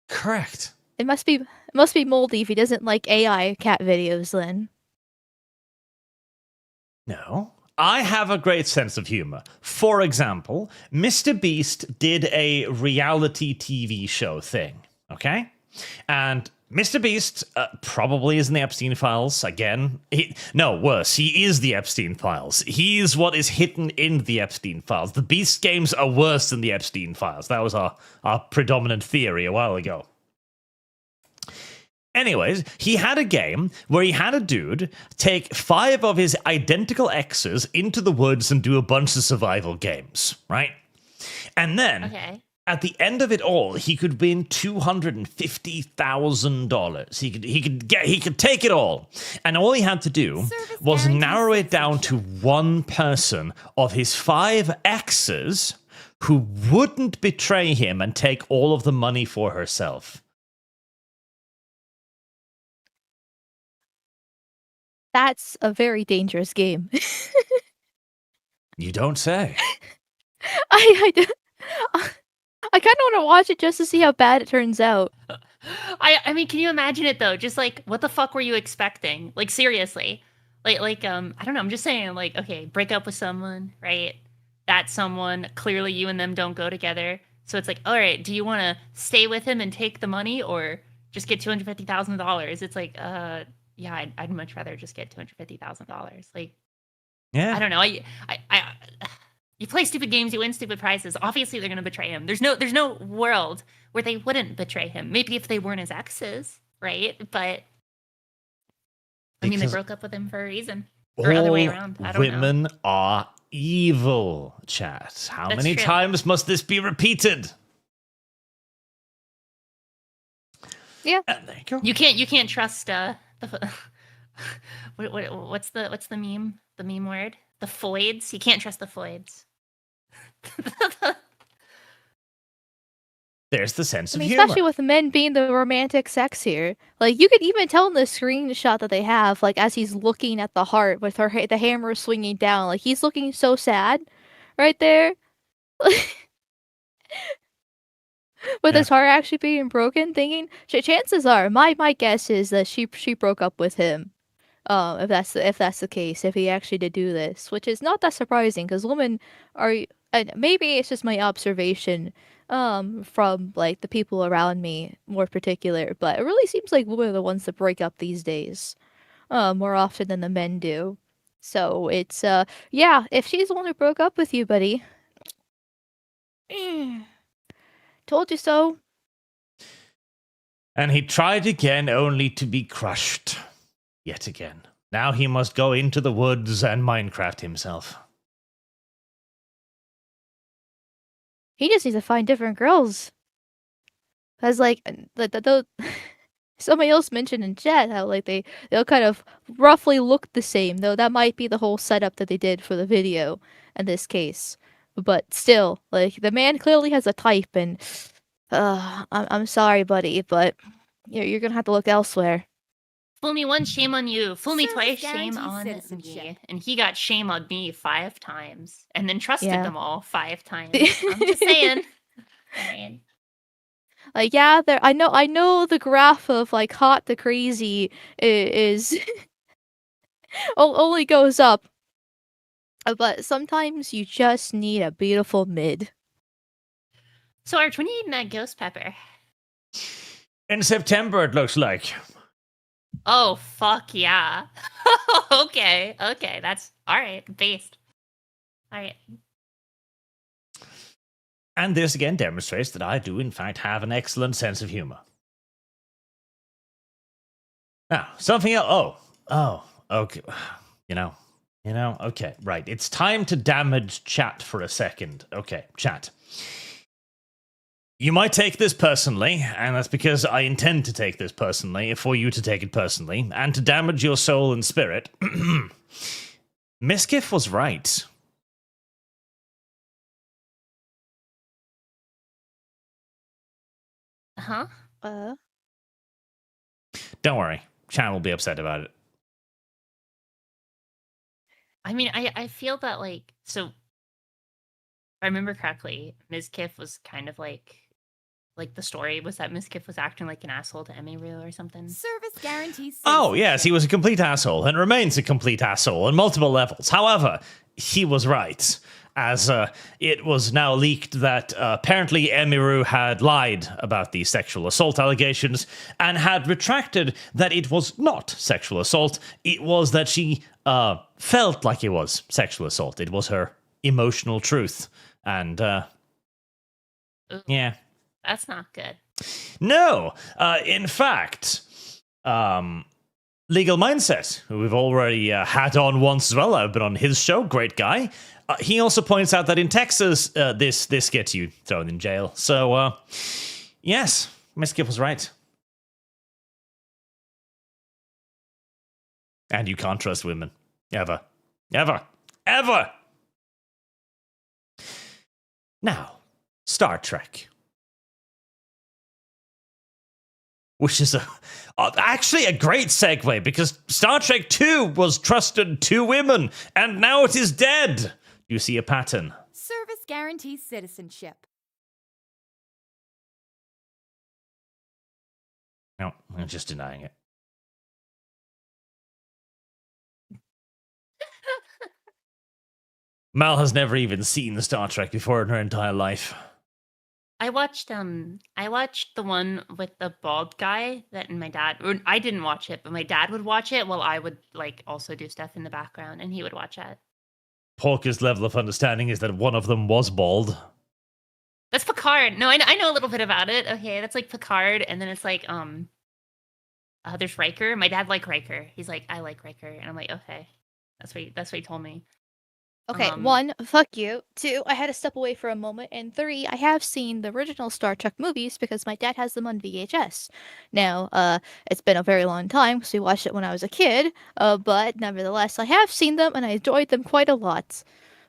Correct. It must be moldy if he doesn't like AI cat videos then. No. I have a great sense of humor. For example, Mr. Beast did a reality TV show thing, okay? And Mr. Beast probably is in the Epstein files again. Worse, he is the Epstein files. He is what is hidden in the Epstein files. The Beast games are worse than the Epstein files. That was our predominant theory a while ago. Anyways, he had a game where he had a dude take 5 of his identical exes into the woods and do a bunch of survival games, right? And then, at the end of it all, he could win $250,000. He could take it all, and all he had to do was narrow it down to one person of his 5 exes who wouldn't betray him and take all of the money for herself. That's a very dangerous game. You don't say. I kind of want to watch it just to see how bad it turns out. I mean, can you imagine it though? Just like, what the fuck were you expecting? Like, seriously. I don't know. I'm just saying, like, okay, break up with someone, right? That someone, clearly you and them don't go together. So it's like, all right, do you want to stay with him and take the money or just get $250,000? It's like, yeah, I'd much rather just get $250,000. Like, yeah, I don't know. You play stupid games, you win stupid prizes. Obviously, they're gonna betray him. There's no world where they wouldn't betray him. Maybe if they weren't his exes, right? But I mean, they broke up with him for a reason, or other way around. I don't know. Women are evil, chat. How many times must this be repeated? Yeah, there you go. You can't trust what's the meme? The meme word? The foids? You can't trust the foids. There's the sense of especially humor. with the men being the romantic sex here. Like, you could even tell in the screenshot that they have, like, as he's looking at the heart with the hammer swinging down, like, he's looking so sad right there. With his heart actually being broken, thinking, chances are, my guess is that she broke up with him. If that's the case, if he actually did do this, which is not that surprising, because women are, and maybe it's just my observation, from like the people around me more particular, but it really seems like women are the ones that break up these days, more often than the men do. So it's yeah, if she's the one who broke up with you, buddy. Told you so. And he tried again, only to be crushed. Yet again. Now he must go into the woods and Minecraft himself. He just needs to find different girls. Cause like somebody else mentioned in chat how like they'll kind of roughly look the same, though that might be the whole setup that they did for the video in this case. But still, like, the man clearly has a type, and I'm sorry, buddy, but you're gonna have to look elsewhere. Fool me once, shame on you. Fool me twice, shame on me. And he got shame on me 5 times, and then trusted them all 5 times. I'm just saying. Like, yeah, I know the graph of like hot to crazy is only goes up. But sometimes you just need a beautiful mid. So, Arch, when are you eating that ghost pepper? In September, it looks like. Oh, fuck yeah. Okay, that's alright, based. Alright. And this again demonstrates that I do, in fact, have an excellent sense of humor. Now, something else. Oh, okay. Okay, right. It's time to damage chat for a second. Okay, chat. You might take this personally, and that's because I intend to take this personally, for you to take it personally, and to damage your soul and spirit. Miskiff was right. Huh? Don't worry. Chat will be upset about it. I mean, I feel that, like, so, if I remember correctly, Ms. Kiff was kind of like the story was that Ms. Kiff was acting like an asshole to Emiru or something. Service guarantees. Oh, yes, he was a complete asshole and remains a complete asshole on multiple levels. However, he was right. as it was now leaked that apparently Emiru had lied about the sexual assault allegations and had retracted that it was not sexual assault. It was that she felt like it was sexual assault. It was her emotional truth. And, yeah. That's not good. No. In fact, Legal Mindset, who we've already had on once as well. I've been on his show. Great guy. He also points out that in Texas, this gets you thrown in jail. So, yes, Miss Skip was right. And you can't trust women. Ever. Ever. Ever! Now, Star Trek. Which is actually a great segue, because Star Trek 2 was trusted to women, and now it is dead. You see a pattern. Service guarantees citizenship. No, I'm just denying it. Mal has never even seen Star Trek before in her entire life. I watched the one with the bald guy that my dad, or I didn't watch it, but my dad would watch it while I would like also do stuff in the background, and he would watch it. Porker's level of understanding is that one of them was bald. That's Picard. No, I know a little bit about it. Okay, that's like Picard, and then it's like there's Riker. My dad liked Riker. He's like, I like Riker, and I'm like, okay, that's what he told me. Okay, 1, fuck you. 2, I had to step away for a moment. And 3, I have seen the original Star Trek movies because my dad has them on VHS. Now, it's been a very long time because we watched it when I was a kid, but nevertheless, I have seen them and I enjoyed them quite a lot.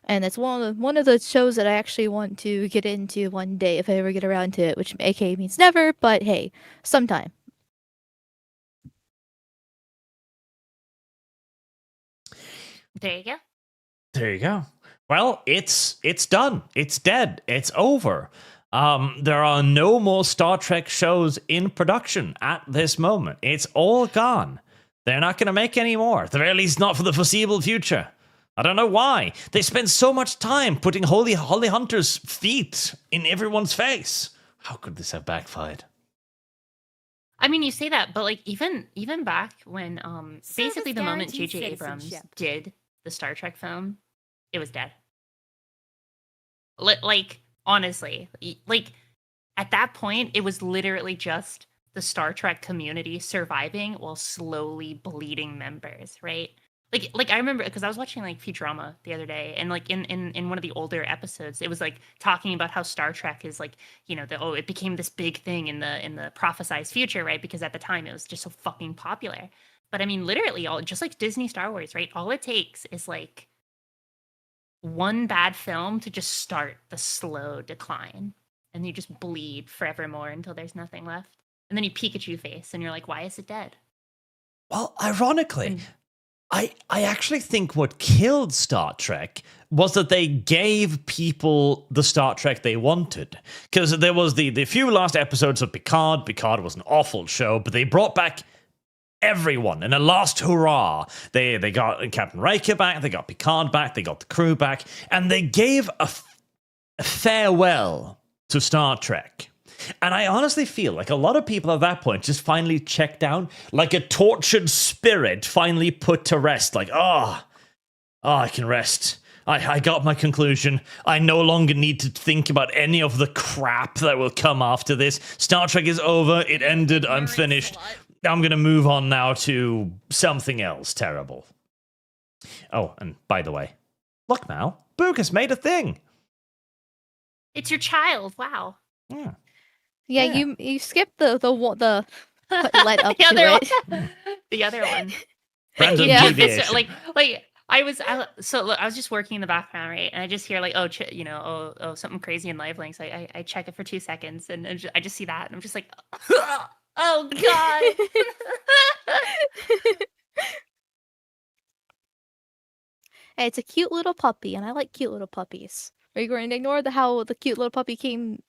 And it's one of the shows that I actually want to get into one day if I ever get around to it, which aka means never, but hey, sometime. There you go. There you go. Well, it's done. It's dead. It's over. There are no more Star Trek shows in production at this moment. It's all gone. They're not going to make any more. At the very least, not for the foreseeable future. I don't know why. They spend so much time putting Holly Hunter's feet in everyone's face. How could this have backfired? I mean, you say that, but like even back when basically the moment J.J. Abrams did the Star Trek film, it was dead. Like, honestly, like, at that point, it was literally just the Star Trek community surviving while slowly bleeding members, right? Like I remember, because I was watching, like, Futurama the other day, and, like, in one of the older episodes, it was, like, talking about how Star Trek is, like, you know, it became this big thing in the prophesized future, right? Because at the time, it was just so fucking popular. But I mean, literally, just like Disney Star Wars, right? All it takes is like one bad film to just start the slow decline. And you just bleed forevermore until there's nothing left. And then you Pikachu face and you're like, why is it dead? Well, ironically, I actually think what killed Star Trek was that they gave people the Star Trek they wanted. Because there was the few last episodes of Picard. Picard was an awful show, but they brought back everyone in a last hurrah. They got Captain Riker back, they got Picard back, they got the crew back, and they gave a farewell to Star Trek. And I honestly feel like a lot of people at that point just finally checked out, like a tortured spirit finally put to rest. Like, I can rest. I got my conclusion. I no longer need to think about any of the crap that will come after this. Star Trek is over. It ended. I'm finished. I'm going to move on now to something else terrible. Oh, and by the way, look now, Boog has made a thing. It's your child. Wow. Yeah. You skipped the let up the to other it. one. The other one. Random Yeah, deviation. like I was just working in the background, right? And I just hear like, oh, something crazy in live links. I check it for 2 seconds, and I just see that, and I'm just like, oh god. Hey, it's a cute little puppy, and I like cute little puppies. Are you going to ignore how the cute little puppy came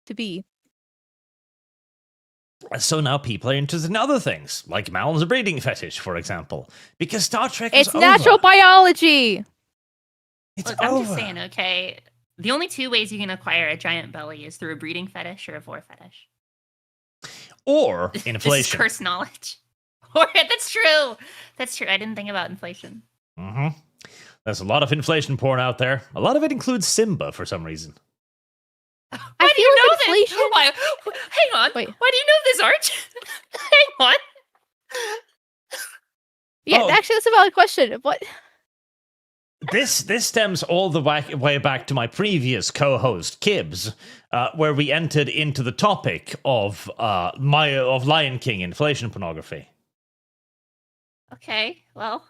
to be? So now people are interested in other things, like Mal's breeding fetish, for example. Because Star Trek is It's natural biology! Look, I'm just saying, okay. The only two ways you can acquire a giant belly is through a breeding fetish or a vor fetish. Or inflation. This is curse knowledge. Or that's true. That's true. I didn't think about inflation. Mm-hmm. There's a lot of inflation porn out there. A lot of it includes Simba for some reason. Why do you know this? Why? Hang on. Wait. Why do you know this, Arch? Hang on. Yeah, actually, that's a valid question. What? This stems all the way back to my previous co-host Kibbs, where we entered into the topic of Lion King inflation pornography. Okay, well.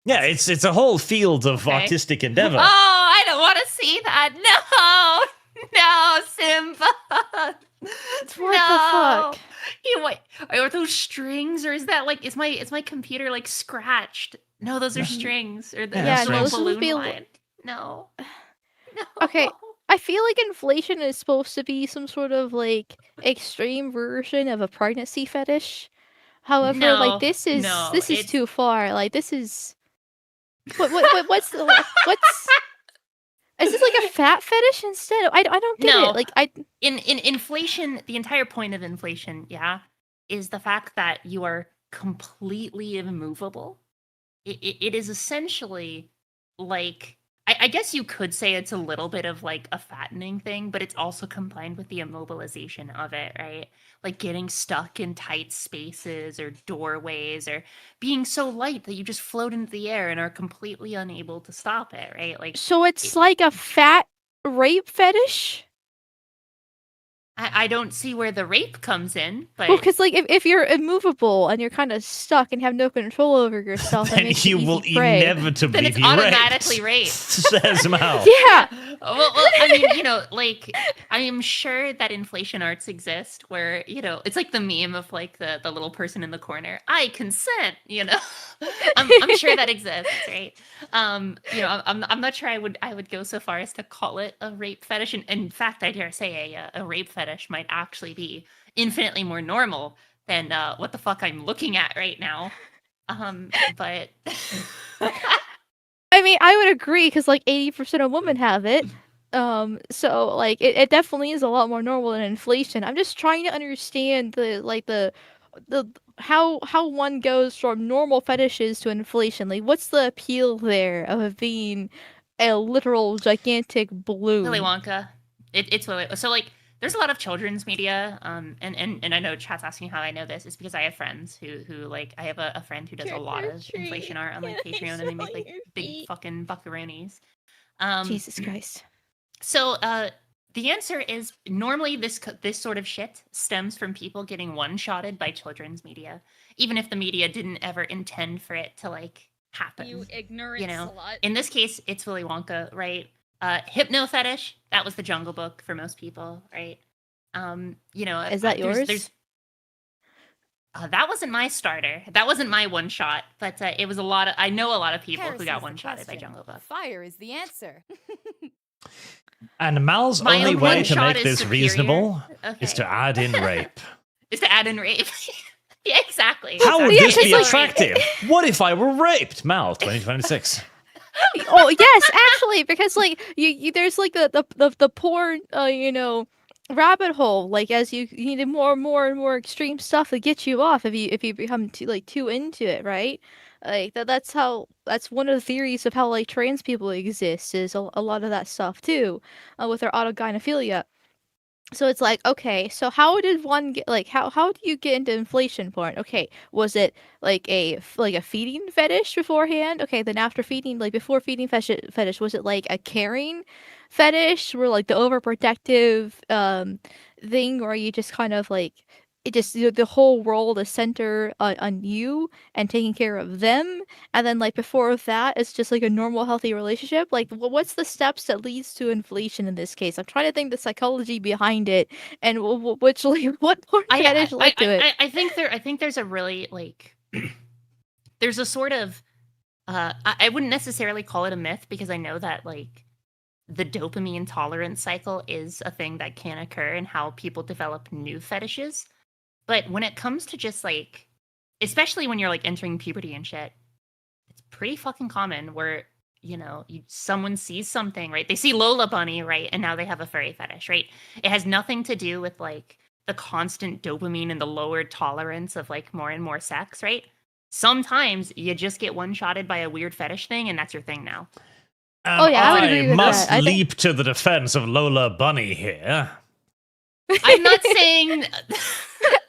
Yeah, it's a whole field of artistic endeavor. Oh, I don't want to see that. No, Simba. What the fuck? Wait, are those strings, or is that like is my computer like scratched? No, those are strings, or the no, balloon be line. No. Okay, I feel like inflation is supposed to be some sort of like extreme version of a pregnancy fetish. However, like this is too far. Like this is what's is this like a fat fetish instead? I don't get it. Like in inflation, the entire point of inflation, is the fact that you are completely immovable. It is essentially like I guess you could say it's a little bit of like a fattening thing, but it's also combined with the immobilization of it, right? Like getting stuck in tight spaces or doorways, or being so light that you just float into the air and are completely unable to stop it, right? Like, so it's like a fat rape fetish? I don't see where the rape comes in, but well, because like if you're immovable and you're kind of stuck and have no control over yourself, then you will inevitably then it's be automatically raped. Says Mal. Yeah. Well, I mean, like I am sure that inflation arts exist, where it's like the meme of like the little person in the corner. I consent. I'm sure that exists, right? I'm not sure I would go so far as to call it a rape fetish. And in fact, I dare say a rape fetish might actually be infinitely more normal than what the fuck I'm looking at right now. But I mean, I would agree because like 80% of women have it. So like it definitely is a lot more normal than inflation. I'm just trying to understand the how one goes from normal fetishes to inflation. Like, what's the appeal there of being a literal gigantic balloon? Willy Wonka. It's Willy. So like, there's a lot of children's media. And I know chat's asking how I know this. It's because I have friends who like I have a friend who does a lot of inflation art on like Patreon, and they make like big fucking buckaroonies. Jesus Christ. So the answer is normally this sort of shit stems from people getting one-shotted by children's media, even if the media didn't ever intend for it to like happen. You ignorant slut. In this case, it's Willy Wonka, right? Hypno fetish, that was the Jungle Book for most people, right? Is that yours? That wasn't my starter. That wasn't my one shot, but it was a lot of. I know a lot of people who got one shotted by Jungle Book. Fire is the answer. And Mal's only way to make this superior. reasonable is to add in rape. Yeah, exactly. How would this be like, attractive? What if I were raped? Mal, 2026. Oh yes, actually, because like you there's like the porn rabbit hole. Like as you need more and more extreme stuff to get you off if you become too into it, right? Like that's one of the theories of how like trans people exist, is a lot of that stuff too, with their autogynephilia. So it's like, okay, so how did one get how do you get into inflation porn? Okay, was it like a feeding fetish beforehand? Okay, then after feeding, like before feeding fetish, was it like a caring fetish, where like the overprotective thing, or you just kind of like it just the whole world is centered on you and taking care of them, and then like before that it's just like a normal healthy relationship? Like what's the steps that leads to inflation in this case? I'm trying to think the psychology behind it, and which like what porn fetish led to it. I think there's a really like there's a sort of I wouldn't necessarily call it a myth, because I know that like the dopamine tolerance cycle is a thing that can occur in how people develop new fetishes. But when it comes to just like, especially when you're like entering puberty and shit, it's pretty fucking common where someone sees something, right? They see Lola Bunny, right? And now they have a furry fetish, right? It has nothing to do with like the constant dopamine and the lowered tolerance of like more and more sex, right? Sometimes you just get one-shotted by a weird fetish thing, and that's your thing now. Oh, yeah, I would agree with must that. leap to the defense of Lola Bunny here. I'm not saying.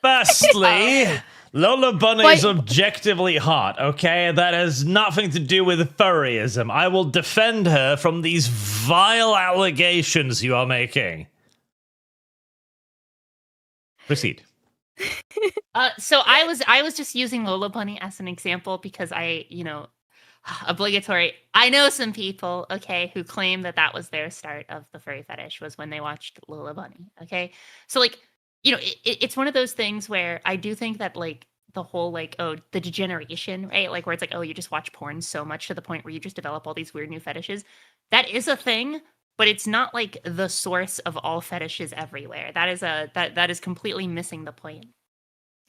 Firstly, Lola Bunny is objectively hot, okay? That has nothing to do with furryism. I will defend her from these vile allegations you are making. Proceed. So I was just using Lola Bunny as an example because obligatory. I know some people, okay, who claim that was their start of the furry fetish was when they watched Lola Bunny, okay? So like, it's one of those things where I do think that like the whole like, the degeneration, right? Like where it's like, you just watch porn so much to the point where you just develop all these weird new fetishes. That is a thing, but it's not like the source of all fetishes everywhere. That is completely missing the point.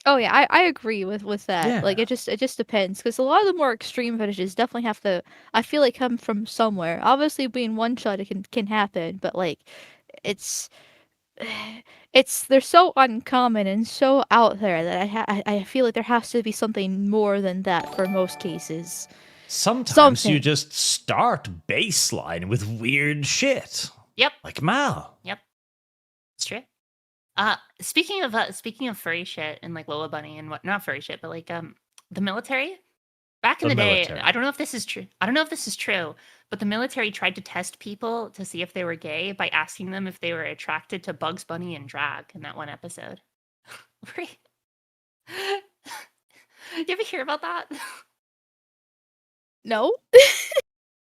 Oh yeah, I agree with that. Yeah. Like it just depends because a lot of the more extreme fetishes definitely have to, I feel like, come from somewhere. Obviously, being one shot it can happen, but like it's they're so uncommon and so out there that I feel like there has to be something more than that for most cases. Sometimes you just start baseline with weird shit. Yep. Like Mal. Yep. It's true. Speaking of furry shit and like Lola Bunny and what, not furry shit, but like the military back in the day, I don't know if this is true, but the military tried to test people to see if they were gay by asking them if they were attracted to Bugs Bunny and drag in that one episode. You ever hear about that? No.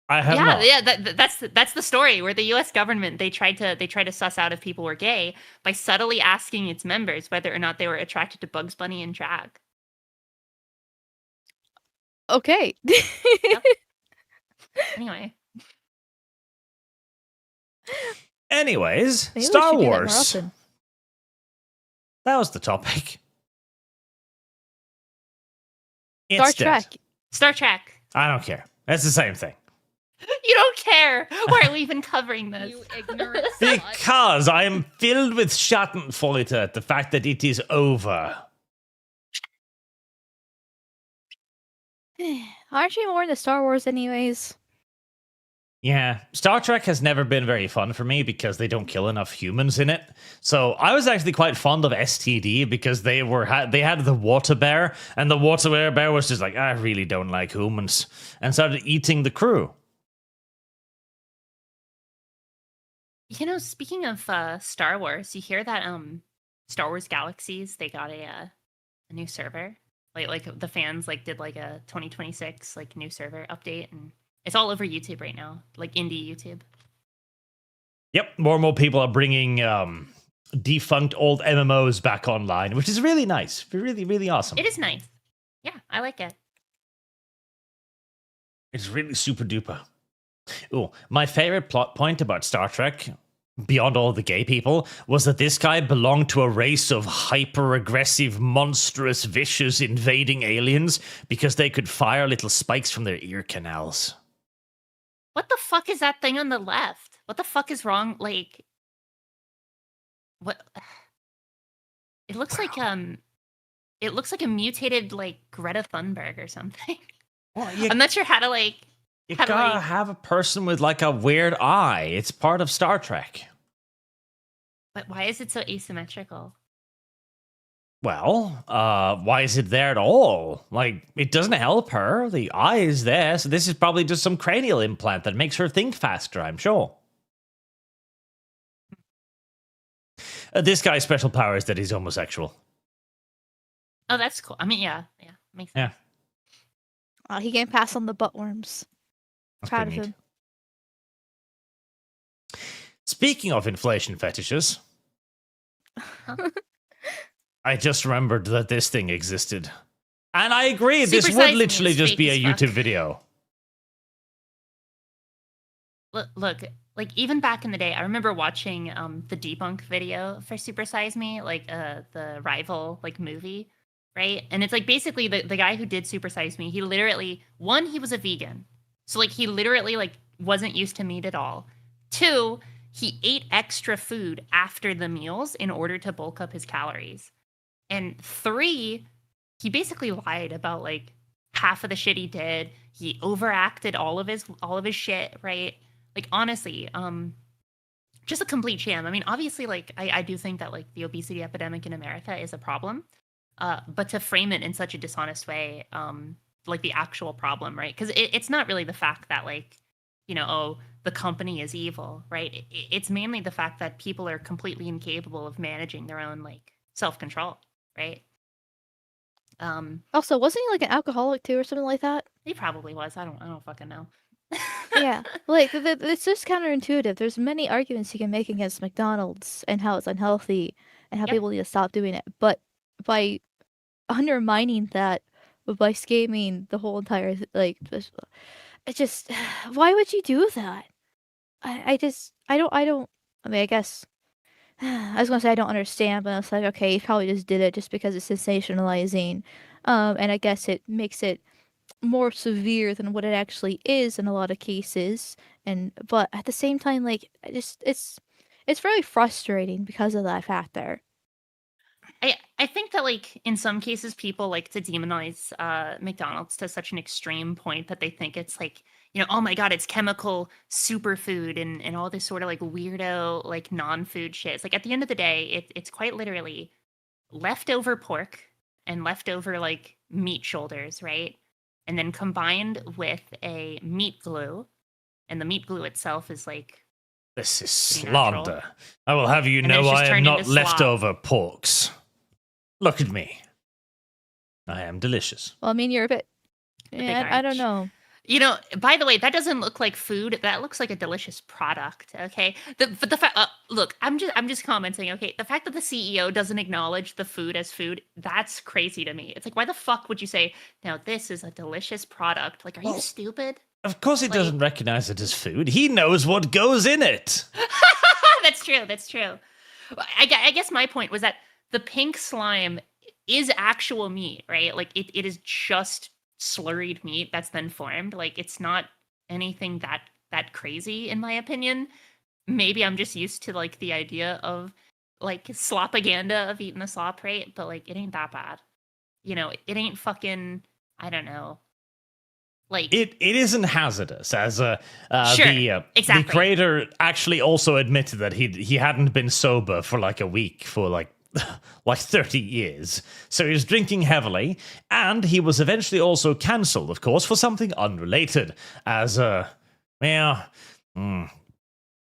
I have not. Yeah, that's the story where the U.S. government they tried to suss out if people were gay by subtly asking its members whether or not they were attracted to Bugs Bunny and drag. Okay. Yep. Anyway. Anyways, Maybe we Star should do that more Wars. often. That was the topic. Star It's dead. Trek. Star Trek. I don't care. That's the same thing. You don't care. Why are we even covering this? You ignorant slut. Because I am filled with Schadenfreude at the fact that it is over. Aren't you more into Star Wars anyways? Yeah, Star Trek has never been very fun for me because they don't kill enough humans in it. So I was actually quite fond of STD because they had the water bear, and the water bear was just like, I really don't like humans, and started eating the crew. Speaking of Star Wars, you hear that Star Wars Galaxies, they got a new server. Like the fans did like a 2026 new server update, and it's all over YouTube right now, like indie YouTube. Yep, more and more people are bringing defunct old MMOs back online, which is really nice. Really, really awesome. It is nice. Yeah, I like it. It's really super duper. Oh, my favorite plot point about Star Trek, beyond all the gay people, was that this guy belonged to a race of hyper-aggressive, monstrous, vicious, invading aliens because they could fire little spikes from their ear canals. What the fuck is that thing on the left? What the fuck is wrong? Like, what? It looks like a mutated Greta Thunberg or something. Well, I'm not sure how to You gotta have a person with a weird eye. It's part of Star Trek. But why is it so asymmetrical? Well, why is it there at all? It doesn't help her. The eye is there, so this is probably just some cranial implant that makes her think faster, I'm sure. This guy's special power is that he's homosexual. Oh, that's cool. I mean, yeah, makes sense. Yeah. He can pass on the buttworms. That's Proud of pretty him. neat. Speaking of inflation fetishes, I just remembered that this thing existed. And I agree, this Supersize would Me literally is just fake be a as YouTube fuck. video. Look, even back in the day, I remember watching the debunk video for Super Size Me, the rival movie, right? And it's basically the guy who did Super Size Me, he literally, one, he was a vegan, So like he literally like wasn't used to meat at all. 2, he ate extra food after the meals in order to bulk up his calories. And 3, he basically lied about like half of the shit he did. He overacted all of his shit, right? Like honestly, just a complete sham. I mean, obviously, like I do think that like the obesity epidemic in America is a problem, but to frame it in such a dishonest way, like the actual problem, right? Because it's not really the fact that like, you know, oh, the company is evil, right? It's mainly the fact that people are completely incapable of managing their own like self-control, right? Also, wasn't he like an alcoholic too, or something like that? He probably was. I don't fucking know. Yeah, like it's just counterintuitive. There's many arguments you can make against McDonald's and how it's unhealthy and how people need to stop doing it, but by undermining that, by scamming the whole entire it just why would you do that? I don't. I mean, I guess I was gonna say I don't understand, but I was like, okay, he probably just did it just because it's sensationalizing, and I guess it makes it more severe than what it actually is in a lot of cases. But at the same time, like, it's very frustrating because of that factor. I think that like in some cases people like to demonize McDonald's to such an extreme point that they think it's like, you know, oh my god, it's chemical superfood and all this sort of like weirdo like non-food shit. It's like at the end of the day, it's quite literally leftover pork and leftover like meat shoulders, right? And then combined with a meat glue, and the meat glue itself is like This is pretty natural. slander. I will have you And then know it's just I am turned not into slop. leftover porks. Look at me. I am delicious. Well, I mean, you're a bit. big Yeah, I don't arch. know. You know, by the way, that doesn't look like food. That looks like a delicious product. Okay, but the fact, look, I'm just commenting. Okay, the fact that the CEO doesn't acknowledge the food as food, that's crazy to me. It's like, why the fuck would you say, now this is a delicious product? Like, are you stupid? Of course he doesn't recognize it as food. He knows what goes in it. That's true. That's true. I guess my point was that the pink slime is actual meat, right? Like it is just slurried meat that's then formed. Like it's not anything that crazy in my opinion. Maybe I'm just used to like the idea of like slopaganda of eating the slop, right? But like it ain't that bad. You know, it ain't fucking, I don't know. Like It isn't hazardous, as Sure, the exactly. creator actually also admitted that he hadn't been sober for like a week for like 30 years. So he was drinking heavily, and he was eventually also cancelled, of course, for something unrelated, as you know,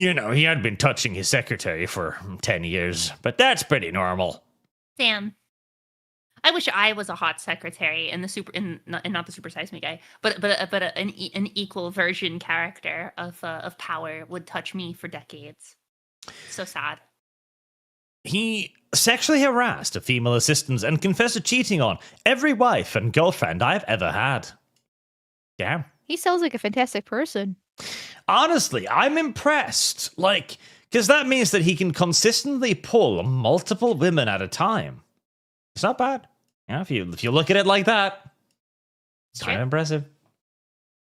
he had been touching his secretary for 10 years, but that's pretty normal. Damn. I wish I was a hot secretary and not the Super Size Me guy, but an equal version character of power would touch me for decades. So sad. He sexually harassed a female assistant and confessed to cheating on every wife and girlfriend I've ever had. Damn. He sounds like a fantastic person. Honestly, I'm impressed. Like, because that means that he can consistently pull multiple women at a time. It's not bad. Yeah, if you look at it like that, it's kind of impressive.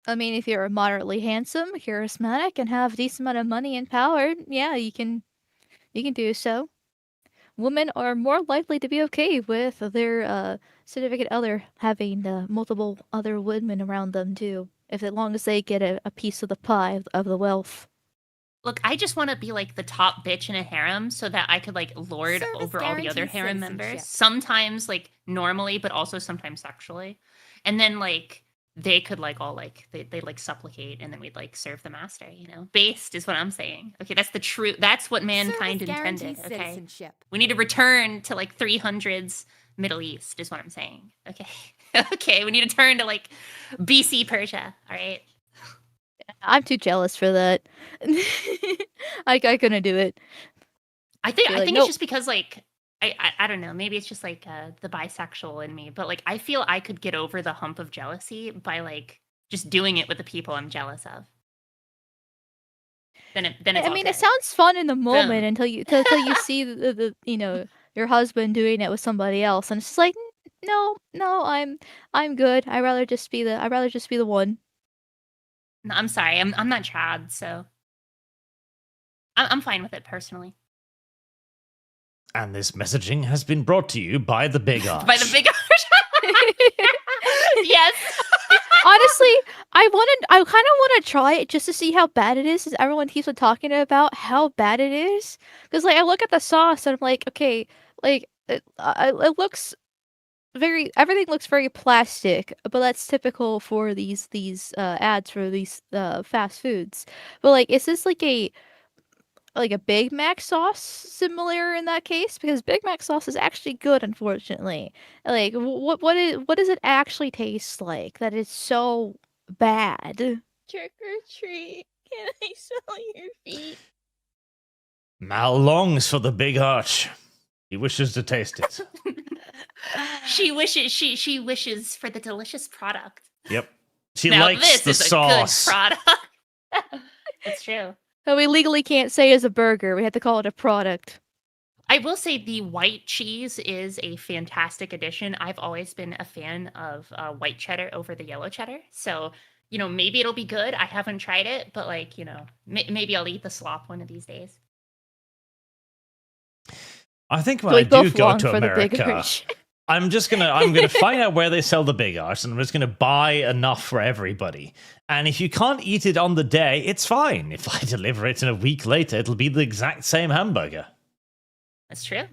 I mean, if you're moderately handsome, charismatic, and have a decent amount of money and power, yeah, you can do so. Women are more likely to be okay with their significant other having multiple other women around them too, as long as they get a piece of the pie of the wealth. Look, I just want to be like the top bitch in a harem so that I could like lord Service over all the other guarantees harem citizenship. members. Sometimes like normally, but also sometimes sexually. And then like they could like all like they like supplicate and then we'd like serve the master, you know? Based is what I'm saying. Okay, that's what mankind Service intended. guarantees Okay. citizenship. We need to return to like 300s Middle East is what I'm saying. Okay. Okay, we need to turn to like BC Persia, all right? I'm too jealous for that. I couldn't do it. I think Be I like, think "Nope." it's just because like I don't know, maybe it's just like the bisexual in me, but like I feel I could get over the hump of jealousy by like just doing it with the people I'm jealous of. Then it's I all mean, good. it sounds fun in the moment Boom. until you see the you know, your husband doing it with somebody else, and it's just like, no, I'm good. I'd rather just be the one. No, I'm sorry. I'm not trad, so I'm fine with it personally. And this messaging has been brought to you by the Big Arch. By the Big Arch. Yes. Honestly, I kind of want to try it just to see how bad it is, since everyone keeps on talking about how bad it is. Because like I look at the sauce and I'm like, okay, like it looks everything looks very plastic, but that's typical for these ads for these fast foods. But like, is this like a Big Mac sauce similar in that case? Because Big Mac sauce is actually good, unfortunately. Like, what does it actually taste like that is so bad? Trick or treat. Can I smell your feet? Mal longs for the Big Arch. He wishes to taste it. She wishes for the delicious product. Yep. She now, likes this the is sauce. A good product. It's true. But we legally can't say it's a burger. We have to call it a product. I will say the white cheese is a fantastic addition. I've always been a fan of white cheddar over the yellow cheddar. So, maybe it'll be good. I haven't tried it, but maybe I'll eat the slop one of these days. I think when I do go to America, I'm gonna find out where they sell the Big Arch, and I'm just gonna buy enough for everybody. And if you can't eat it on the day, it's fine. If I deliver it in a week later, it'll be the exact same hamburger. That's true.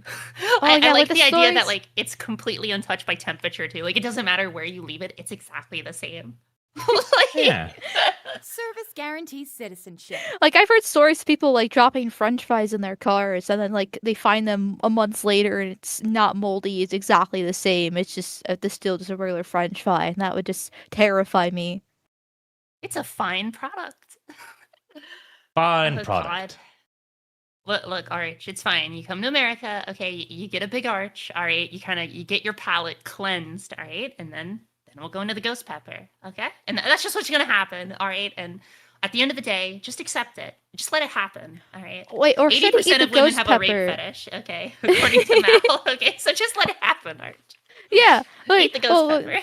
Oh, I like the idea that it's completely untouched by temperature too. Like, it doesn't matter where you leave it; it's exactly the same. Yeah. Service guarantees citizenship. Like, I've heard stories of people like dropping French fries in their cars, and then like they find them a month later, and it's not moldy. It's exactly the same. It's just still just a regular French fry, and that would just terrify me. It's a fine product. Fine product. God. Look, Arch, it's fine. You come to America, okay? You get a Big Arch, all right? You get your palate cleansed, all right? And then we'll go into the ghost pepper, okay? And that's just what's gonna happen, all right? And at the end of the day, just accept it. Just let it happen, all right? Wait, or should we eat the of women ghost have pepper? a rape fetish, okay? According to Mal, okay? So just let it happen, Arch. Yeah, Eat the ghost pepper.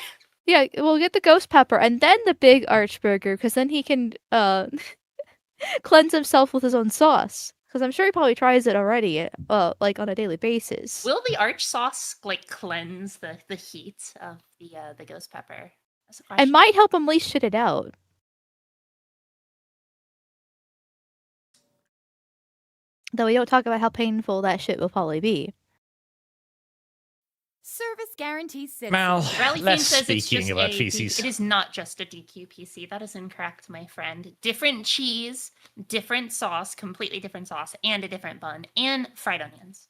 Yeah, we'll get the ghost pepper and then the Big Arch burger, because then he can cleanse himself with his own sauce. Because I'm sure he probably tries it already, like on a daily basis. Will the Arch sauce cleanse the heat of the ghost pepper? That's a question. It might help him least shit it out. Though we don't talk about how painful that shit will probably be. Service guarantees citizenship. Mal, Rally Fiend less says it's speaking just about feces. It is not just a DQ PC. That is incorrect, my friend. Different cheese, different sauce, completely different sauce, and a different bun, and fried onions.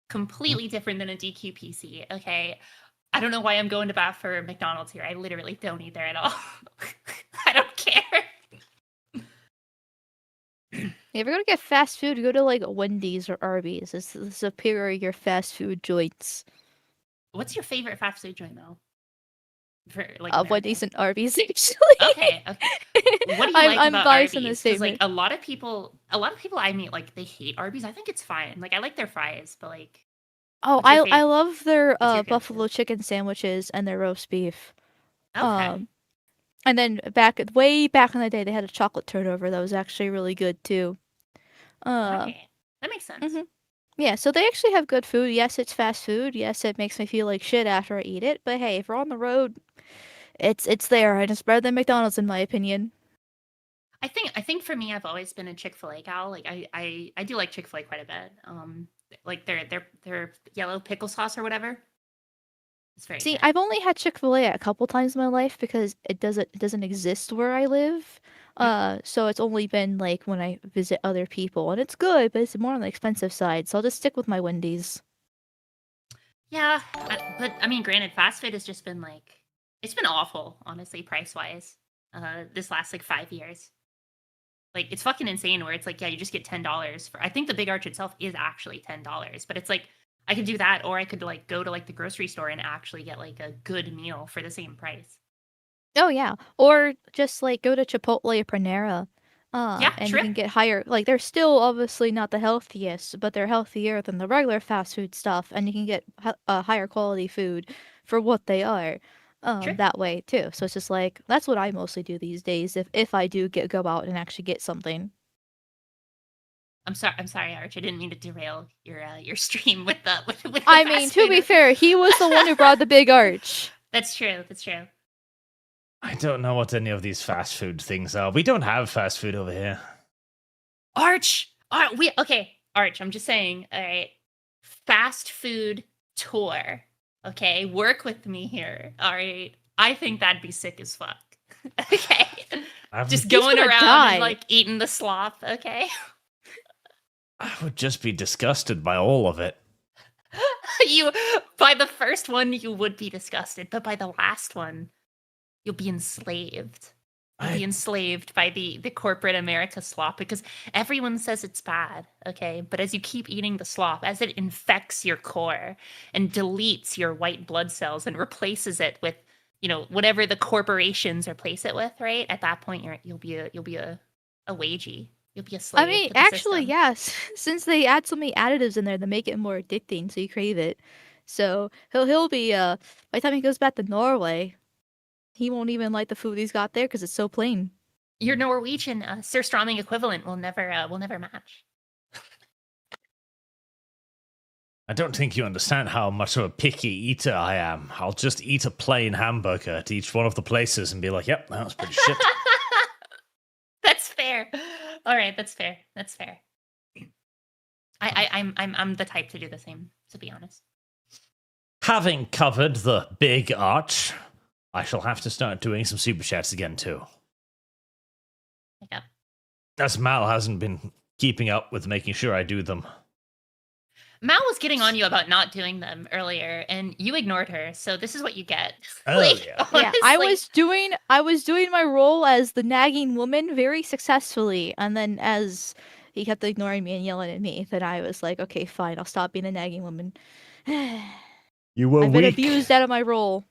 Completely different than a DQ PC, okay? I don't know why I'm going to bat for McDonald's here. I literally don't eat there at all. I don't care. If you're gonna get fast food, go to like Wendy's or Arby's. It's the superior fast food joints. What's your favorite fast food joint, though? For, Wendy's and Arby's, actually. Okay. What do you like I'm about biased in Arby's? this 'Cause, statement. a lot of people I meet, they hate Arby's. I think it's fine. Like, I like their fries, but Oh, what's your I favorite? love their What's your buffalo chicken sandwiches and their roast beef. Okay. And then way back in the day, they had a chocolate turnover that was actually really good too. Okay. That makes sense. Mhm. Yeah, so they actually have good food. Yes, it's fast food. Yes, it makes me feel like shit after I eat it. But hey, if we're on the road, it's there, and it's better than McDonald's in my opinion. I think for me, I've always been a Chick-fil-A gal. Like, I do like Chick-fil-A quite a bit. Like their yellow pickle sauce or whatever. It's very See, good. I've only had Chick-fil-A a couple times in my life because it doesn't exist where I live. So it's only been like when I visit other people, and it's good, but it's more on the expensive side. So I'll just stick with my Wendy's. Yeah, but I mean, granted, fast food has just been it's been awful, honestly, price-wise. This last 5 years. Like, it's fucking insane where it's yeah, you just get $10 for. I think the Big Arch itself is actually $10, but it's I could do that, or I could go to the grocery store and actually get a good meal for the same price. Oh yeah, or just go to Chipotle or Panera. Yeah, and true. you can get higher. They're still obviously not the healthiest, but they're healthier than the regular fast food stuff, and you can get higher quality food for what they are. that way too. So it's just like that's what I mostly do these days. If I do go out and actually get something. I'm sorry, Arch. I didn't mean to derail your stream with the. With the I mean, to be fair, he was the one who brought the big arch. That's true. That's true. I don't know what any of these fast food things are. We don't have fast food over here. Arch, Arch. I'm just saying. All right, fast food tour. Okay, work with me here. All right, I think that'd be sick as fuck. Okay, just going around and like eating the slop. Okay. I would just be disgusted by all of it. By the first one, you would be disgusted, but by the last one, you'll be enslaved. You'll be enslaved by the corporate America slop because everyone says it's bad, okay? But as you keep eating the slop, as it infects your core and deletes your white blood cells and replaces it with, whatever the corporations replace it with, right? At that point, you'll be a wagey. You'll be a slave. I mean, actually, yes. Since they add so many additives in there to make it more addicting, so you crave it. So he'll be by the time he goes back to Norway, he won't even like the food he's got there because it's so plain. Your Norwegian surströmming equivalent will never match. I don't think you understand how much of a picky eater I am. I'll just eat a plain hamburger at each one of the places and be like, "Yep, that was pretty shit." That's fair. All right, that's fair. That's fair. I'm the type to do the same, to be honest. Having covered the big arch, I shall have to start doing some super chats again too. Yeah. As Mal hasn't been keeping up with making sure I do them. Mal was getting on you about not doing them earlier, and you ignored her. So this is what you get. Oh yeah. Yeah, I was doing my role as the nagging woman very successfully, and then as he kept ignoring me and yelling at me, then I was like, okay, fine, I'll stop being a nagging woman. You were I've been abused out of my role.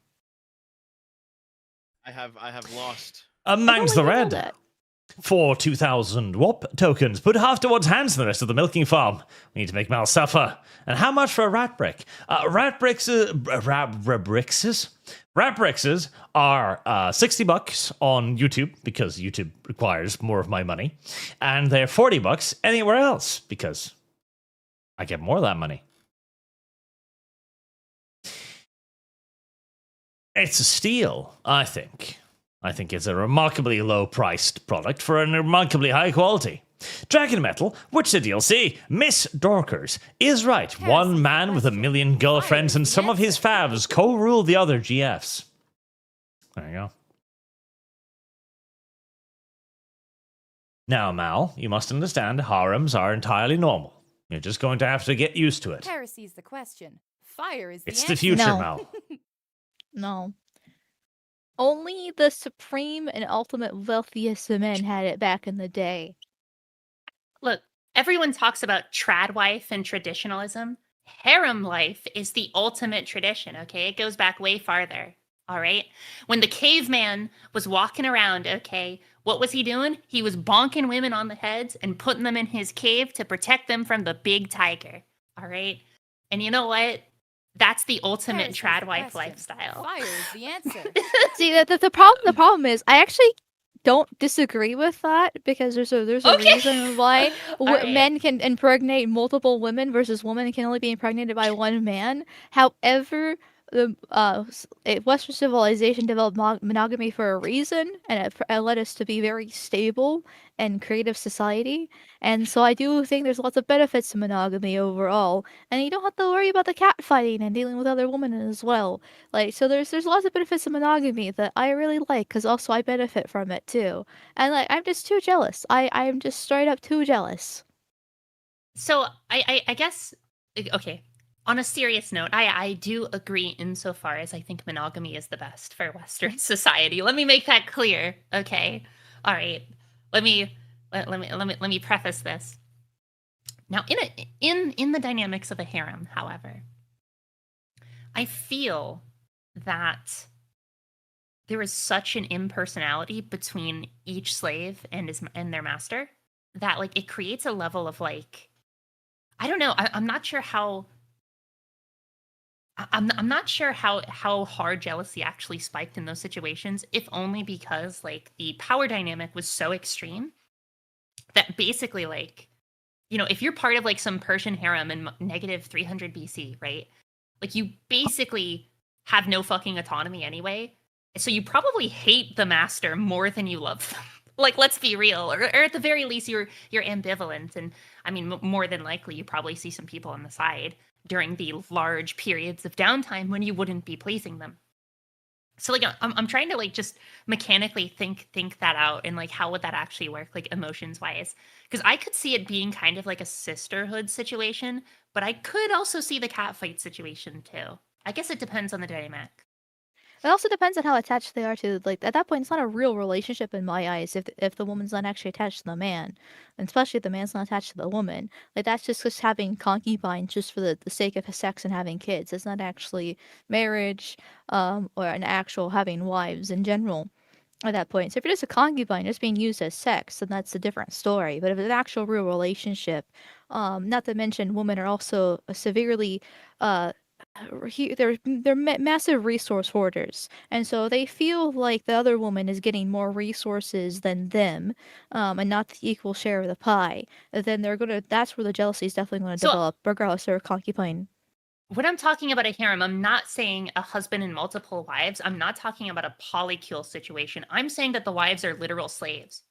I have lost. Mangs the Red. For 2,000 WOP tokens, put half towards hands and the rest of the milking farm. We need to make Mal suffer. And how much for a rat brick? Rat bricks are $60 on YouTube because YouTube requires more of my money, and they're $40 anywhere else because I get more of that money. It's a steal, I think. I think it's a remarkably low-priced product for a remarkably high quality. Dragon Metal, Witcher DLC, Miss Dorkers, is right. One man with 1 million girlfriends and some of his favs co-rule the other GFs. There you go. Now, Mal, you must understand harems are entirely normal. You're just going to have to get used to it. Heresy's the question. Fire is the It's answer. the future, No. Mal. No. Only the supreme and ultimate wealthiest of men had it back in the day. Look, everyone talks about trad wife and traditionalism. Harem life is the ultimate tradition, okay? It goes back way farther, all right? When the caveman was walking around, okay, what was he doing? He was bonking women on the heads and putting them in his cave to protect them from the big tiger, all right? And you know what? That's the ultimate trad wife lifestyle. Fire is the answer. See, the problem is I actually don't disagree with that because there's a reason why men can impregnate multiple women versus women can only be impregnated by one man. However, the Western civilization developed monogamy for a reason, and it led us to be very stable and creative society. And so I do think there's lots of benefits to monogamy overall, and you don't have to worry about the cat fighting and dealing with other women as well. So there's lots of benefits to monogamy that I really like, because also I benefit from it too. And I'm just too jealous. I'm just straight up too jealous. So I guess, okay. On a serious note, I do agree insofar as I think monogamy is the best for Western society. Let me make that clear, okay? All right. Let me preface this. Now, in the dynamics of a harem, however, I feel that there is such an impersonality between each slave and their master that it creates a level of I don't know. I'm not sure how I'm not sure how hard jealousy actually spiked in those situations, if only because like the power dynamic was so extreme that basically like, you know, if you're part of like some Persian harem in negative 300 BC, right? Like you basically have no fucking autonomy anyway. So you probably hate the master more than you love them. Like, let's be real, or at the very least, you're ambivalent. And I mean, more than likely, you probably see some people on the side during the large periods of downtime when you wouldn't be pleasing them. So like, I'm trying to like just mechanically think that out, and like how would that actually work, like emotions wise? Because I could see it being kind of like a sisterhood situation, but I could also see the catfight situation too. I guess it depends on the dynamic. It also depends on how attached they are to, like, at that point, it's not a real relationship in my eyes if the woman's not actually attached to the man, and especially if the man's not attached to the woman. Like, that's just having concubines just for the sake of sex and having kids. It's not actually marriage, or an actual having wives in general at that point. So if you're just a concubine just being used as sex, then that's a different story. But if it's an actual real relationship, not to mention women are also severely they're massive resource hoarders, and so they feel like the other woman is getting more resources than them, and not the equal share of the pie. Then that's where the jealousy is definitely going to develop, regardless of concubine. When I'm talking about a harem, I'm not saying a husband and multiple wives. I'm not talking about a polycule situation. I'm saying that the wives are literal slaves.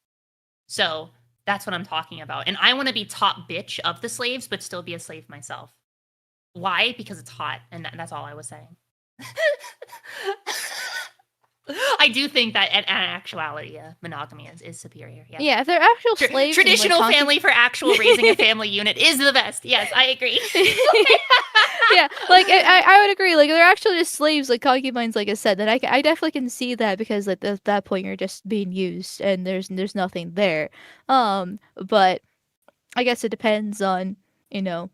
So that's what I'm talking about. And I want to be top bitch of the slaves, but still be a slave myself. Why? Because it's hot, and that's all I was saying. I do think that in actuality, monogamy is superior. Yeah. Yeah, if they're actual slaves, traditional family for actual raising a family unit is the best. Yes, I agree. Yeah, like I would agree. Like they're actually just slaves, like concubines, like I said. That I definitely can see that, because at that point you're just being used and there's nothing there. But I guess it depends on, you know,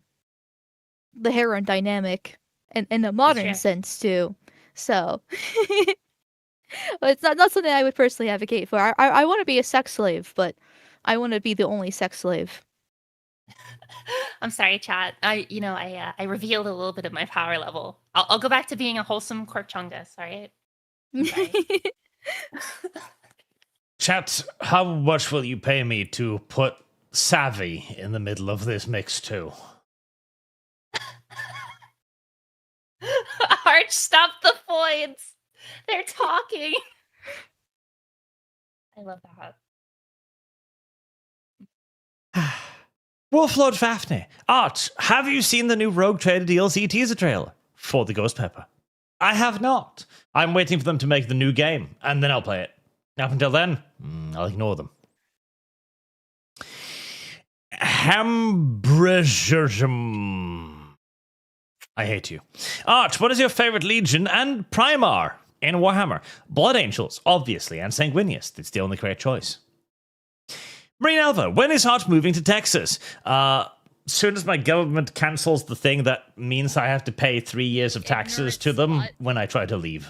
the harem dynamic in the modern sense too. So but it's not something I would personally advocate for. I want to be a sex slave, but I want to be the only sex slave. I'm sorry, chat. I revealed a little bit of my power level. I'll go back to being a wholesome Korchungus, all right? Chat, how much will you pay me to put Savvy in the middle of this mix too? Arch, stop the points. They're talking. I love that. Wolflord Fafnir, Arch, have you seen the new Rogue Trader DLC teaser trailer for the Ghost Pepper? I have not. I'm waiting for them to make the new game, and then I'll play it. Up until then, I'll ignore them. Hambridgersham. I hate you. Arch, what is your favorite Legion and Primar in Warhammer? Blood Angels, obviously, and Sanguinius. It's the only correct choice. Marine Alpha, when is Arch moving to Texas? Soon as my government cancels the thing that means I have to pay 3 years of taxes to them when I try to leave.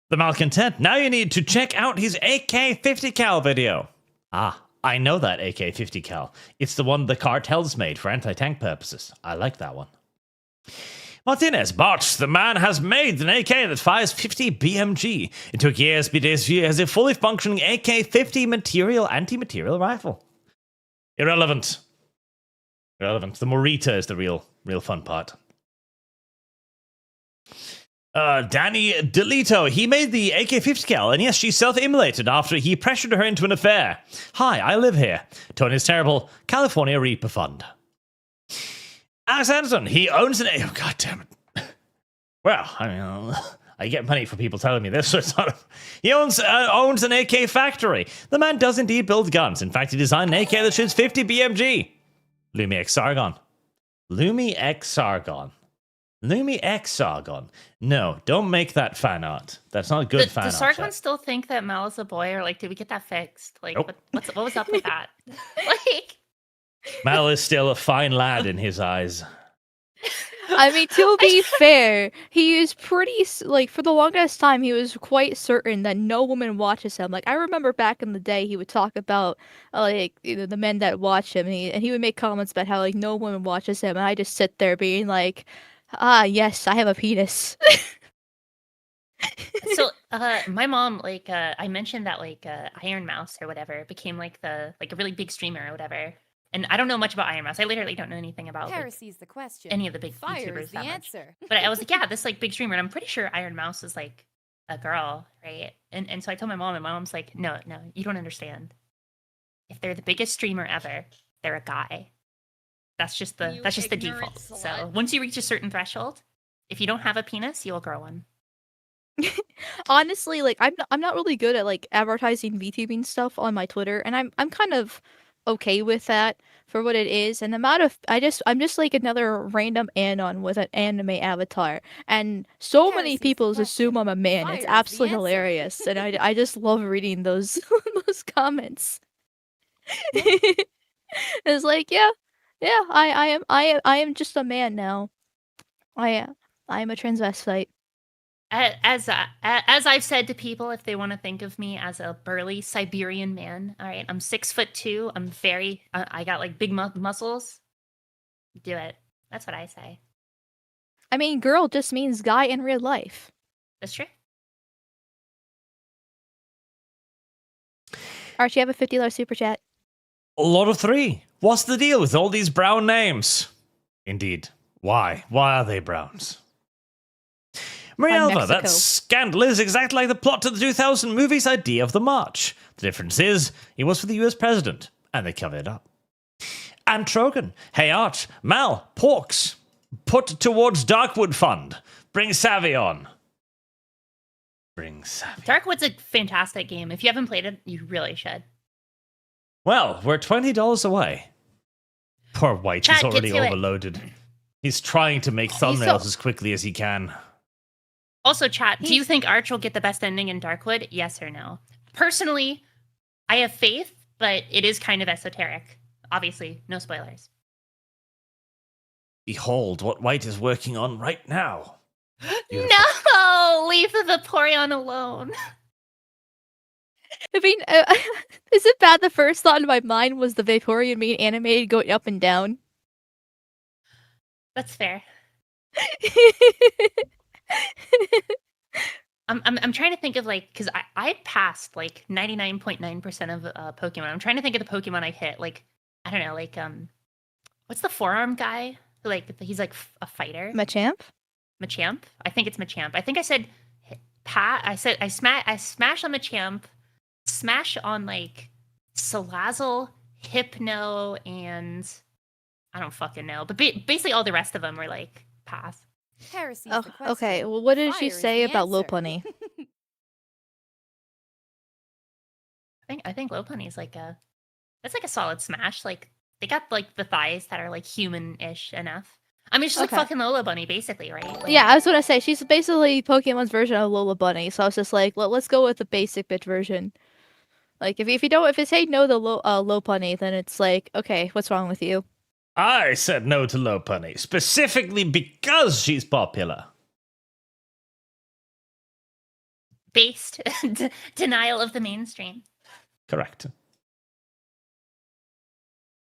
The Malcontent, now you need to check out his AK-50 cal video. Ah, I know that AK-50 cal. It's the one the cartels made for anti-tank purposes. I like that one. Martinez, Botch, the man has made an AK that fires 50 BMG. It took years, but he has a fully functioning AK-50 anti-material rifle. Irrelevant. The Morita is the real fun part. Danny Delito, he made the AK-50 cal, and yes, she self-immolated after he pressured her into an affair. Hi, I live here. Tony's terrible. California Reaper Fund. Alex Anderson, he owns an... Oh, God damn it. Well, I mean, I get money for people telling me this, so it's not... He owns an AK factory. The man does indeed build guns. In fact, he designed an AK that shoots 50 BMG. Lumi X Sargon. No, don't make that fan art. That's not good fan art. Does Sargon still think that Mal is a boy, or like, did we get that fixed? Like, nope. what was up with that? Like, Mal is still a fine lad in his eyes. I mean, to be fair, he is pretty, like, for the longest time, he was quite certain that no woman watches him. Like, I remember back in the day, he would talk about, like, you know, the men that watch him, and he would make comments about how, like, no woman watches him, and I just sit there being like, Ah, yes, I have a penis. So, my mom, like, I mentioned that, like, Iron Mouse or whatever became like a really big streamer or whatever. And I don't know much about Iron Mouse. I literally don't know anything about Heresy's the question. any of the big Fire YouTubers is the that much. answer. But I was like, yeah, this like big streamer, and I'm pretty sure Iron Mouse is like a girl, right? And so I told my mom, and my mom's like, no, you don't understand. If they're the biggest streamer ever, they're a guy. That's just the default. So once you reach a certain threshold, if you don't have a penis, you'll grow one. Honestly, like I'm not really good at like advertising VTubing stuff on my Twitter, and I'm kind of okay with that for what it is. And the amount of I'm just like another random anon with an anime avatar, and so many people assume I'm a man. It's absolutely hilarious, and I just love reading those those comments. It's like yeah, I am just a man now. I am a transvestite. As I've said to people, if they want to think of me as a burly Siberian man, all right, I'm 6'2". I'm very, I got like big muscles. Do it. That's what I say. I mean, girl just means guy in real life. That's true. Archie, you have a $50 super chat. Lord of Three. What's the deal with all these brown names? Indeed. Why? Why are they browns? Marielva, that scandal is exactly like the plot to the 2000 movie's idea of the march. The difference is, it was for the US president, and they covered it up. And Trogan, hey Arch, Mal, Porks, put towards Darkwood Fund. Bring Savvy on. Bring Savvy. Darkwood's a fantastic game. If you haven't played it, you really should. Well, we're $20 away. Poor White, Chat, he's already get to it. overloaded. He's trying to make thumbnails as quickly as he can. Also, chat, do you think Arch will get the best ending in Darkwood? Yes or no? Personally, I have faith, but it is kind of esoteric. Obviously, no spoilers. Behold what White is working on right now. No! Leave the Vaporeon alone. I mean, is it bad? The first thought in my mind was the Vaporeon being animated going up and down. That's fair. I'm trying to think of like, because I passed like 99.9% of Pokemon. I'm trying to think of the Pokemon I hit. Like, I don't know, like what's the forearm guy? Like he's like a fighter. Machamp. I think it's Machamp. I think I said I smash on Machamp, smash on like Salazzle, Hypno, and I don't fucking know. But basically all the rest of them were like pass. Heresy's Oh, the question. okay. Well, what did Fire she is say the about answer. Lopunny? I think Lopunny's like that's like a solid smash. Like they got like the thighs that are like human-ish enough. I mean, she's like fucking Lola Bunny, basically, right? Like, Yeah, I was gonna say she's basically Pokemon's version of Lola Bunny. So I was just like, let's go with the basic bitch version. Like, if you say no to Lopunny, then it's like, okay, what's wrong with you? I said no to Lopunny, specifically because she's popular. based denial of the mainstream. Correct.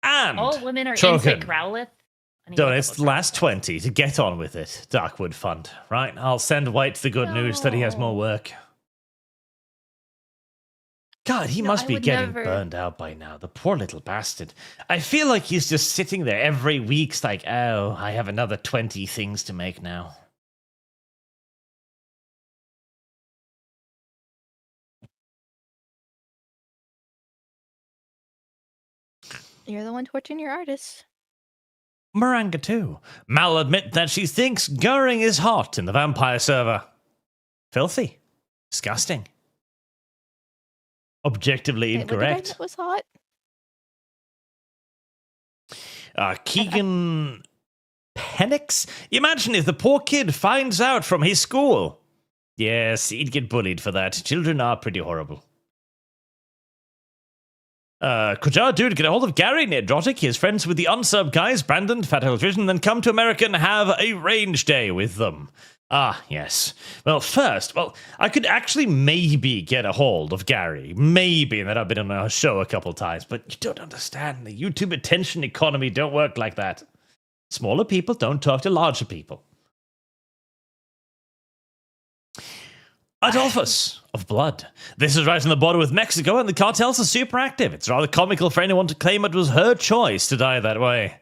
And all women are Trogan. into Growlithe. Donate the last 20 to get on with it, Darkwood Fund. Right, I'll send White the good news that he has more work. God, he must be getting burned out by now, the poor little bastard. I feel like he's just sitting there every week, like, oh, I have another 20 things to make now. You're the one torturing your artist. Maranga too. Mal admit that she thinks Goring is hot in the vampire server. Filthy. Disgusting. Objectively incorrect. What was hot? Keegan Penix? Imagine if the poor kid finds out from his school. Yes, he'd get bullied for that. Children are pretty horrible. Kujar, dude, get a hold of Gary Nedrotic. He is friends with the unsub guys, Brandon, Fat Electrician, then come to America and have a range day with them. Ah, yes. Well, first, I could actually maybe get a hold of Gary. Maybe, and that I've been on our show a couple times, but you don't understand. The YouTube attention economy don't work like that. Smaller people don't talk to larger people. Adolphus of Blood. This is right on the border with Mexico, and the cartels are super active. It's rather comical for anyone to claim it was her choice to die that way.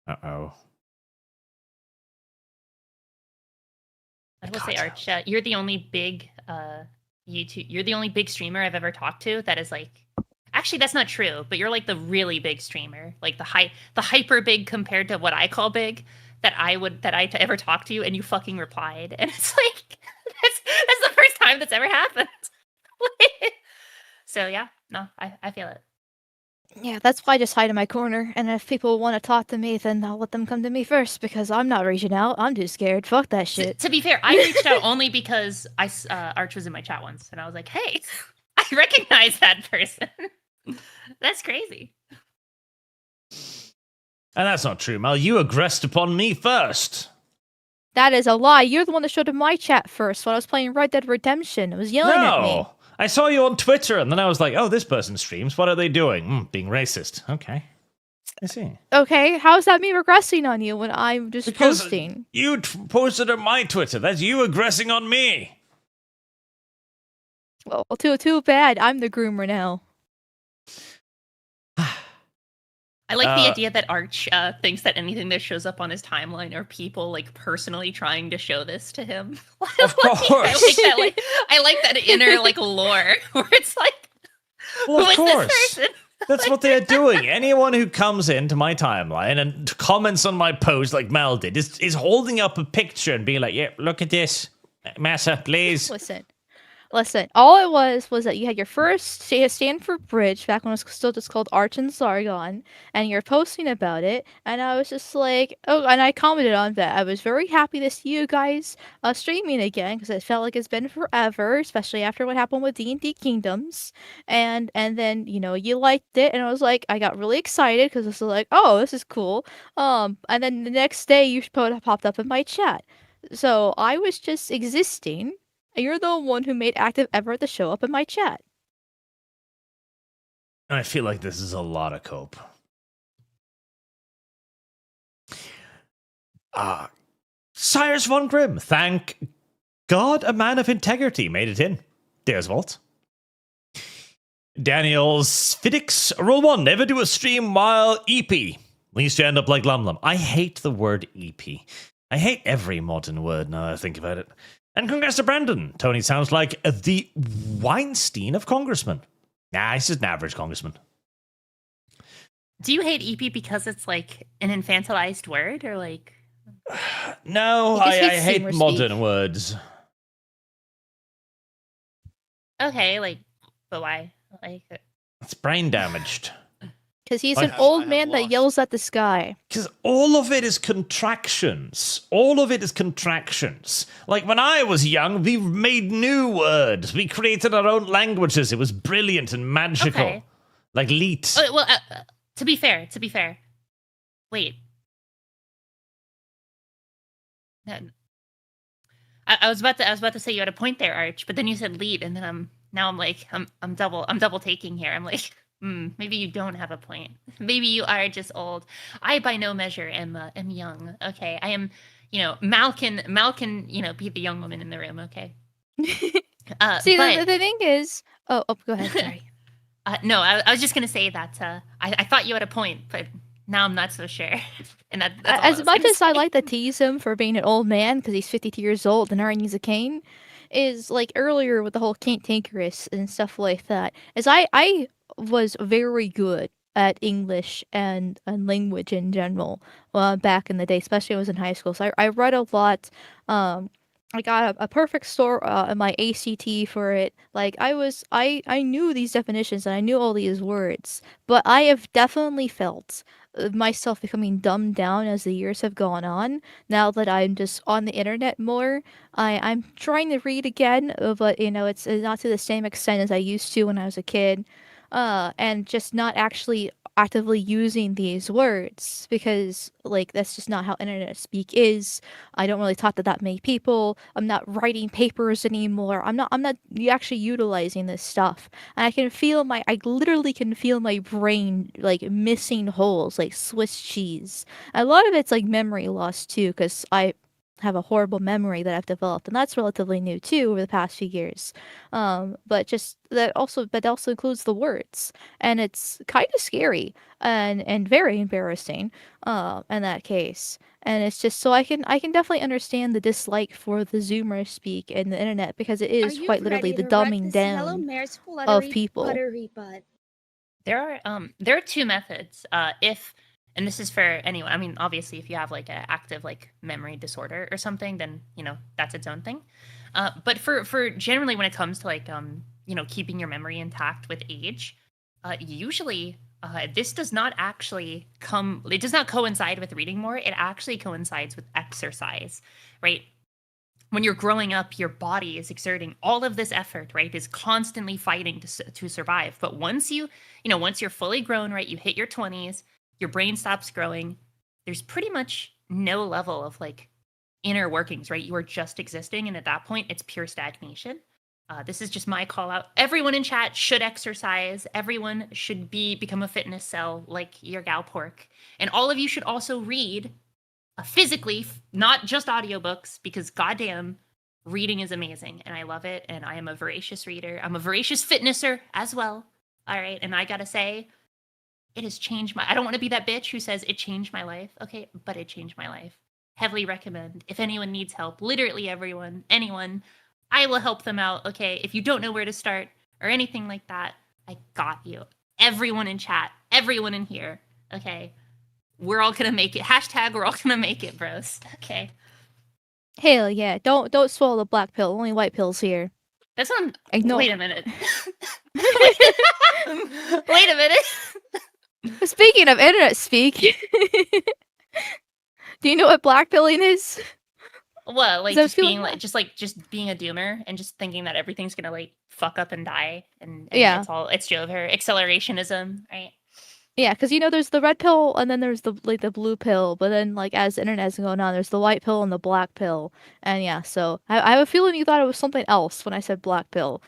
Uh-oh. I will say, Arch, you're the only big you're the only big streamer I've ever talked to that is like, actually that's not true, but you're like the really big streamer, like the hyper big compared to what I call big that I ever talk to you, and you fucking replied, and it's like that's the first time that's ever happened. So yeah, no, I feel it. Yeah, that's why I just hide in my corner, and if people want to talk to me, then I'll let them come to me first, because I'm not reaching out. I'm too scared. Fuck that shit. To be fair, I reached out only because Arch was in my chat once, and I was like, hey, I recognize that person. That's crazy. And that's not true, Mal. You aggressed upon me first. That is a lie. You're the one that showed in my chat first when I was playing Red Dead Redemption. It was yelling at me. I saw you on Twitter, and then I was like, oh, this person streams. What are they doing? Being racist. Okay. I see. Okay, how's that me regressing on you when I'm just posting? You posted on my Twitter. That's you aggressing on me. Well, too bad. I'm the groomer now. I like the idea that Arch thinks that anything that shows up on his timeline are people like personally trying to show this to him. Of course. I like that inner like lore where it's like, well, of who is course. this person? That's what they're doing. Anyone who comes into my timeline and comments on my post like Mal did is holding up a picture and being like, yeah, look at this. Massa, please. Listen, all it was that you had your first Stanford Bridge back when it was still just called Arch and Sargon, and you're posting about it, and I was just like, oh, and I commented on that. I was very happy to see you guys streaming again, because it felt like it's been forever, especially after what happened with D&D Kingdoms, and then, you know, you liked it, and I was like, I got really excited, because this was like, oh, this is cool, and then the next day you popped up in my chat, so I was just existing. You're the one who made active effort to show up in my chat. I feel like this is a lot of cope. Cyrus von Grimm, thank God a man of integrity made it in. There's Vault. Daniel's Fidix, rule 1, never do a stream while EP. We used to end up like Lum. I hate the word EP. I hate every modern word now that I think about it. And congrats to Brandon. Tony sounds like the Weinstein of congressmen. Nah, he's just an average congressman. Do you hate EP because it's like an infantilized word, or like? No, I hate modern words. Okay, like, but why? Like, it's brain damaged. Because he's an old man that yells at the sky. Because all of it is contractions. All of it is contractions. Like when I was young, we made new words. We created our own languages. It was brilliant and magical. Okay. Like leet. Well, to be fair. Wait. No, I was about to say you had a point there, Arch, but then you said leet, and then I'm double taking here. I'm like, maybe you don't have a point. Maybe you are just old. I by no measure am young. Okay, I am. You know, Mal can be the young woman in the room. Okay. See, but, the thing is, oh, go ahead. Sorry. No, I was just gonna say that I thought you had a point, but now I'm not so sure. And that's as much as I like to tease him for being an old man because he's 52 years old and already needs a cane, is like earlier with the whole cantankerous and stuff like that. Is I was very good at English and language in general back in the day, especially when I was in high school. So I read a lot. I got a perfect score in my ACT for it. Like I knew these definitions and I knew all these words, but I have definitely felt myself becoming dumbed down as the years have gone on. Now that I'm just on the internet more, I'm trying to read again, but you know it's not to the same extent as I used to when I was a kid, and just not actually actively using these words because like that's just not how internet speak is. I don't really talk to that many people. I'm not writing papers anymore. I'm not actually utilizing this stuff. And I literally can feel my brain like missing holes like Swiss cheese. A lot of it's like memory loss too, because I have a horrible memory that I've developed, and that's relatively new too over the past few years. But also includes the words, and it's kind of scary and very embarrassing in that case. And it's just so I can definitely understand the dislike for the Zoomer speak in the internet, because it is quite literally the dumbing down of people. There are two methods. And this is for anyone. I mean, obviously, if you have like an active like memory disorder or something, then that's its own thing. But for generally when it comes to like keeping your memory intact with age, usually this does not actually it does not coincide with reading more. It actually coincides with exercise, right? When you're growing up, your body is exerting all of this effort, right? Is constantly fighting to survive. But once once you're fully grown, right, you hit your 20s, your brain stops growing, there's pretty much no level of like inner workings, right? You are just existing. And at that point, it's pure stagnation. This is just my call out. Everyone in chat should exercise. Everyone should become a fitness cell like your gal pork. And all of you should also read physically, not just audiobooks, because goddamn, reading is amazing. And I love it. And I am a voracious reader. I'm a voracious fitnesser as well. All right. And I gotta say, it has changed I don't want to be that bitch who says it changed my life. Okay, but it changed my life. Heavily recommend. If anyone needs help, literally anyone, I will help them out. Okay, if you don't know where to start or anything like that, I got you. Everyone in chat, everyone in here. Okay, we're all gonna make it. # we're all gonna make it, bros. Okay. Hell yeah! Don't swallow the black pill. Only white pills here. That's on. Ignore. Wait a minute. Wait a minute. Speaking of internet speak, do you know what blackpilling is? Well, like just being being a doomer and just thinking that everything's gonna like fuck up and die, and Yeah. it's Jover accelerationism, right? Yeah, because there's the red pill and then there's the blue pill, but then like as the internet's going on, there's the white pill and the black pill, and yeah. So I have a feeling you thought it was something else when I said black pill.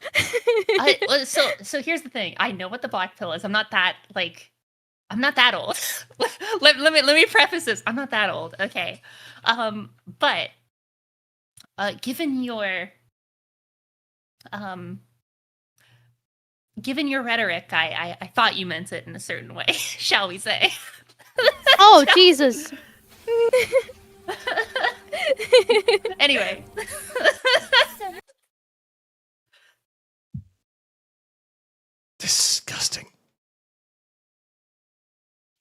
So here's the thing. I know what the black pill is. I'm not that old. let me preface this. I'm not that old, okay? But given your rhetoric, I thought you meant it in a certain way, shall we say? Oh Jesus! Anyway. Disgusting.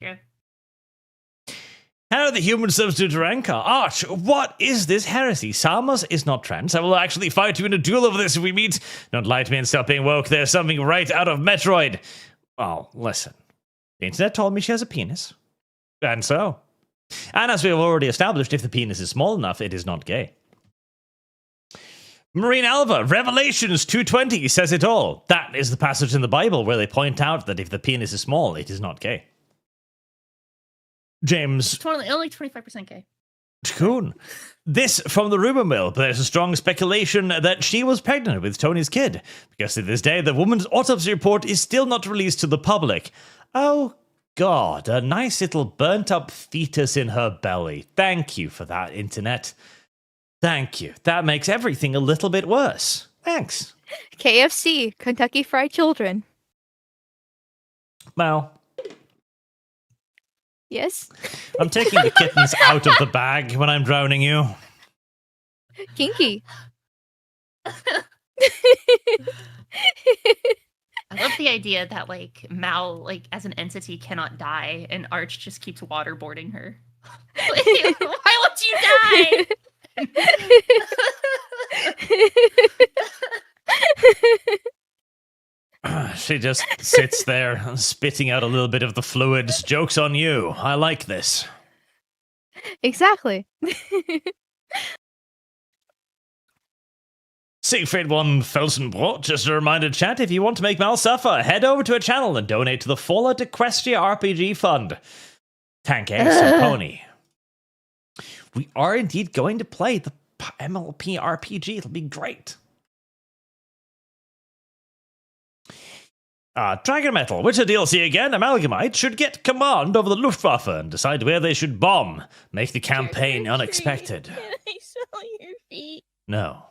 Yeah. How are the human substitute Rancor? Arch, what is this heresy? Salmas is not trans. I will actually fight you in a duel over this if we meet. Don't lie to me and stop being woke. There's something right out of Metroid. Oh, listen. The internet told me she has a penis. And so. And as we have already established, if the penis is small enough, it is not gay. Marine Alva, Revelations 2:20 says it all. That is the passage in the Bible where they point out that if the penis is small, it is not gay. James. Only 25% gay. Coon. This from the rumor mill, but there's a strong speculation that she was pregnant with Tony's kid, because to this day the woman's autopsy report is still not released to the public. Oh God, a nice little burnt up fetus in her belly. Thank you for that, internet. Thank you. That makes everything a little bit worse. Thanks. KFC, Kentucky Fried Children. Well. Yes? I'm taking the kittens out of the bag when I'm drowning you. Kinky. I love the idea that like Mal, like as an entity, cannot die, and Arch just keeps waterboarding her. Why won't you die? She just sits there, spitting out a little bit of the fluids. Joke's on you. I like this. Exactly. Siegfried 1 Felsenbrot, just a reminder, chat, if you want to make Mal suffer, head over to a channel and donate to the Fallout Equestria RPG Fund. Tank Ace and Pony. We are indeed going to play the MLP RPG. It'll be great. Dragon Metal, Witcher DLC again. Amalgamite should get command over the Luftwaffe and decide where they should bomb. Make the campaign unexpected. Can I smell your feet? No.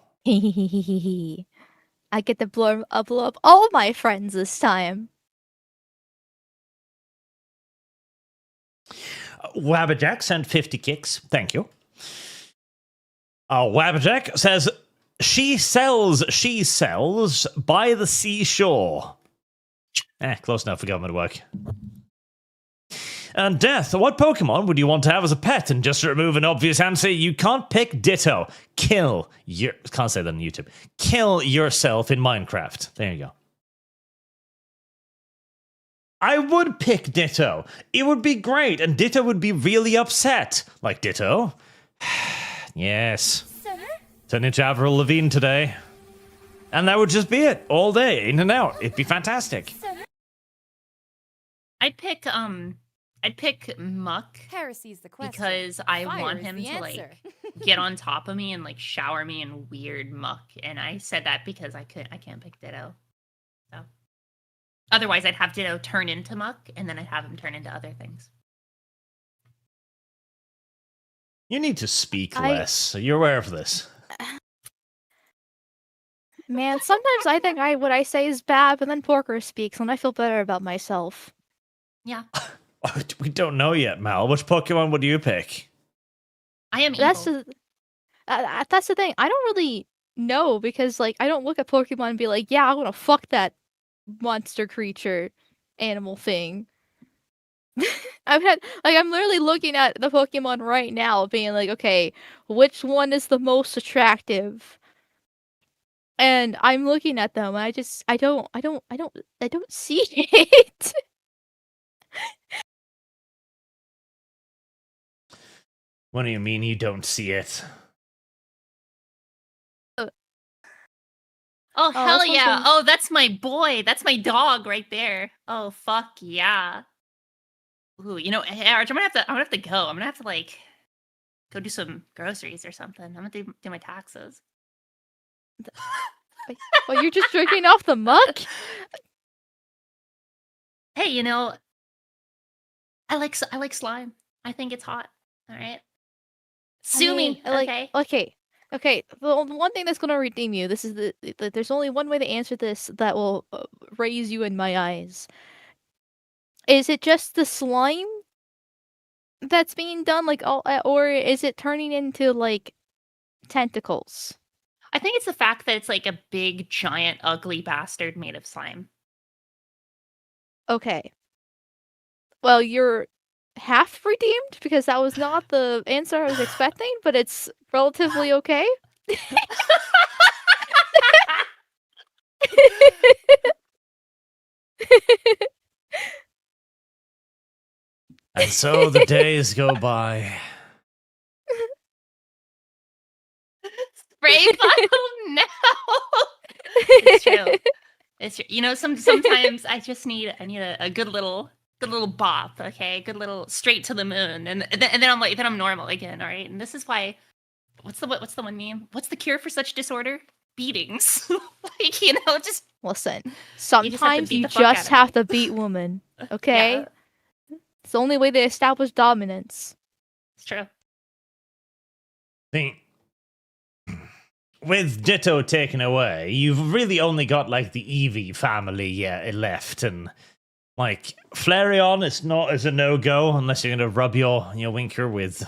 I get to blow up all my friends this time. Wabberjack sent 50 kicks. Thank you. Wabberjack says, she sells by the seashore. Close enough for government work. And Death, what Pokemon would you want to have as a pet? And just to remove an obvious answer, you can't pick Ditto. Can't say that on YouTube. Kill yourself in Minecraft. There you go. I would pick Ditto. It would be great, and Ditto would be really upset. Like, Ditto? Yes. Sir? Turn into Avril Lavigne today. And that would just be it. All day, in and out. It'd be fantastic. Sir? I'd pick Muck. Heresy's the question. Because I Fire want is him the to answer. get on top of me and shower me in weird muck. And I said that because I can't pick Ditto. So otherwise I'd have Ditto turn into Muck and then I'd have him turn into other things. You need to speak less. You're aware of this. Man, sometimes I think what I say is bad, but then Porker speaks and I feel better about myself. Yeah. We don't know yet, Mal. Which Pokemon would you pick? I am evil. That's the thing. I don't really know because I don't look at Pokemon and be like, yeah, I want to fuck that monster creature animal thing. I'm literally looking at the Pokemon right now being like, okay, which one is the most attractive? And I'm looking at them and I don't see it. What do you mean you don't see it? Oh, hell this one's yeah. from- Oh, that's my boy. That's my dog right there. Oh, fuck yeah. Ooh, hey, Arch, I'm gonna have to go. I'm gonna have to go do some groceries or something. I'm gonna do my taxes. Well, you're just drinking off the muck? Hey, I like slime. I think it's hot. All right. Sue me. Okay. Okay. The one thing that's gonna redeem you. This is there's only one way to answer this that will raise you in my eyes. Is it just the slime that's being done, or is it turning into tentacles? I think it's the fact that it's a big, giant, ugly bastard made of slime. Okay. Well, you're half redeemed because that was not the answer I was expecting, but it's relatively okay. And so the days go by. Spray bottle now. It's true. It's true. Sometimes I just need a good little bop, okay? Good little straight to the moon, and then I'm normal again, all right? And this is why. What's the one meme? What's the cure for such disorder? Beatings. Just listen. Sometimes you fuck just out have to beat women, okay? Yeah. It's the only way they establish dominance. It's true. With Ditto taken away, you've really only got the Eevee family left, and Flareon is a no-go unless you're gonna rub your Winker with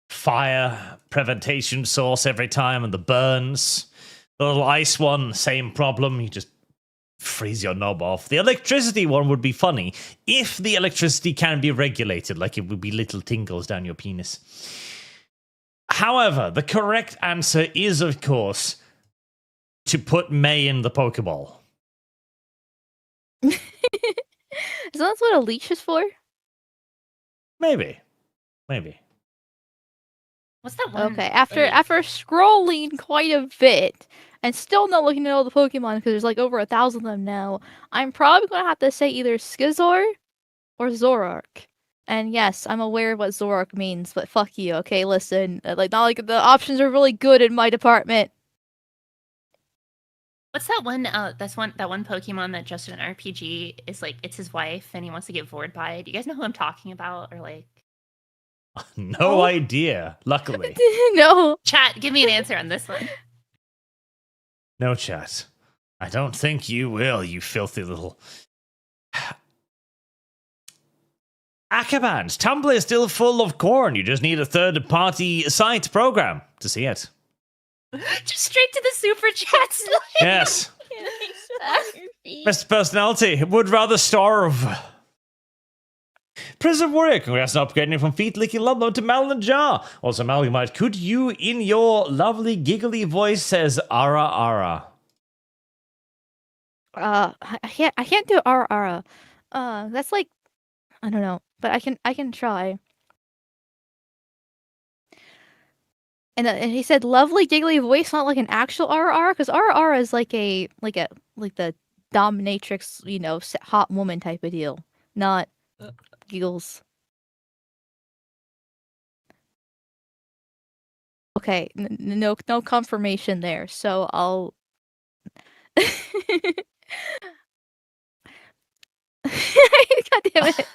fire preventation sauce every time and the burns. The little ice one, same problem. You just freeze your knob off. The electricity one would be funny if the electricity can be regulated, it would be little tingles down your penis. However, the correct answer is, of course, to put May in the Pokeball. Is that what a leash is for? Maybe. What's that one? Okay, after scrolling quite a bit and still not looking at all the Pokemon because there's over 1,000 of them now, I'm probably gonna have to say either Skizor or Zoroark. And yes, I'm aware of what Zoroark means, but fuck you, okay? Listen, not the options are really good in my department. What's that one? That one Pokemon that just in an RPG is like it's his wife and he wants to get bored by it. Do you guys know who I'm talking about? Or like, No idea. Luckily, No. chat, give me an answer on this one. no chat. I don't think you will. You filthy little. Akabans, Tumblr is still full of corn. You just need a third-party site program to see it. Just straight to the super chats. Yes. Can I smell your feet? Mr. Personality would rather starve. Prison Warrior, congrats on upgrading from Feet Licking Lumbo to Melon Jar. Also, Malgamite, could you, in your lovely giggly voice, says Ara Ara? I can't do ara. That's like, I don't know, but I can try. And he said lovely giggly voice, not like an actual RR, because RR is like the dominatrix, hot woman type of deal, not giggles. Okay, no confirmation there, so I'll. God damn it.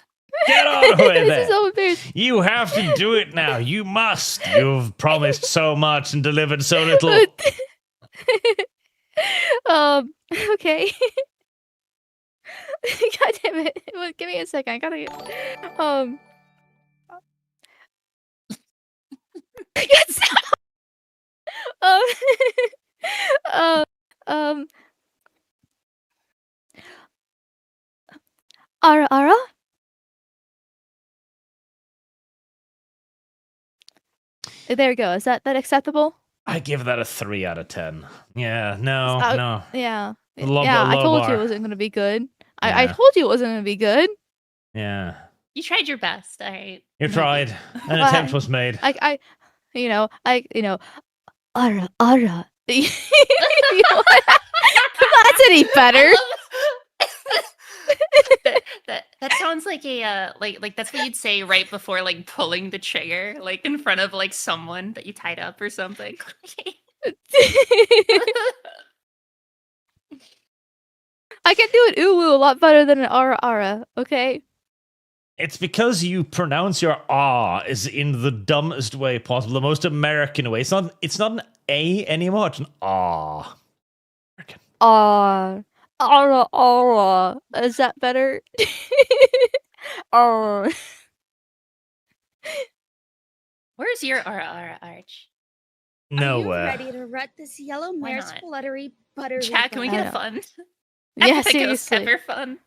Get on with This it. is so embarrassing. You have to do it now. You must. You've promised so much and delivered so little. Okay. God damn it. Well, give me a second. I gotta yes. Ara? There you go. Is that acceptable? I give that a 3 out of 10. Yeah, no. Yeah. Low I told you bar. it wasn't gonna be good. I Yeah. told you it wasn't gonna be good. Yeah. You tried your best. All right. You tried. An attempt was made. Ara. You know what? That's any better. That sounds like a like that's what you'd say right before like pulling the trigger, like in front of like someone that you tied up or something. I can do an uwu a lot better than an ara, okay? It's because you pronounce your ah is in the dumbest way possible, the most American way. It's not an A anymore, it's an ah. Ara. Is that better? Ara. Where's your Arch? Are Nowhere. you ready to rut this yellow Why mare's not? fluttery buttery? Chat, can we get a bun? fun? Yeah, Epic Ghost seriously. Pepper fun.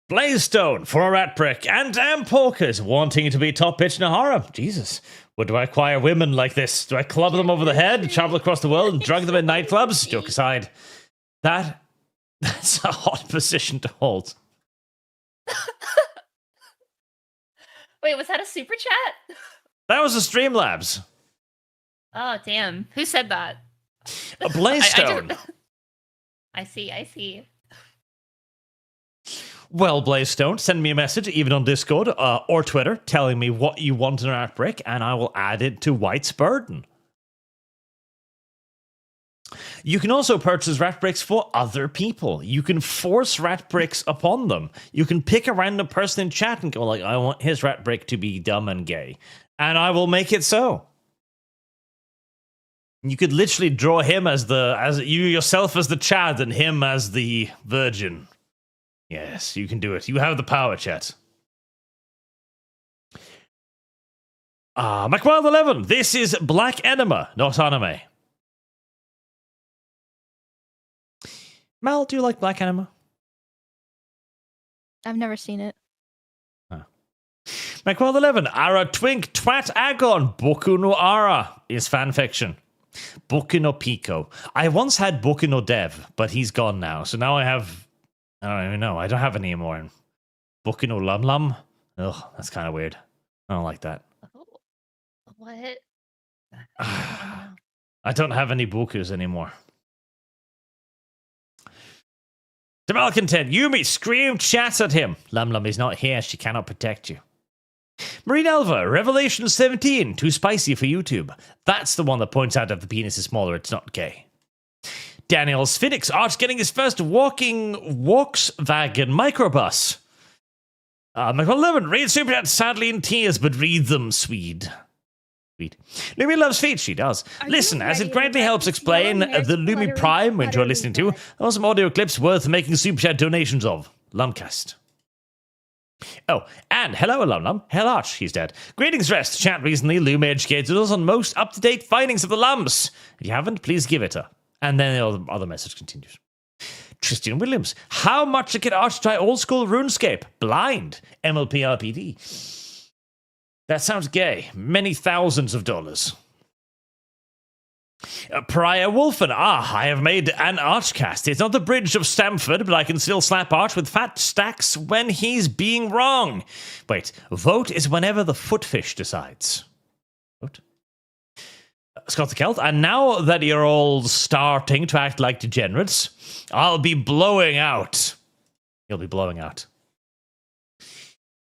Blaze-Stone for a rat prick, and damn Polkas wanting to be top bitch in a horror. Jesus. What do I acquire women like this? Do I club them over the head, travel across the world, and drug them in nightclubs? Joke aside, that's a hot position to hold. Wait, was that a super chat? That was a Streamlabs. Oh damn! Who said that? A Blaze-Stone. I see. Well, Blaze-Stone, send me a message, even on Discord or Twitter, telling me what you want in an art brick, and I will add it to White's Burden. You can also purchase rat bricks for other people. You can force rat bricks upon them. You can pick a random person in chat and go like, I want his rat brick to be dumb and gay. And I will make it so. You could literally draw him as you yourself as the Chad and him as the virgin. Yes, you can do it. You have the power, chat. McWild11, this is Black Enema, not anime. Mal, do you like Black Enema? I've never seen it. McWild11, Ara Twink Twat Agon, Boku no Ara is fanfiction. Boku no Pico. I once had Boku no Dev, but he's gone now. So now I don't even know. I don't have any more. Boku no Lum Lum? Ugh, that's kind of weird. I don't like that. What? I don't have any Bokus anymore. The malcontent, Yumi screamed chats at him. Lum Lum is not here. She cannot protect you. Marine Elva, Revelation 17, too spicy for YouTube. That's the one that points out if the penis is smaller, it's not gay. Daniel Sphinx, Arch getting his first walking Volkswagen microbus. Michael 11, read Superchats sadly in tears, but read them, Swede. Lumi loves feet, she does. Listen, as it greatly helps explain the Lumi Prime, which you're listening to, there are some audio clips worth making Superchat donations of. Lumcast. Oh, and hello, Lum. Hell Arch, he's dead. Greetings, rest. Chat recently, Lumi educated us on most up-to-date findings of the Lums. If you haven't, please give it a. And then the other message continues. Tristan Williams, how much can Arch try old-school RuneScape? Blind. MLP RPD. That sounds gay. Many thousands of dollars. Prior Wolfen. I have made an ArchCast. It's not the bridge of Stamford, but I can still slap Arch with fat stacks when he's being wrong. Wait, vote is whenever the footfish decides. Vote. Scott the Celt. And now that you're all starting to act like degenerates, I'll be blowing out. You'll be blowing out.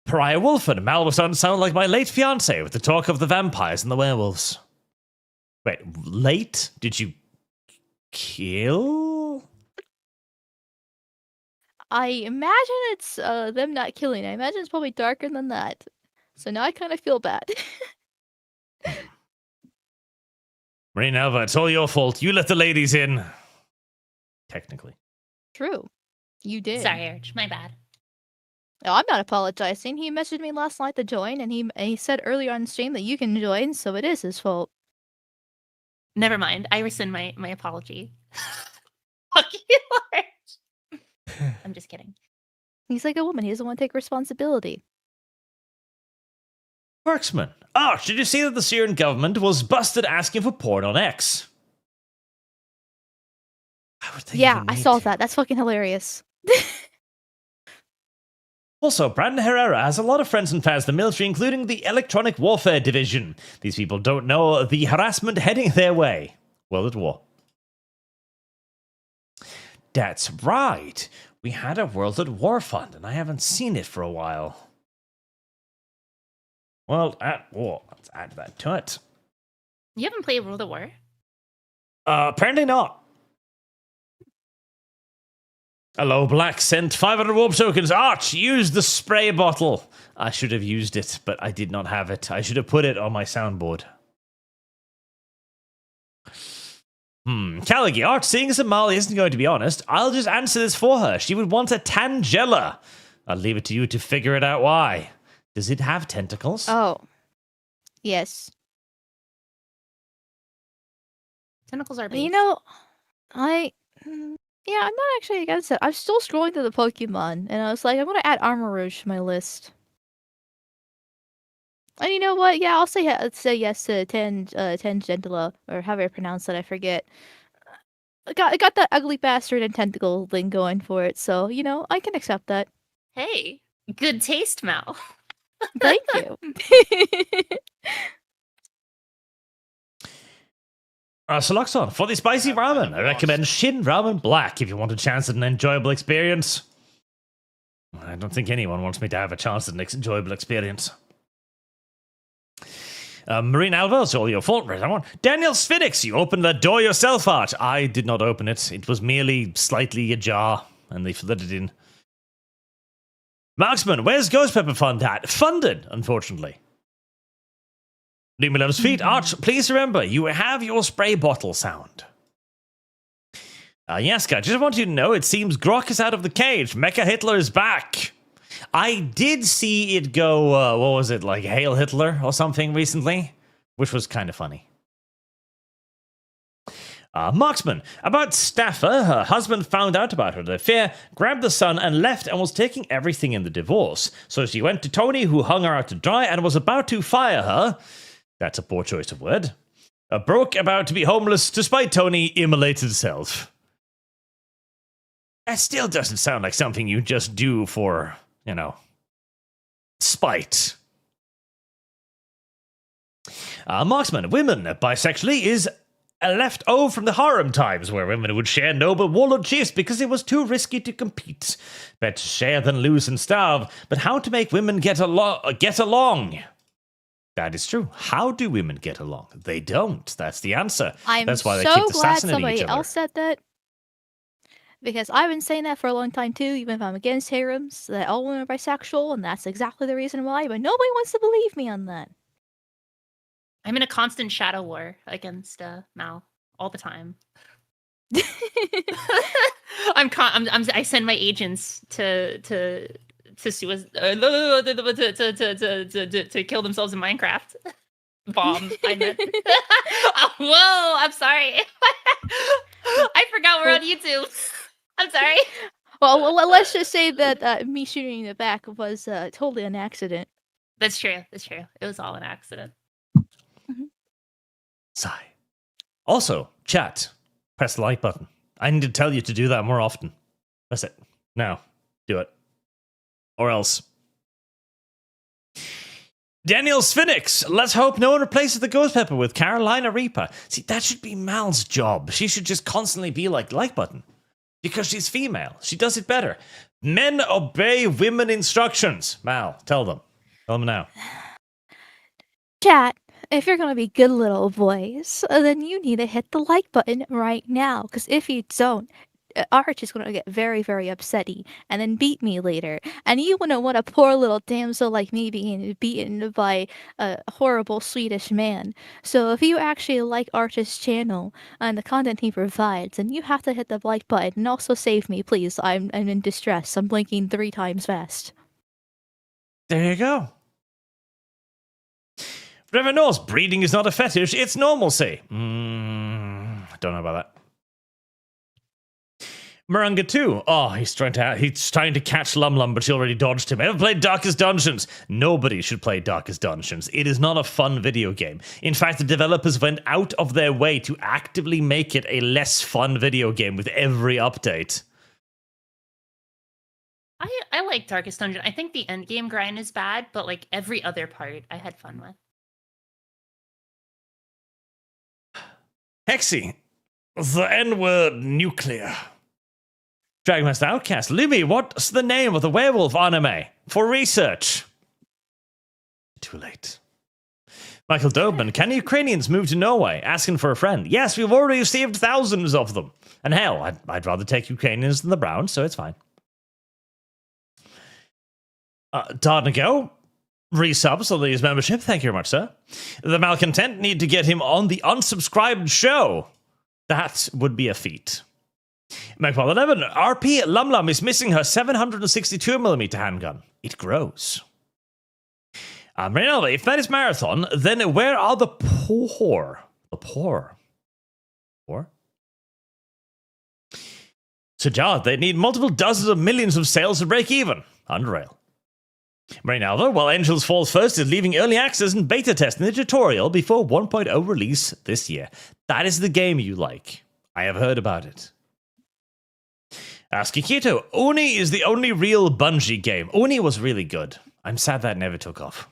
Pariah Wolfen, Mal was starting to sound like my late fiancé with the talk of the vampires and the werewolves. Wait, late? Did you kill? I imagine it's them not killing. I imagine it's probably darker than that. So now I kind of feel bad. Marine Alva, it's all your fault. You let the ladies in. Technically. True. You did. Sorry, Arch. My bad. No, I'm not apologizing. He messaged me last night to join, and he said earlier on stream that you can join, so it is his fault. Never mind. I rescind my apology. Fuck you, Arch. I'm just kidding. He's like a woman. He doesn't want to take responsibility. Marksman. Arch, did you see that the Syrian government was busted asking for porn on X? Yeah, I saw that. That's fucking hilarious. Also, Brandon Herrera has a lot of friends and fans in the military, including the Electronic Warfare Division. These people don't know the harassment heading their way. World at War. That's right. We had a World at War fund, and I haven't seen it for a while. World at War. Let's add that to it. You haven't played World at War? Apparently not. Hello, Black sent 500 warp tokens. Arch, use the spray bottle. I should have used it, but I did not have it. I should have put it on my soundboard. Callaghy, Arch, seeing as Amali isn't going to be honest, I'll just answer this for her. She would want a Tangella. I'll leave it to you to figure it out why. Does it have tentacles? Oh. Yes. Tentacles are base. You know, yeah, I'm not actually against it. I'm still scrolling through the Pokemon, and I was like, I'm going to add Armor Rouge to my list. And you know what? Yeah, I'll say yes to Tangela, or however I pronounce that, I forget. I got that ugly bastard and tentacle thing going for it, so, you know, I can accept that. Hey, good taste, Mal. Thank you. Saloxon, for the spicy ramen, I recommend Shin Ramen Black if you want a chance at an enjoyable experience. I don't think anyone wants me to have a chance at an enjoyable experience. Marine Alva, it's all your fault, Daniel Sphinx, you opened that door yourself, Art. I did not open it. It was merely slightly ajar, and they let it in. Marksman, where's Ghost Pepper Fund at? Funded, unfortunately. Lumi loves feet. Arch, please remember, you have your spray bottle sound. Yaska, just want you to know, it seems Grok is out of the cage. Mecha Hitler is back. I did see it go, what was it, like Hail Hitler or something recently, which was kind of funny. Marksman, about Staffer, her husband found out about her affair, grabbed the son and left and was taking everything in the divorce. So she went to Tony, who hung her out to dry and was about to fire her. That's a poor choice of word. Broke about to be homeless despite Tony immolated self. That still doesn't sound like something you just do for, you know, spite. Marksman, women bisexually is left over from the harem times where women would share noble warlord chiefs because it was too risky to compete. Better share than lose and starve, but how to make women get along? That is true. How do women get along? They don't. That's the answer. I'm That's why they so keep glad assassinating somebody each other. else said that. Because I've been saying that for a long time too, even if I'm against harems, that all women are bisexual, and that's exactly the reason why, but nobody wants to believe me on that. I'm in a constant shadow war against Mal all the time. I send my agents to kill themselves in Minecraft. Bomb. I meant. Oh, whoa! I'm sorry. I forgot we're on YouTube. I'm sorry. Well, let's just say that me shooting you in the back was totally an accident. That's true. That's true. It was all an accident. Sigh. Also, chat. Press the like button. I need to tell you to do that more often. Press it. Now. Do it. Or else. Daniel Sphinx. Let's hope no one replaces the Ghost Pepper with Carolina Reaper. See, that should be Mal's job. She should just constantly be like button. Because she's female. She does it better. Men obey women instructions. Mal, tell them. Tell them now. Chat, if you're going to be good little boys, then you need to hit the like button right now. Because if you don't, Arch is going to get very, very upsetty and then beat me later. And you wouldn't want a poor little damsel like me being beaten by a horrible Swedish man. So if you actually like Arch's channel and the content he provides, then you have to hit the like button and also save me, please. I'm in distress. I'm blinking 3 times fast. There you go. Whoever knows, breeding is not a fetish, it's normalcy. Don't know about that. Marunga 2. Oh, he's trying to catch Lum, but she already dodged him. Ever played Darkest Dungeons? Nobody should play Darkest Dungeons. It is not a fun video game. In fact, the developers went out of their way to actively make it a less fun video game with every update. I like Darkest Dungeon. I think the endgame grind is bad, but like every other part I had fun with. Hexy. The N-word nuclear. Dragonmaster Outcast. Lumi, what's the name of the werewolf anime? For research. Too late. Michael Dobman, can Ukrainians move to Norway? Asking for a friend. Yes, we've already received thousands of them. And hell, I'd rather take Ukrainians than the Browns, so it's fine. Darnago, resubs on his membership. Thank you very much, sir. The Malcontent need to get him on the unsubscribed show. That would be a feat. MacPaul 11, RP Lum is missing her 762mm handgun. It grows. If that is marathon, then where are the poor? The poor? Poor? So, they need multiple dozens of millions of sales to break even. Unreal. Marinalva, while Angels Falls First is leaving early access and beta test in the tutorial before 1.0 release this year. That is the game you like. I have heard about it. Kikito, Oni is the only real Bungie game. Oni was really good. I'm sad that never took off.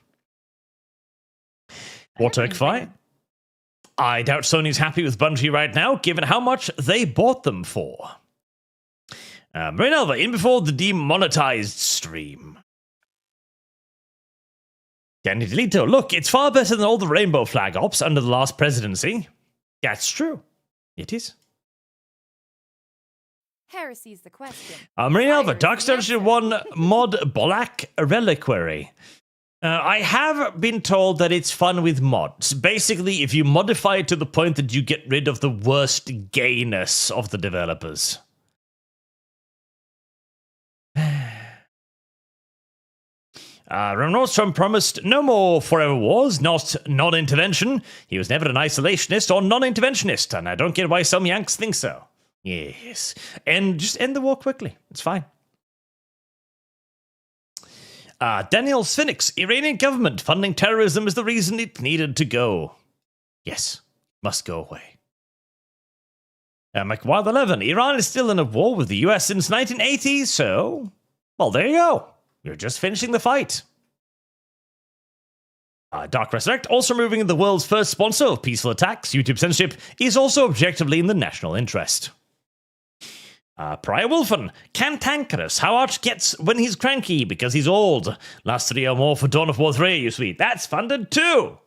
Waterfly, I doubt Sony's happy with Bungie right now, given how much they bought them for. Marinalva, in before the demonetized stream. Danny Delito, look, it's far better than all the rainbow flag ops under the last presidency. That's true. It is. Heresy's the question. Marinalva, Dark Dungeon 1 mod Black Reliquary. I have been told that it's fun with mods. Basically, if you modify it to the point that you get rid of the worst gayness of the developers. Nordstrom promised no more forever wars, not non-intervention. He was never an isolationist or non-interventionist, and I don't get why some Yanks think so. Yes. And just end the war quickly. It's fine. Daniel Sphinx, Iranian government funding terrorism is the reason it needed to go. Yes, must go away. McWild 11, Iran is still in a war with the US since 1980, so, well, there you go. You're just finishing the fight. Dark Resurrect, also removing the world's first sponsor of peaceful attacks, YouTube censorship, is also objectively in the national interest. Prior Wolfen, cantankerous, how Arch gets when he's cranky because he's old. Last 3 or more for Dawn of War 3, you sweet. That's funded too.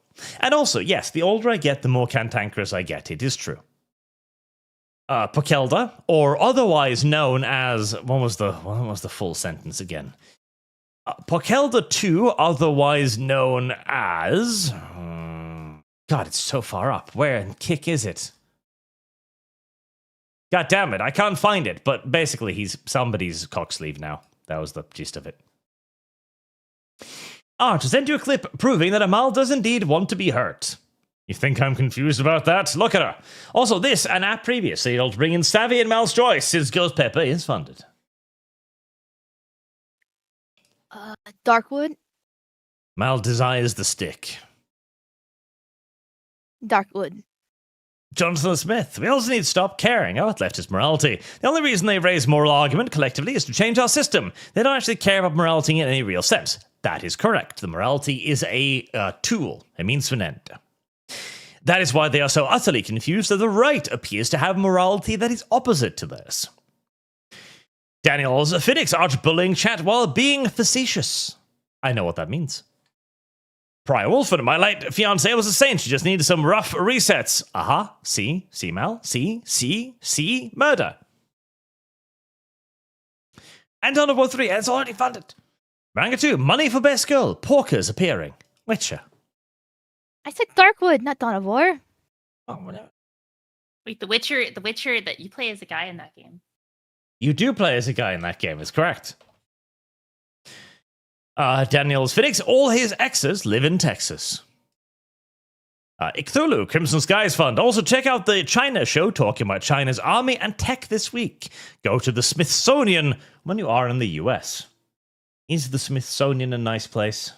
And also, yes, the older I get, the more cantankerous I get. It is true. Pokelda, or otherwise known as... What was the full sentence again? Pokelda 2, otherwise known as... God, it's so far up. Where in kick is it? God damn it, I can't find it. But basically, he's somebody's cock sleeve now. That was the gist of it. Arch, sent you a clip proving that Amal does indeed want to be hurt. You think I'm confused about that? Look at her. Also, this, an app previously to bring in Savvy and Mal's Joy since Ghost Pepper is funded. Darkwood? Mal desires the stick. Darkwood. Jonathan Smith, we also need to stop caring about leftist morality. The only reason they raise moral argument collectively is to change our system. They don't actually care about morality in any real sense. That is correct. The morality is a tool, a means to an end. That is why they are so utterly confused that the right appears to have morality that is opposite to theirs. Daniel's Phoenix arch-bullying chat while being facetious. I know what that means. Prior Wolfen, my late fiancée was a saint. She just needed some rough resets. Aha. See, Mal. See, murder. And Dawn of War 3, it's already funded. Manga 2, money for best girl. Porkers appearing. Witcher. I said Darkwood, not Dawn of War. Oh, whatever. Wait, The Witcher that you play as a guy in that game. You do play as a guy in that game, it's correct. Daniel's Phoenix, all his exes live in Texas. Icthulu, Crimson Skies Fund. Also check out the China show talking about China's army and tech this week. Go to the Smithsonian when you are in the US. Is the Smithsonian a nice place?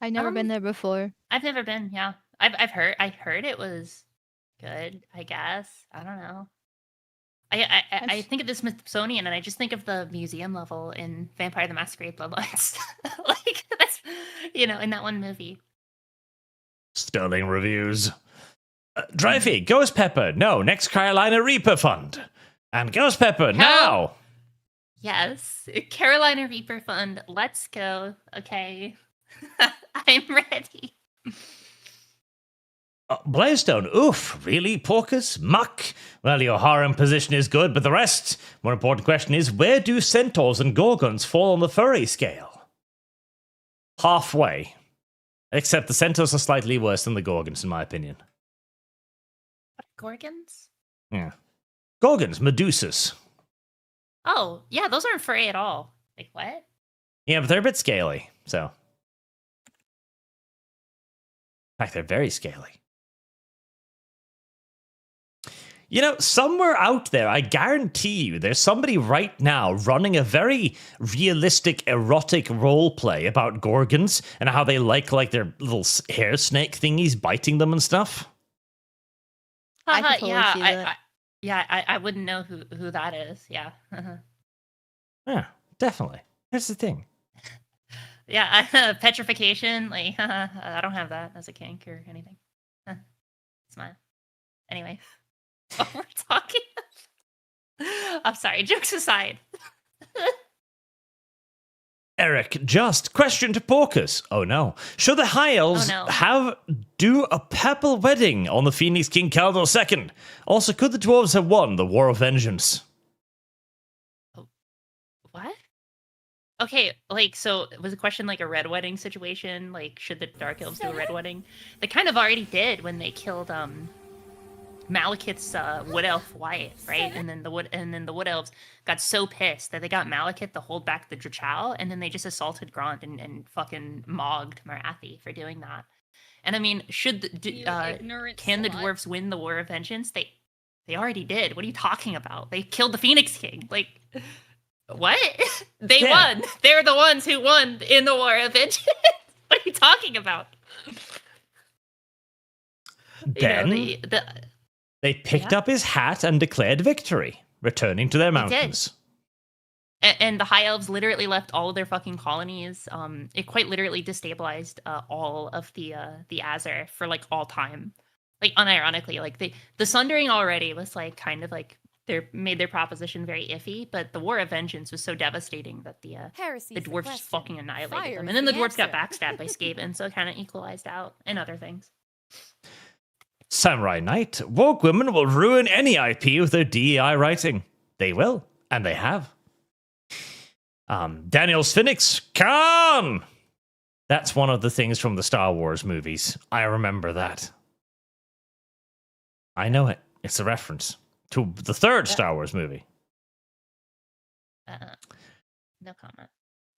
I've never been there before. I've never been, yeah. I heard it was good, I guess. I don't know. I think of the Smithsonian and I just think of the museum level in Vampire the Masquerade Bloodlines. Like, that's, in that one movie. Sterling reviews. Dreyfy, Ghost Pepper, no, next Carolina Reaper Fund. And Ghost Pepper, now! Yes, Carolina Reaper Fund, let's go. Okay. I'm ready. Blaystone, oof, really, Porkers? Muck? Well, your harem position is good, but the rest? More important question is, where do centaurs and gorgons fall on the furry scale? Halfway. Except the centaurs are slightly worse than the gorgons, in my opinion. Gorgons? Yeah. Gorgons, Medusas. Oh, yeah, those aren't furry at all. Like, what? Yeah, but they're a bit scaly, so. In fact, they're very scaly. Somewhere out there, I guarantee you, there's somebody right now running a very realistic, erotic role play about gorgons and how they like their little hair snake thingies biting them and stuff. I could totally see that. I wouldn't know who that is. Yeah. Yeah, definitely. That's the thing. Yeah, petrification. Like, I don't have that as a kink or anything. It's mine. Anyway. What we're talking about. I'm sorry, jokes aside. Eric, just question to Porkers. Oh no. Should the High Elves do a papal wedding on the Phoenix King Caldor II? Also, could the Dwarves have won the War of Vengeance? What? Okay, so was the question like a red wedding situation? Like, should the Dark Elves do a red wedding? They kind of already did when they killed, Malekith's wood elf Wyatt, right? And then the wood elves got so pissed that they got Malekith to hold back the Drachal, and then they just assaulted Grant and fucking mogged Marathi for doing that. And I mean, can the dwarves win the War of Vengeance? They already did. What are you talking about? They killed the Phoenix King. Like, what? They won. They're the ones who won in the War of Vengeance. What are you talking about? Then they picked up his hat and declared victory, returning to their mountains. And the High Elves literally left all of their fucking colonies. It quite literally destabilized all of the Azure for like all time. like unironically, like the Sundering already was like kind of like made their proposition very iffy, but the War of Vengeance was so devastating that the dwarves just fucking annihilated them, and then the dwarves got backstabbed by Skaven, so it kind of equalized out and other things. Samurai Knight, woke women will ruin any IP with their DEI writing. They will, and they have. Daniel Phoenix, Khan! That's one of the things from the Star Wars movies. I remember that. I know it. It's a reference to the third Star Wars movie. No comment.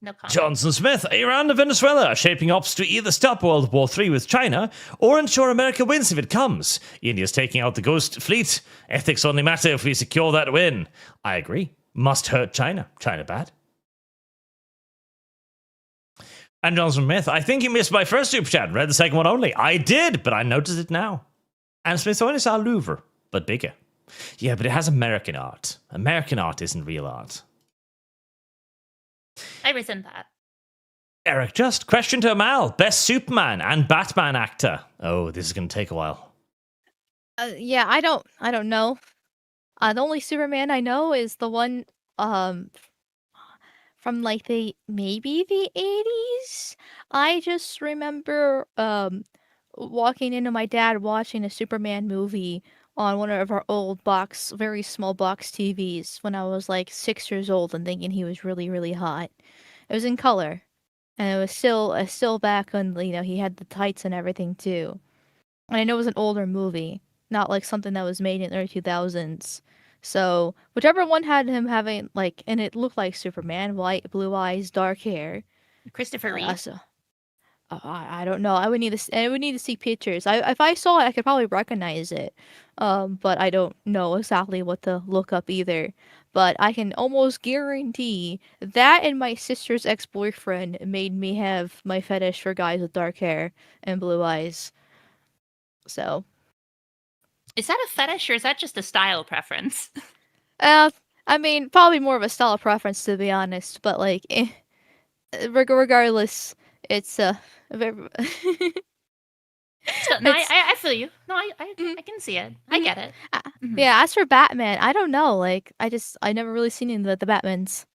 No comment. Johnson Smith, Iran and Venezuela are shaping up to either stop World War III with China or ensure America wins if it comes. India's taking out the Ghost Fleet. Ethics only matter if we secure that win. I agree. Must hurt China. China bad. And Johnson Smith, I think you missed my first super chat. Read the second one only. I did, but I noticed it now. And Smithsonian saw Louvre, but bigger. Yeah, but it has American art. American art isn't real art. I resent that. Eric Just, question to Amal. Best Superman and Batman actor. Oh, this is going to take a while. Yeah, I don't know. The only Superman I know is the one from like maybe the 80s. I just remember walking into my dad watching a Superman movie on one of our old very small box TVs when I was like 6 years old and thinking he was really, really hot. It was in color. And it was still back when, he had the tights and everything too. And I know it was an older movie, not like something that was made in the early 2000s. So whichever one had him having and it looked like Superman, white, blue eyes, dark hair. Christopher Reeve. I don't know. I would need to see pictures. If I saw it, I could probably recognize it. But I don't know exactly what to look up either. But I can almost guarantee that and my sister's ex-boyfriend made me have my fetish for guys with dark hair and blue eyes. So, is that a fetish or is that just a style preference? I mean, probably more of a style preference to be honest. But regardless, it's very. No, I feel you. No, I can see it. I get it. Yeah, as for Batman, I don't know. I never really seen any of the Batmans.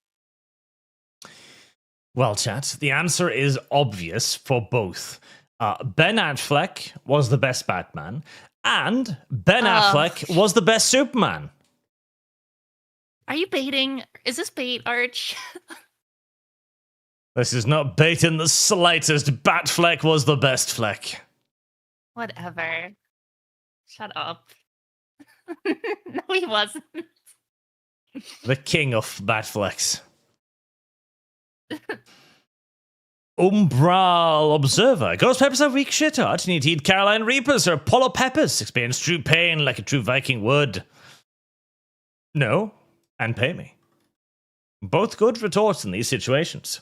Well, chat, the answer is obvious for both. Ben Affleck was the best Batman, and Ben Affleck was the best Superman. Are you baiting? Is this bait, Arch? This is not bait in the slightest. Batfleck was the best Fleck. Whatever. Shut up. No, he wasn't. The king of Batflecks. Umbral Observer. Ghost peppers are weak shit art. You need to eat Carolina Reapers or Apollo peppers. Experience true pain like a true Viking would. No, and pay me. Both good retorts in these situations.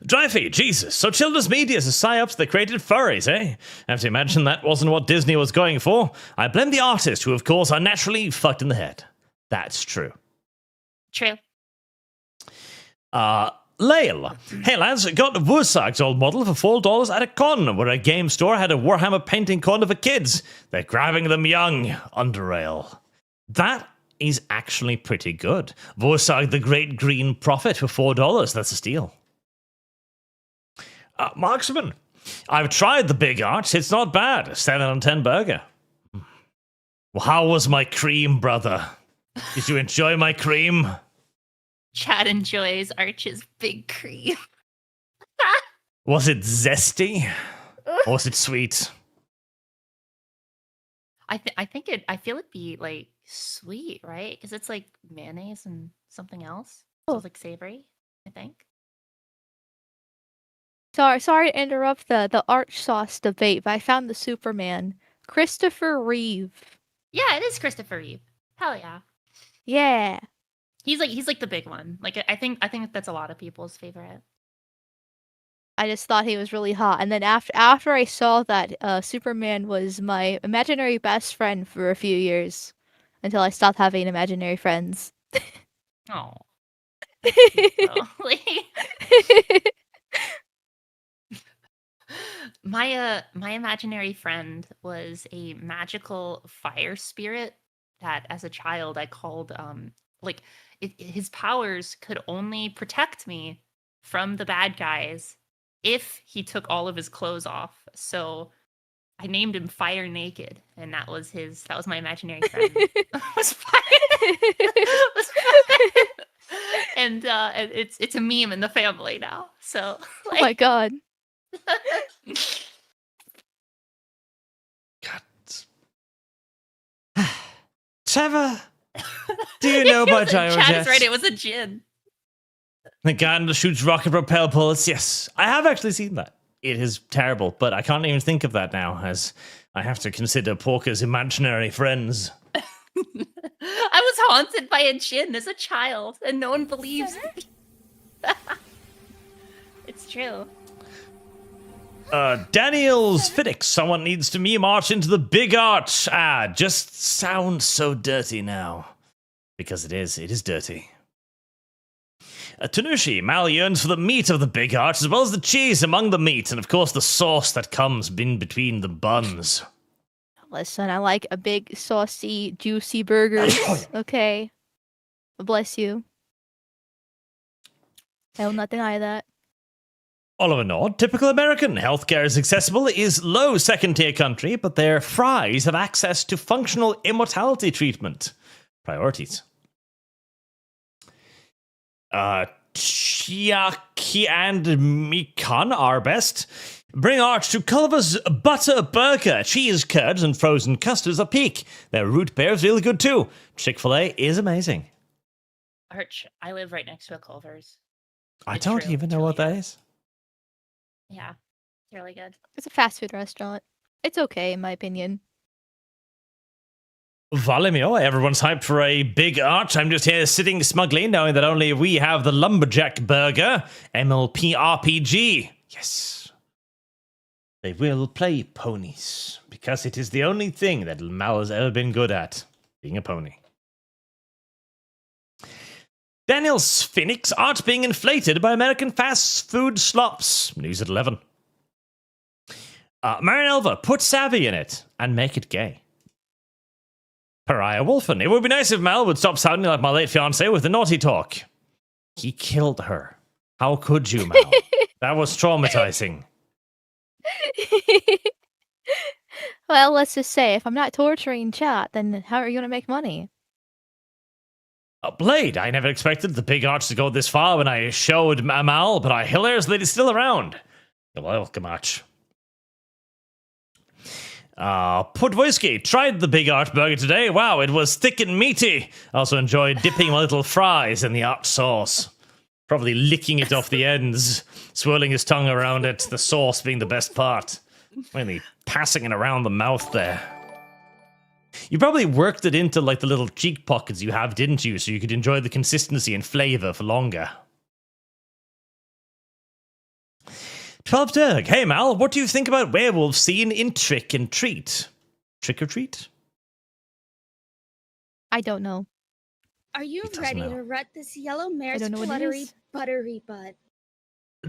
Dryfee, Jesus, so children's media is a psyops that created furries, eh? I have to imagine that wasn't what Disney was going for. I blame the artists who, of course, are naturally fucked in the head. That's true. True. Lail. Hey lads, got Wursag's old model for $4 at a con where a game store had a Warhammer painting corner for kids. They're grabbing them young. Underrail. That is actually pretty good. Wursag the Great Green Prophet for $4. That's a steal. Marksman. I've tried the Big Arch. It's not bad. 7 on 10 burger. Well, how was my cream, brother? Did you enjoy my cream? Chad enjoys Arch's big cream. Was it zesty? Or was it sweet? I feel it'd be like sweet, right? Because it's like mayonnaise and something else. So it's like savory, I think. Sorry to interrupt the Arch sauce debate, but I found the Superman. Christopher Reeve. Yeah, it is Christopher Reeve. Hell yeah. Yeah. He's like the big one. Like I think that's a lot of people's favorite. I just thought he was really hot, and then after I saw that Superman was my imaginary best friend for a few years, until I stopped having imaginary friends. Oh. my imaginary friend was a magical fire spirit that, as a child, I called his powers could only protect me from the bad guys if he took all of his clothes off. So I named him Fire Naked, and that was my imaginary friend. was fire. And it's a meme in the family now. So Oh my god. Trevor, do you know about Chad gyrojets? is right, it was a djinn. The gun that shoots rocket propelled bullets. Yes, I have actually seen that. It is terrible, but I can't even think of that now, as I have to consider Porker's imaginary friends. I was haunted by a djinn as a child, and no one believes me. It's true. Daniel's Fiddix. Someone needs to meme Arch into the big Arch. Just sounds so dirty now. Because it is dirty. Tanushi, Mal yearns for the meat of the big Arch, as well as the cheese among the meat, and of course the sauce that comes in between the buns. Listen, I like a big, saucy, juicy burger. Okay. Bless you. I will not deny that. Oliver Nord, typical American. Healthcare is accessible, is low second-tier country, but their fries have access to functional immortality treatment. Priorities. Chiaki and Mikan are best. Bring Arch to Culver's Butter Burger. Cheese curds and frozen custards are peak. Their root beer is really good too. Chick-fil-A is amazing. Arch, I live right next to a Culver's. I It's don't true. even know what that is. Yeah, it's really good. It's a fast food restaurant. It's okay, in my opinion. Valimio, everyone's hyped for a big Arch. I'm just here sitting smugly, knowing that only we have the Lumberjack Burger. MLP RPG. Yes. They will play ponies, because it is the only thing that Mal has ever been good at, being a pony. Daniel's Phoenix, Arch being inflated by American fast food slops. News at 11. Marian Elva, put Savvy in it and make it gay. Pariah Wolfen, it would be nice if Mal would stop sounding like my late fiancé with the naughty talk. He killed her. How could you, Mal? That was traumatizing. Well, let's just say, if I'm not torturing chat, then how are you going to make money? Blade, I never expected the big Arch to go this far when I showed Mal, but I hilarious that he's still around. You're welcome, Arch. Pudvoisky, tried the big Arch burger today. Wow, it was thick and meaty. Also enjoyed dipping my little fries in the Arch sauce. Probably licking it off the ends, swirling his tongue around it, the sauce being the best part. Really passing it around the mouth there. You probably worked it into like the little cheek pockets you have, didn't you? So you could enjoy the consistency and flavor for longer. 12 Dirk, hey Mal, what do you think about werewolves seen in Trick and Treat? Trick or Treat? I don't know. Are you doesn't ready know. to rut this yellow mare's don't know what it fluttery, is. buttery butt?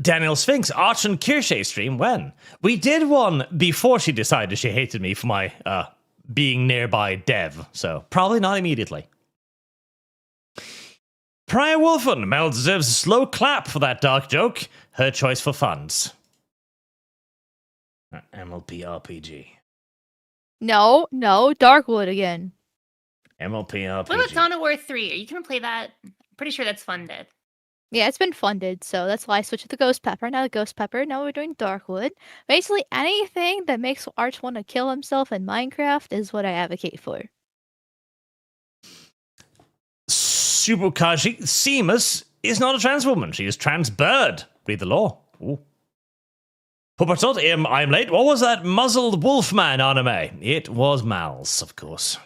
Daniel Sphinx, Arch and Kirsche stream when? We did one before she decided she hated me for my being nearby dev, so probably not immediately. Prior Wolfen, Mel deserves a slow clap for that dark joke. Her choice for funds. MLP RPG. No, Darkwood again. MLP RPG. What about Dawn of War 3? Are you going to play that? I'm pretty sure that's funded. Yeah, it's been funded, so that's why I switched to the Ghost Pepper. Now the Ghost Pepper, now we're doing Darkwood. Basically, anything that makes Arch want to kill himself in Minecraft is what I advocate for. Subukashi, Seamus is not a trans woman. She is trans bird. Read the law. Ooh. Puppertot, I'm late. What was that muzzled wolfman anime? It was Mal's, of course.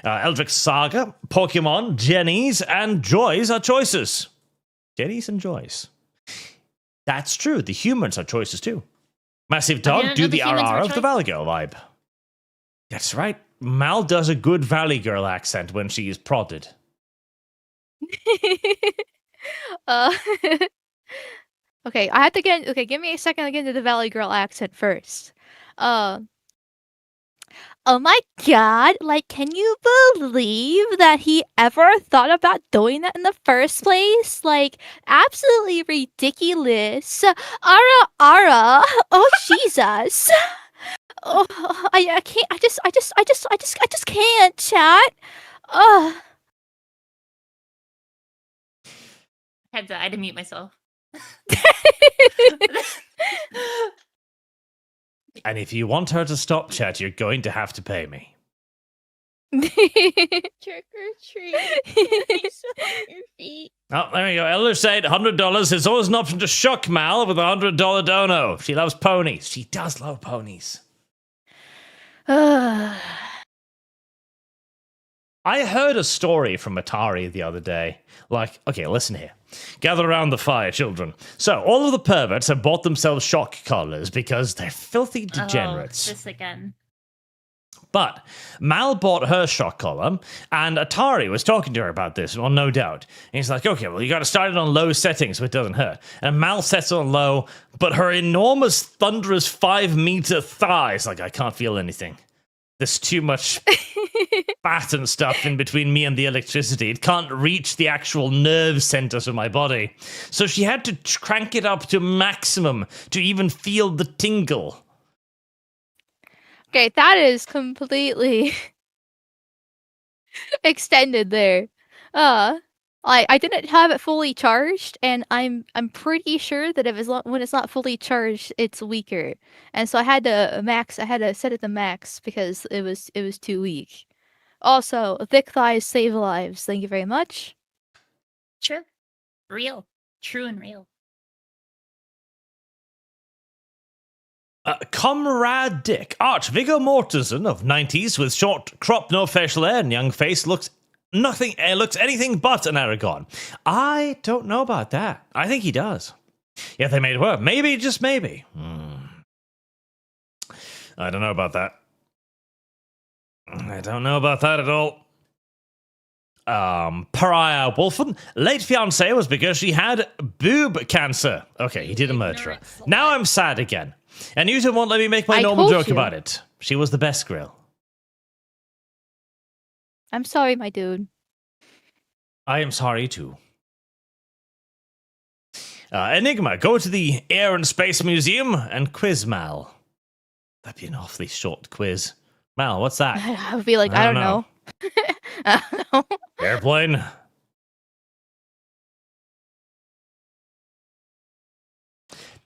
Eldritch Saga, Pokemon, Jenny's, and Joy's are choices. Jenny's and Joy's. That's true. The humans are choices too. Massive Dog, do the RR of the Valley Girl vibe. That's right. Mal does a good Valley Girl accent when she is prodded. Okay, I have to get. Okay, give me a second to get into the Valley Girl accent first. Oh my god, like, can you believe that he ever thought about doing that in the first place? Like, absolutely ridiculous. Ara, Ara. Oh, Jesus. Oh, I can't, I just can't, chat. Ugh. I had to mute myself. And if you want her to stop, chat, you're going to have to pay me. Trick or treat. Can I smell your feet? Oh, there we go. Elder said $100. There's always an option to shock Mal with a $100 dono. She loves ponies. She does love ponies. I heard a story from Atari the other day. Like, okay, listen here. Gather around the fire, children. So, all of the perverts have bought themselves shock collars because they're filthy degenerates. Oh, this again. But Mal bought her shock collar, and Atari was talking to her about this, well, no doubt. And he's like, okay, well, you got to start it on low settings so it doesn't hurt. And Mal sets it on low, but her enormous, thunderous 5-meter thighs, like, I can't feel anything. There's too much fat and stuff in between me and the electricity. It can't reach the actual nerve centers of my body. So she had to crank it up to maximum to even feel the tingle. Okay, that is completely extended there. I didn't have it fully charged, and I'm pretty sure that if when it's not fully charged, it's weaker. And so I had to set it to max because it was too weak. Also, thick thighs save lives. Thank you very much. True. Real. True and real. Comrade Dick, Arch Viggo Mortensen of 90s with short crop, no facial hair and young face looks anything but an Aragon. I don't know about that. I think he does. Yeah, they made it work. Maybe, just maybe. I don't know about that. I don't know about that at all. Pariah Wolfen, late fiance was because she had boob cancer. Okay, he didn't murder her. Now I'm sad again. And you two won't let me make my normal joke about it. She was the best grill. I'm sorry, my dude. I am sorry, too. Enigma, go to the Air and Space Museum and quiz Mal. That'd be an awfully short quiz. Mal, what's that? I would be like, I don't know. I don't know. Airplane.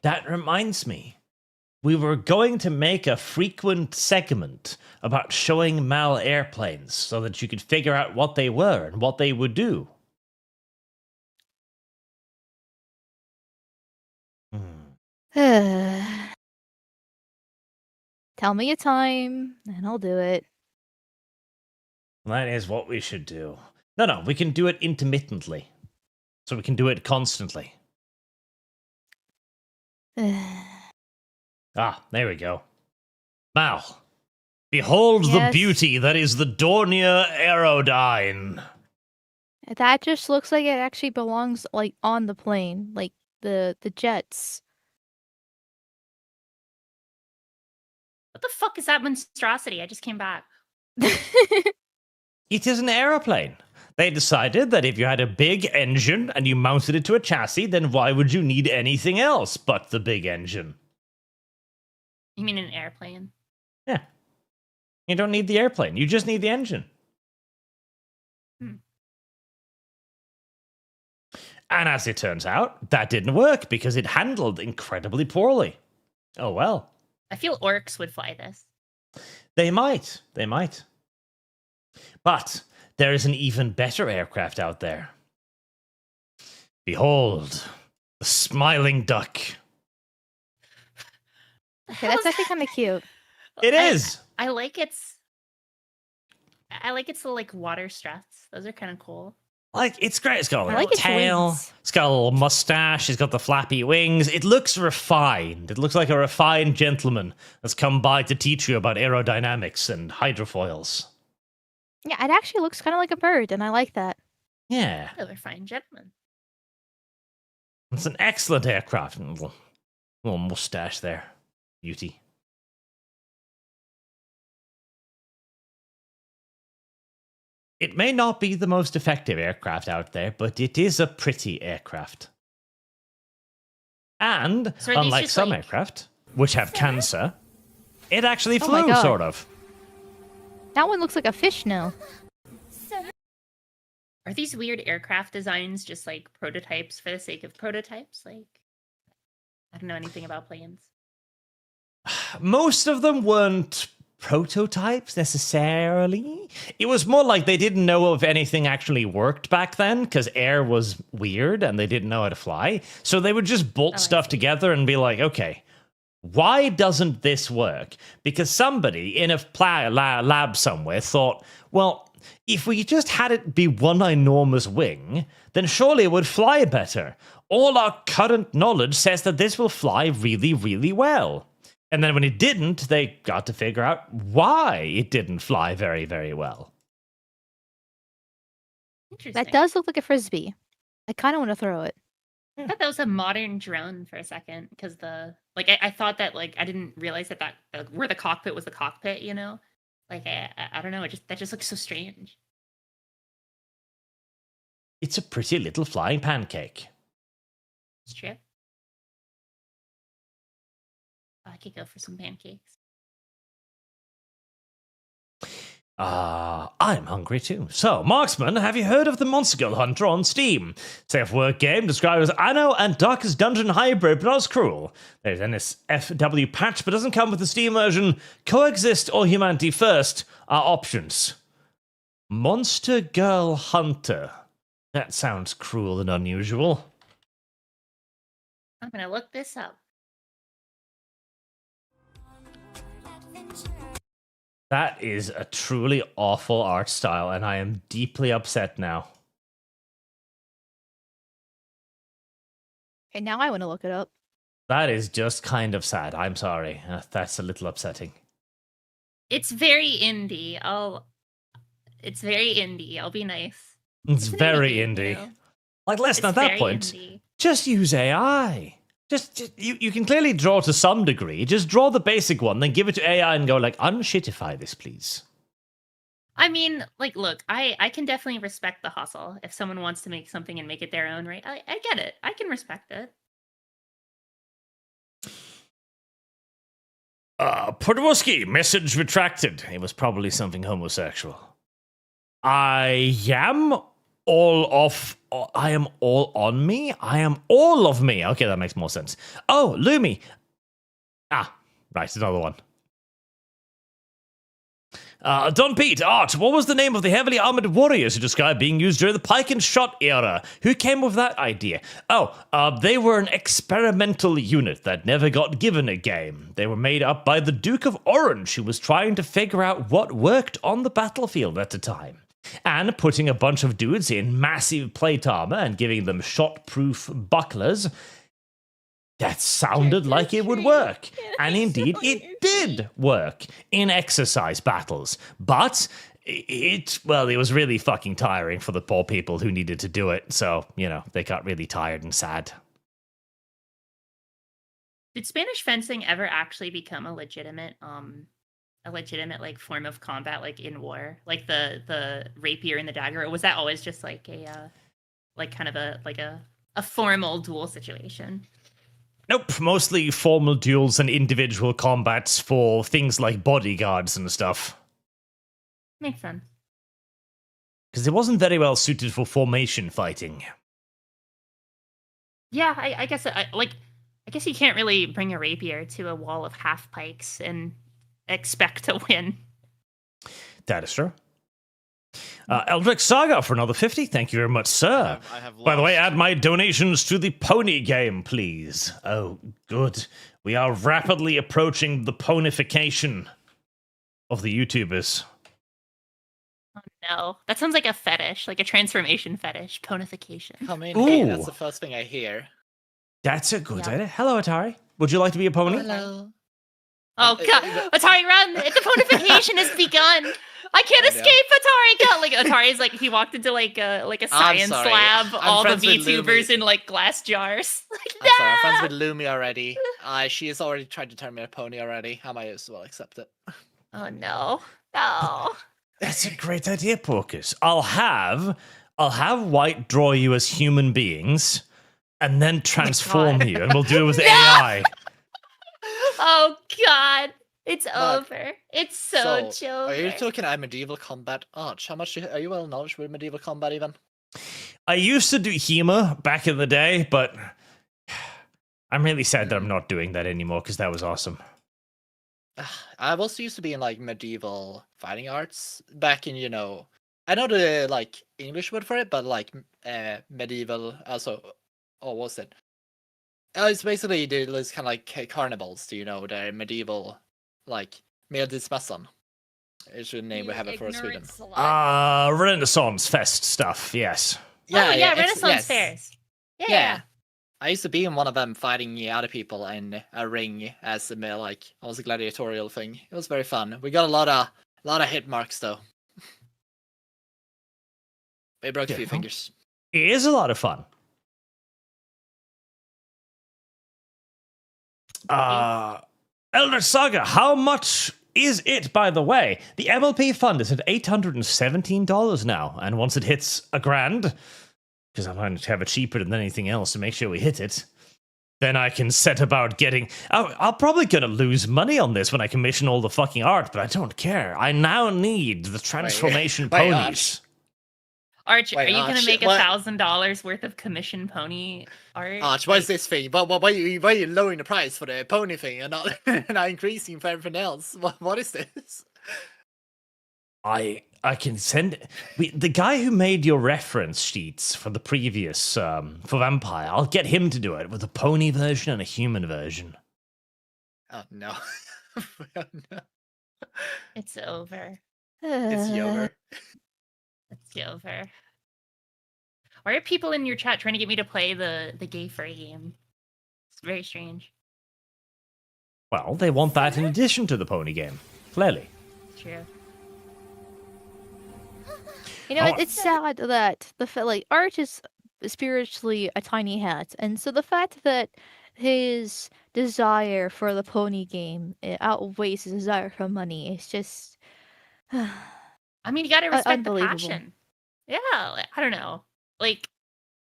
That reminds me. We were going to make a frequent segment about showing Mal airplanes so that you could figure out what they were and what they would do. Tell me a time, and I'll do it. That is what we should do. No, we can do it intermittently. So we can do it constantly. There we go. Mal, behold the beauty that is the Dornier Aerodyne. That just looks like it actually belongs, like, on the plane, like the jets. What the fuck is that monstrosity? I just came back. It is an aeroplane. They decided that if you had a big engine and you mounted it to a chassis, then why would you need anything else but the big engine? You mean an airplane? Yeah. You don't need the airplane. You just need the engine. And as it turns out, that didn't work because it handled incredibly poorly. Oh well. I feel orcs would fly this. They might. But there is an even better aircraft out there. Behold, the smiling duck. Okay, that's actually kind of cute. It is. I like its like water struts. Those are kind of cool. Like, it's great. It's got a little like its tail. wings. It's got a little mustache. It's got the flappy wings. It looks refined. It looks like a refined gentleman that's come by to teach you about aerodynamics and hydrofoils. Yeah, it actually looks kind of like a bird, and I like that. Yeah. A refined gentleman. It's an excellent aircraft. Little mustache there. Beauty. It may not be the most effective aircraft out there, but it is a pretty aircraft. And, So are these unlike just, some like- aircraft, which have cancer, it actually Oh my flew, God. sort of. That one looks like a fish now. Are these weird aircraft designs just like prototypes for the sake of prototypes? Like, I don't know anything about planes. Most of them weren't prototypes necessarily. It was more like they didn't know if anything actually worked back then because air was weird and they didn't know how to fly. So they would just bolt stuff together and be like, okay, why doesn't this work? Because somebody in a lab somewhere thought, well, if we just had it be one enormous wing, then surely it would fly better. All our current knowledge says that this will fly really, really well. And then when it didn't, they got to figure out why it didn't fly very, very well. Interesting. That does look like a frisbee. I kind of want to throw it. I thought that was a modern drone for a second because I thought that I didn't realize that where the cockpit was the cockpit, you know? Like I don't know, that just looks so strange. It's a pretty little flying pancake. It's true. I could go for some pancakes. I'm hungry too. So, Marksman, have you heard of the Monster Girl Hunter on Steam? Safe work game described as Anno and Darkest Dungeon hybrid, but not as cruel. There's an SFW patch, but doesn't come with the Steam version. Coexist or Humanity First are options. Monster Girl Hunter. That sounds cruel and unusual. I'm gonna look this up. That is a truly awful art style, and I am deeply upset now. Okay, now I want to look it up. That is just kind of sad. I'm sorry. That's a little upsetting. It's very indie. It's very indie. I'll be nice. It's very indie, indie. you know? Like, listen, It's at that very point, indie. just use AI. Just you can clearly draw to some degree. Just draw the basic one, then give it to AI and go like, unshitify this, please. I mean, look, I can definitely respect the hustle. If someone wants to make something and make it their own, right? I get it. I can respect it. Podwosky, message retracted. It was probably something homosexual. I am all on me? I am all of me. Okay, that makes more sense. Oh, Lumi. Right, another one. Don Pete, Art, what was the name of the heavily armored warriors who described being used during the pike and shot era? Who came with that idea? They were an experimental unit that never got given a game. They were made up by the Duke of Orange, who was trying to figure out what worked on the battlefield at the time. And putting a bunch of dudes in massive plate armor and giving them shot-proof bucklers, that sounded like it would work. And indeed, it did work in exercise battles. But it was really fucking tiring for the poor people who needed to do it. So, they got really tired and sad. Did Spanish fencing ever actually become a legitimate form of combat, in war, like the rapier and the dagger, or was that always just a formal duel situation? Nope, mostly formal duels and individual combats for things like bodyguards and stuff. Makes sense. Because it wasn't very well suited for formation fighting. Yeah, I guess I guess you can't really bring a rapier to a wall of half pikes and expect to win. That is true. Eldrick Saga for another 50. Thank you very much, sir. By the way, add my donations to the pony game, please. Oh, good. We are rapidly approaching the ponification of the YouTubers. Oh no, that sounds like a fetish, like a transformation fetish, ponification. Come in here. That's the first thing I hear. That's a good idea. Hello, Atari. Would you like to be a pony? Hello. Oh god, Atari, run! The ponification has begun. I can't escape, Atari. God, like Atari's like he walked into like a science sorry. lab. I'm All the friends with VTubers Lumi. in like glass jars. I'm sorry, I'm friends with Lumi already. She has already tried to turn me a pony already. I might as well accept it. Oh no, no. That's a great idea, Porcus. I'll have White draw you as human beings, and then transform you, and we'll do it with AI. Oh god, it's over. It's so Are over. you talking about medieval combat? Arch, how much are you well knowledgeable with medieval combat even? I used to do HEMA back in the day, but I'm really sad that I'm not doing that anymore because that was awesome. I also used to be in like medieval fighting arts back in, I know the like English word for it, but like medieval also, what was it? It's basically those kind of like carnivals, the medieval, like Medeltidsmässan is the name we have it for Sweden. Renaissance Fest stuff, yes. Yeah, Renaissance fairs. Yeah. I used to be in one of them fighting other people in a ring as almost a gladiatorial thing. It was very fun. We got a lot of hit marks though. We broke a few fingers. It is a lot of fun. Elder Saga, how much is it, by the way? The MLP fund is at $817 now, and once it hits $1,000, because I'm going to have it cheaper than anything else to make sure we hit it, then I can set about getting... I'm probably going to lose money on this when I commission all the fucking art, but I don't care. I now need the transformation ponies. Arch, are you going to make $1,000 worth of commission pony art? Arch, what is this thing? Why are you lowering the price for the pony thing and not increasing for everything else? What is this? I can send... the guy who made your reference sheets for the previous, for Vampire, I'll get him to do it with a pony version and a human version. Oh, no. Oh, no. It's over. It's over. It's over. Why are people in your chat trying to get me to play the gay furry game? It's very strange. Well, they want that in addition to the pony game. Clearly. True. You know, it's sad that Arch is spiritually a tiny hat, and so the fact that his desire for the pony game outweighs his desire for money is just... I mean, you gotta respect the unbelievable. passion. Yeah, I don't know. Like,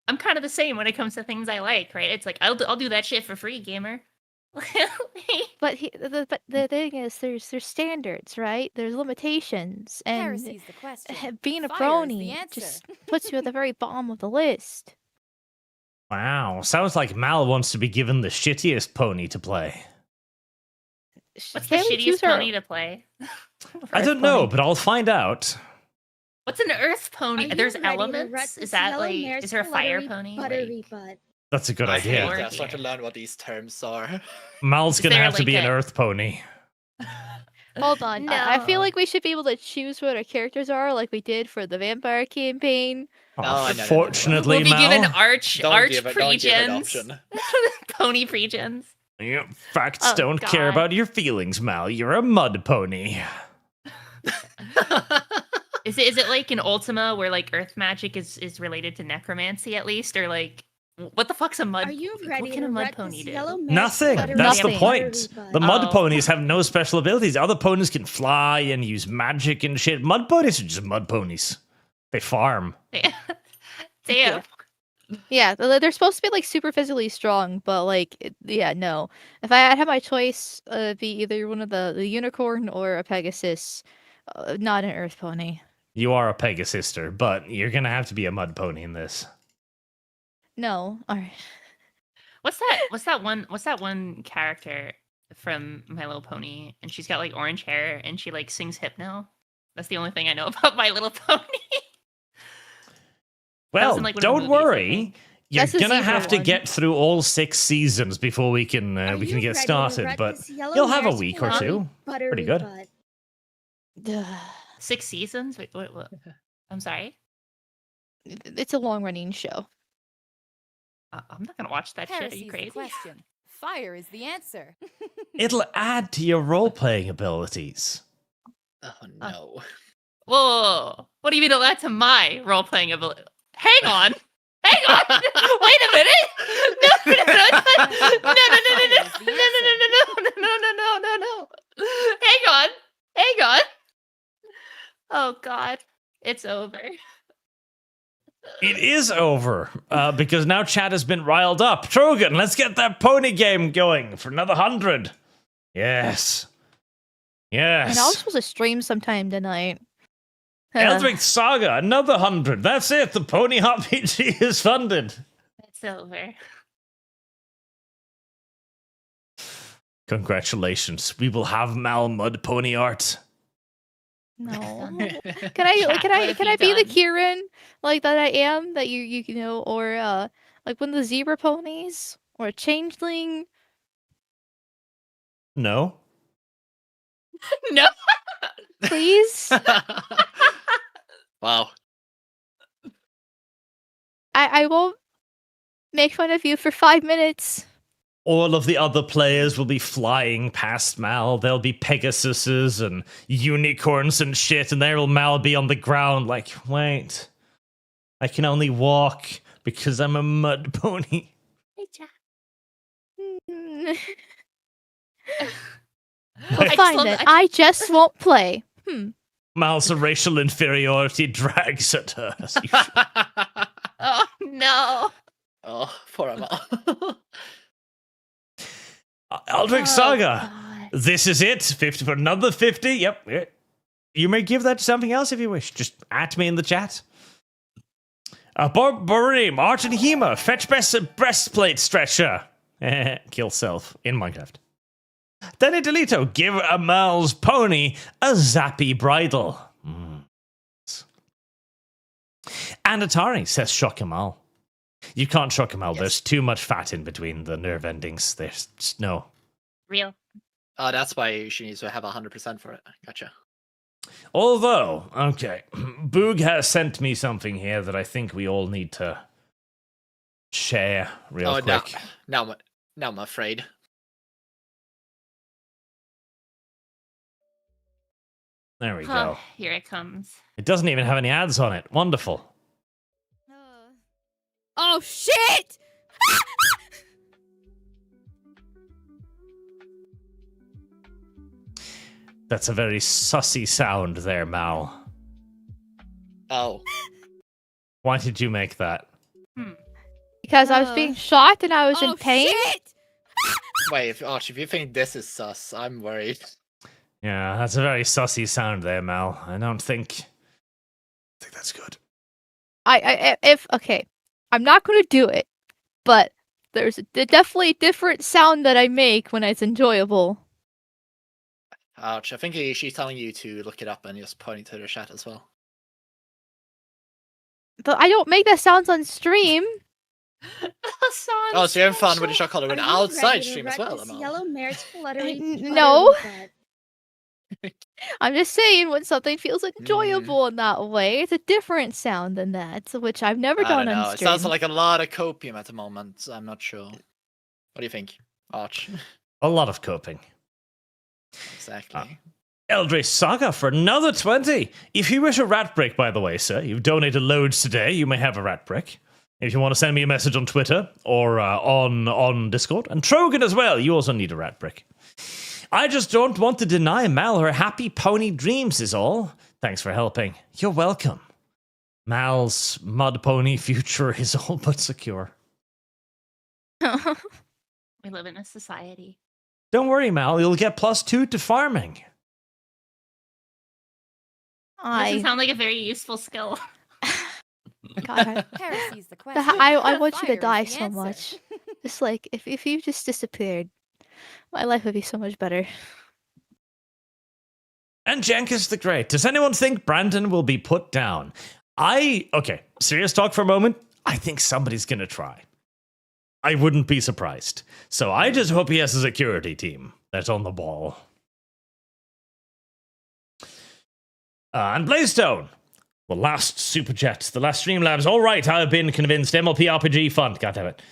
I'm kind of the same when it comes to things I like, right? It's like, I'll do that shit for free, gamer. But the thing is, there's standards, right? There's limitations, and Heresy's the question. being a Fire's brony the answer. just puts you at the very bottom of the list. Wow, sounds like Mal wants to be given the shittiest pony to play. What's the shittiest pony to play? I don't know, but I'll find out. What's an earth pony? Are There's you ready to elements? rut Is this that yellow like, mare's is there a fire fluttery, pony? buttery Like, butt? That's a good idea. I'm starting to learn what these terms are. Mal's gonna there have to like be an a- earth pony. Hold on, I feel No. like we should be able to choose what our characters are, like we did for the vampire campaign. Oh, no. Fortunately, we'll be Mal, given arch Don't give it pregens, option. pony pregens. yeah, facts Oh, don't care God. about your feelings, Mal. You're a mud pony. Is it like in Ultima where like earth magic is related to necromancy at least, or like what the fuck's a mud? Are you what ready can to a mud rut pony this do? yellow mare's Nothing. fluttery, That's the Nothing. point. buttery The butt? mud Oh. ponies have no special abilities. Other ponies can fly and use magic and shit. Mud ponies are just mud ponies. They farm. Damn. Yeah, they're supposed to be like super physically strong, but no. If I had my choice, be either one of the unicorn or a Pegasus, not an earth pony. You are a Pegasister, but you're gonna have to be a mud pony in this. No, all right. What's that one character from My Little Pony? And she's got like orange hair and she like sings hypno. That's the only thing I know about My Little Pony. Well, in, like, one of the don't movies, I worry. think. You're That's the gonna zebra have to one. get through all 6 seasons before we can Are get you ready to started. rut But this yellow you'll have a mare's week or fluttery, 2. buttery Pretty good. butt? 6 seasons? Wait, what? I'm sorry. It's a long running show. I'm not gonna watch that shit. Are Heresy's you the crazy? question. Fire is the answer. It'll add to your role-playing abilities. Oh no. Whoa. What do you mean it'll add to my role-playing ability? Hang on. Hang on. Wait a minute. No. Hang on. Oh God. It's over. It is over, because now chat has been riled up. Trogan, let's get that pony game going for another 100. Yes. And I was Yes. supposed to stream sometime tonight. Eldritch Saga, another 100. That's it. The Pony Hop PG is funded. It's over. Congratulations. We will have Mal Mud Pony art. No. Can I be the Kieran like that I am that you know, or like one of the zebra ponies or a changeling? No. No. Please. Wow. I won't make fun of you for 5 minutes. All of the other players will be flying past Mal. There'll be Pegasuses and unicorns and shit, and there will Mal be on the ground like, wait, I can only walk because I'm a mud pony. Hey, Jack. Well, fine then. I just won't play. Mal's racial inferiority drags at her. As you Oh no. Oh, poor Amal. Eldritch Saga. This is it. 50 for another 50. Yep. You may give that to something else if you wish. Just at me in the chat. Barbarim, Art and Hema, fetch breastplate stretcher. Kill self in Minecraft. Danny Delito, give Amal's pony a zappy bridle. And Atari says shock Amal. You can't shock Amal. Yes. There's too much fat in between the nerve endings. There's just no. Real. Oh, that's why she needs to have 100% for it. Gotcha. Although, okay, Boog has sent me something here that I think we all need to share real quick. Now I'm afraid. There we go. Here it comes. It doesn't even have any ads on it. Wonderful. Oh shit! That's a very sussy sound there, Mal. Oh. Why did you make that? Because I was being shot and I was in pain. Shit! Wait, if you think this is sus, I'm worried. Yeah, that's a very sussy sound there, Mal. I don't think that's good. Okay, I'm not going to do it, but there's definitely a different sound that I make when it's enjoyable. Ouch, I think she's telling you to look it up and just pointing to the chat as well. But I don't make that sounds on stream. Oh, so you're having fun with the shot color with outside stream as well, Amal. Yellow merit fluttery. No. I'm just saying when something feels enjoyable in that way, it's a different sound than that, which I've never done on It stream. sounds like a lot of copium at the moment. I'm not sure. What do you think, Arch? A lot of coping. Exactly. Eldritch Saga for another 20. If you wish a rat brick, by the way, sir, you've donated loads today, you may have a rat brick. If you want to send me a message on Twitter or on Discord. And Trogan as well, you also need a rat brick. I just don't want to deny Mal her happy pony dreams is all. Thanks for helping. You're welcome. Mal's mud pony future is all but secure. We live in a society. Don't worry, Mal. You'll get +2 to farming. Doesn't sound like a very useful skill. God, Heresy's the question. I want you to Fire die is the so answer. much. Just like if you just disappeared, my life would be so much better. And Jenkins the Great. Does anyone think Brandon will be put down? Okay, serious talk for a moment. I think somebody's gonna try. I wouldn't be surprised. So I just hope he has a security team that's on the ball. And Blaystone. The last Superchats, the last Streamlabs. All right, I've been convinced. MLP RPG fund. God damn it.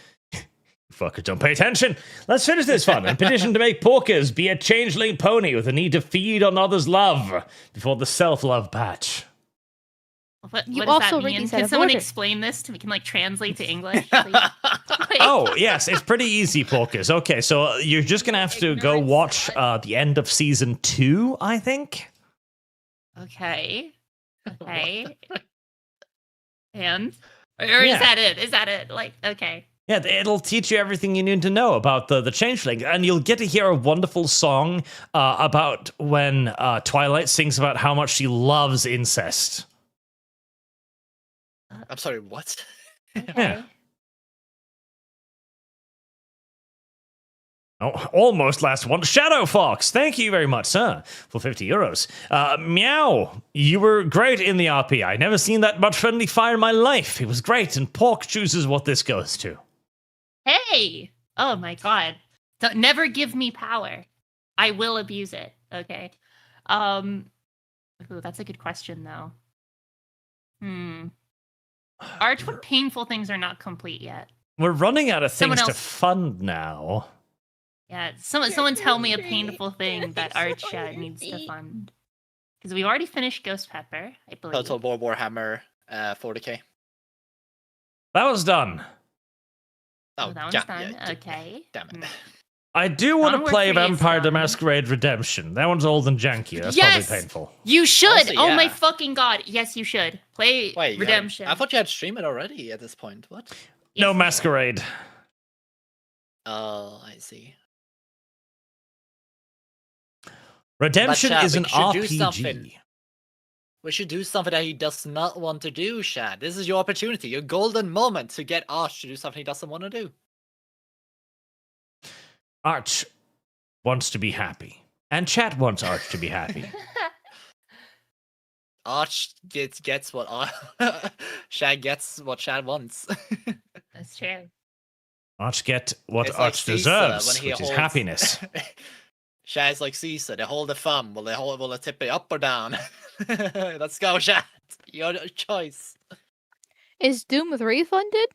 Fuckers don't pay attention. Let's finish this fun and petition to make Porkers be a changeling pony with a need to feed on others' love before the self-love patch. What You does also that read mean? these out Can of someone order. explain this to me? Can like translate to English? Please? Oh, yes, it's pretty easy, Porkers. Okay, so you're just going to have to go watch the end of season 2, I think. Okay. Okay. And? Or Yeah. is that it? Is that it? Like, okay. Yeah, it'll teach you everything you need to know about the changeling, and you'll get to hear a wonderful song about when Twilight sings about how much she loves incest. I'm sorry, what? Yeah. Oh, almost last one. Shadow Fox, thank you very much, sir, for 50 euros. Meow, you were great in the RP. I never seen that much friendly fire in my life. It was great, and Pork chooses what this goes to. Hey! Oh my god. Don't, never give me power. I will abuse it. Okay. Ooh, that's a good question, though. Arch, what painful things are not complete yet? We're running out of Someone things to else- fund now. Yeah, someone tell me a painful thing that Arch needs to fund. Because we already finished Ghost Pepper, I believe. Total War Warhammer 40k. That was done. Oh, that one's yeah, done. yeah, Okay. Damn it. I do want to Onward play 3 is Vampire the done. Masquerade Redemption. That one's old and janky. That's Yes! probably painful. You should! Honestly, Oh my yeah. fucking god. Yes, you should. Play Wait, Redemption. I thought you had streamed it already at this point. What? No Masquerade. Oh, I see. Redemption But, is we an should do RPG. something. We should do something that he does not want to do, Shad. This is your opportunity, your golden moment to get Arch to do something he doesn't want to do. Arch wants to be happy. And chat wants Arch to be happy. Arch gets what Shad gets what Shad wants. That's true. Arch get what It's like Arch Caesar deserves, when he which is holds- happiness. Shad's like Caesar. They hold the thumb. Will they tip it up or down? Let's go, Shad. Your choice. Is Doom 3 funded?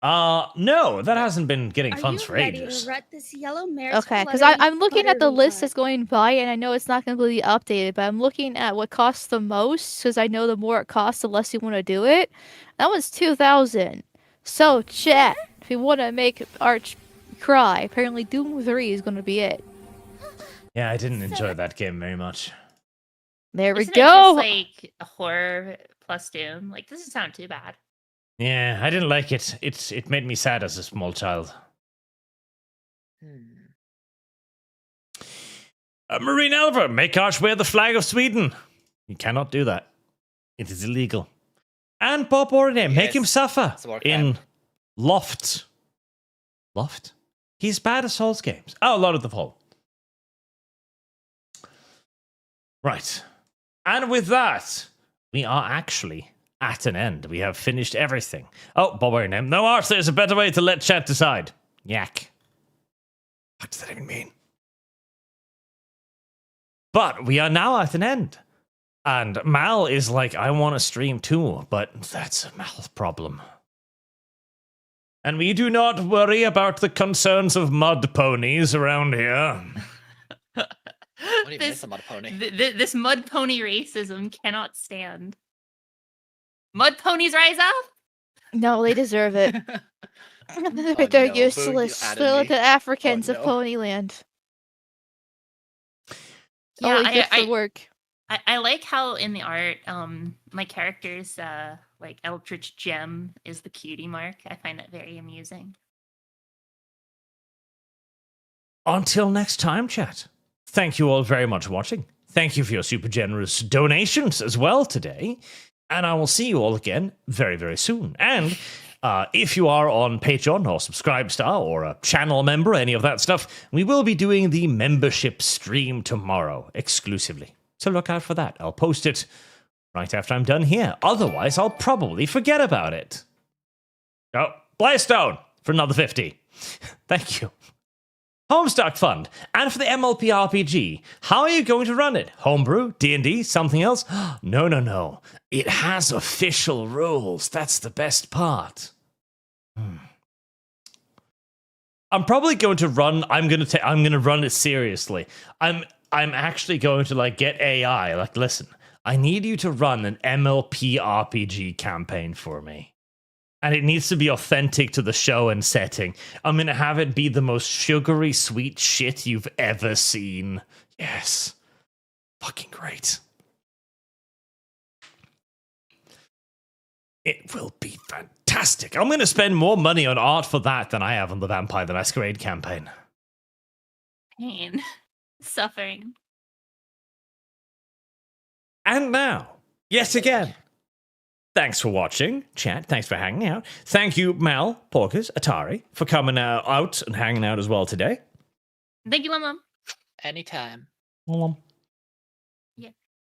No, that hasn't been getting Are funds you for ready ages. to rut this yellow mare's Okay, because fluttering I'm looking at the buttery list butt? that's going by, and I know it's not going to be updated, but I'm looking at what costs the most, because I know the more it costs, the less you want to do it. That was 2,000. So, chat, if you want to make Arch cry, apparently Doom 3 is going to be it. Yeah, I didn't enjoy that game very much. There we Isn't go. it just like a horror plus Doom? Like, doesn't sound too bad. Yeah, I didn't like it. It made me sad as a small child. Marine Elver, make Arch wear the flag of Sweden. You cannot do that. It is illegal. And Bob Orine, make him Yes, suffer it's war in crime. Loft. Loft? He's bad at Souls games. Oh, Lord of the Fall. Right. And with that, we are actually at an end. We have finished everything. Oh, Bob Orine. No, Arch, there's a better way to let chat decide. Yak. What does that even mean? But we are now at an end. And Mal is like, I want to stream too, but that's a Mal problem. And we do not worry about the concerns of mud ponies around here. What do you mean it's a mud pony? This mud pony racism cannot stand. Mud ponies rise up! No, they deserve it. Oh, They're no, Boo, you useless. added They're me. like the Africans Oh, of no. Ponyland. Yeah, Only good for work. I like how in the art, my character's like Eldritch Gem is the cutie mark. I find that very amusing. Until next time, chat. Thank you all very much for watching. Thank you for your super generous donations as well today. And I will see you all again very, very soon. And if you are on Patreon or Subscribestar or a channel member, any of that stuff, we will be doing the membership stream tomorrow exclusively. So look out for that. I'll post it right after I'm done here. Otherwise, I'll probably forget about it. Oh, Blaystone for another 50. Thank you. Homestuck Fund. And for the MLP RPG, how are you going to run it? Homebrew? D&D? Something else? No, no, no. It has official rules. That's the best part. I'm probably going to run. I'm gonna run it seriously. I'm actually going to like get AI. Like, listen, I need you to run an MLP RPG campaign for me, and it needs to be authentic to the show and setting. I'm gonna have it be the most sugary sweet shit you've ever seen. Yes, fucking great. It will be fantastic. I'm going to spend more money on art for that than I have on the Vampire the Masquerade campaign. Pain. Suffering. And now, yet again, thanks for watching, chat. Thanks for hanging out. Thank you, Mal, Porkers, Atari, for coming out and hanging out as well today. Thank you, Mom. Anytime. Yeah.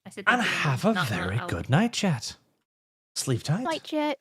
I said And thank you, have Mom, a not very Mom. good night, chat. Sleep tight. Night, chat.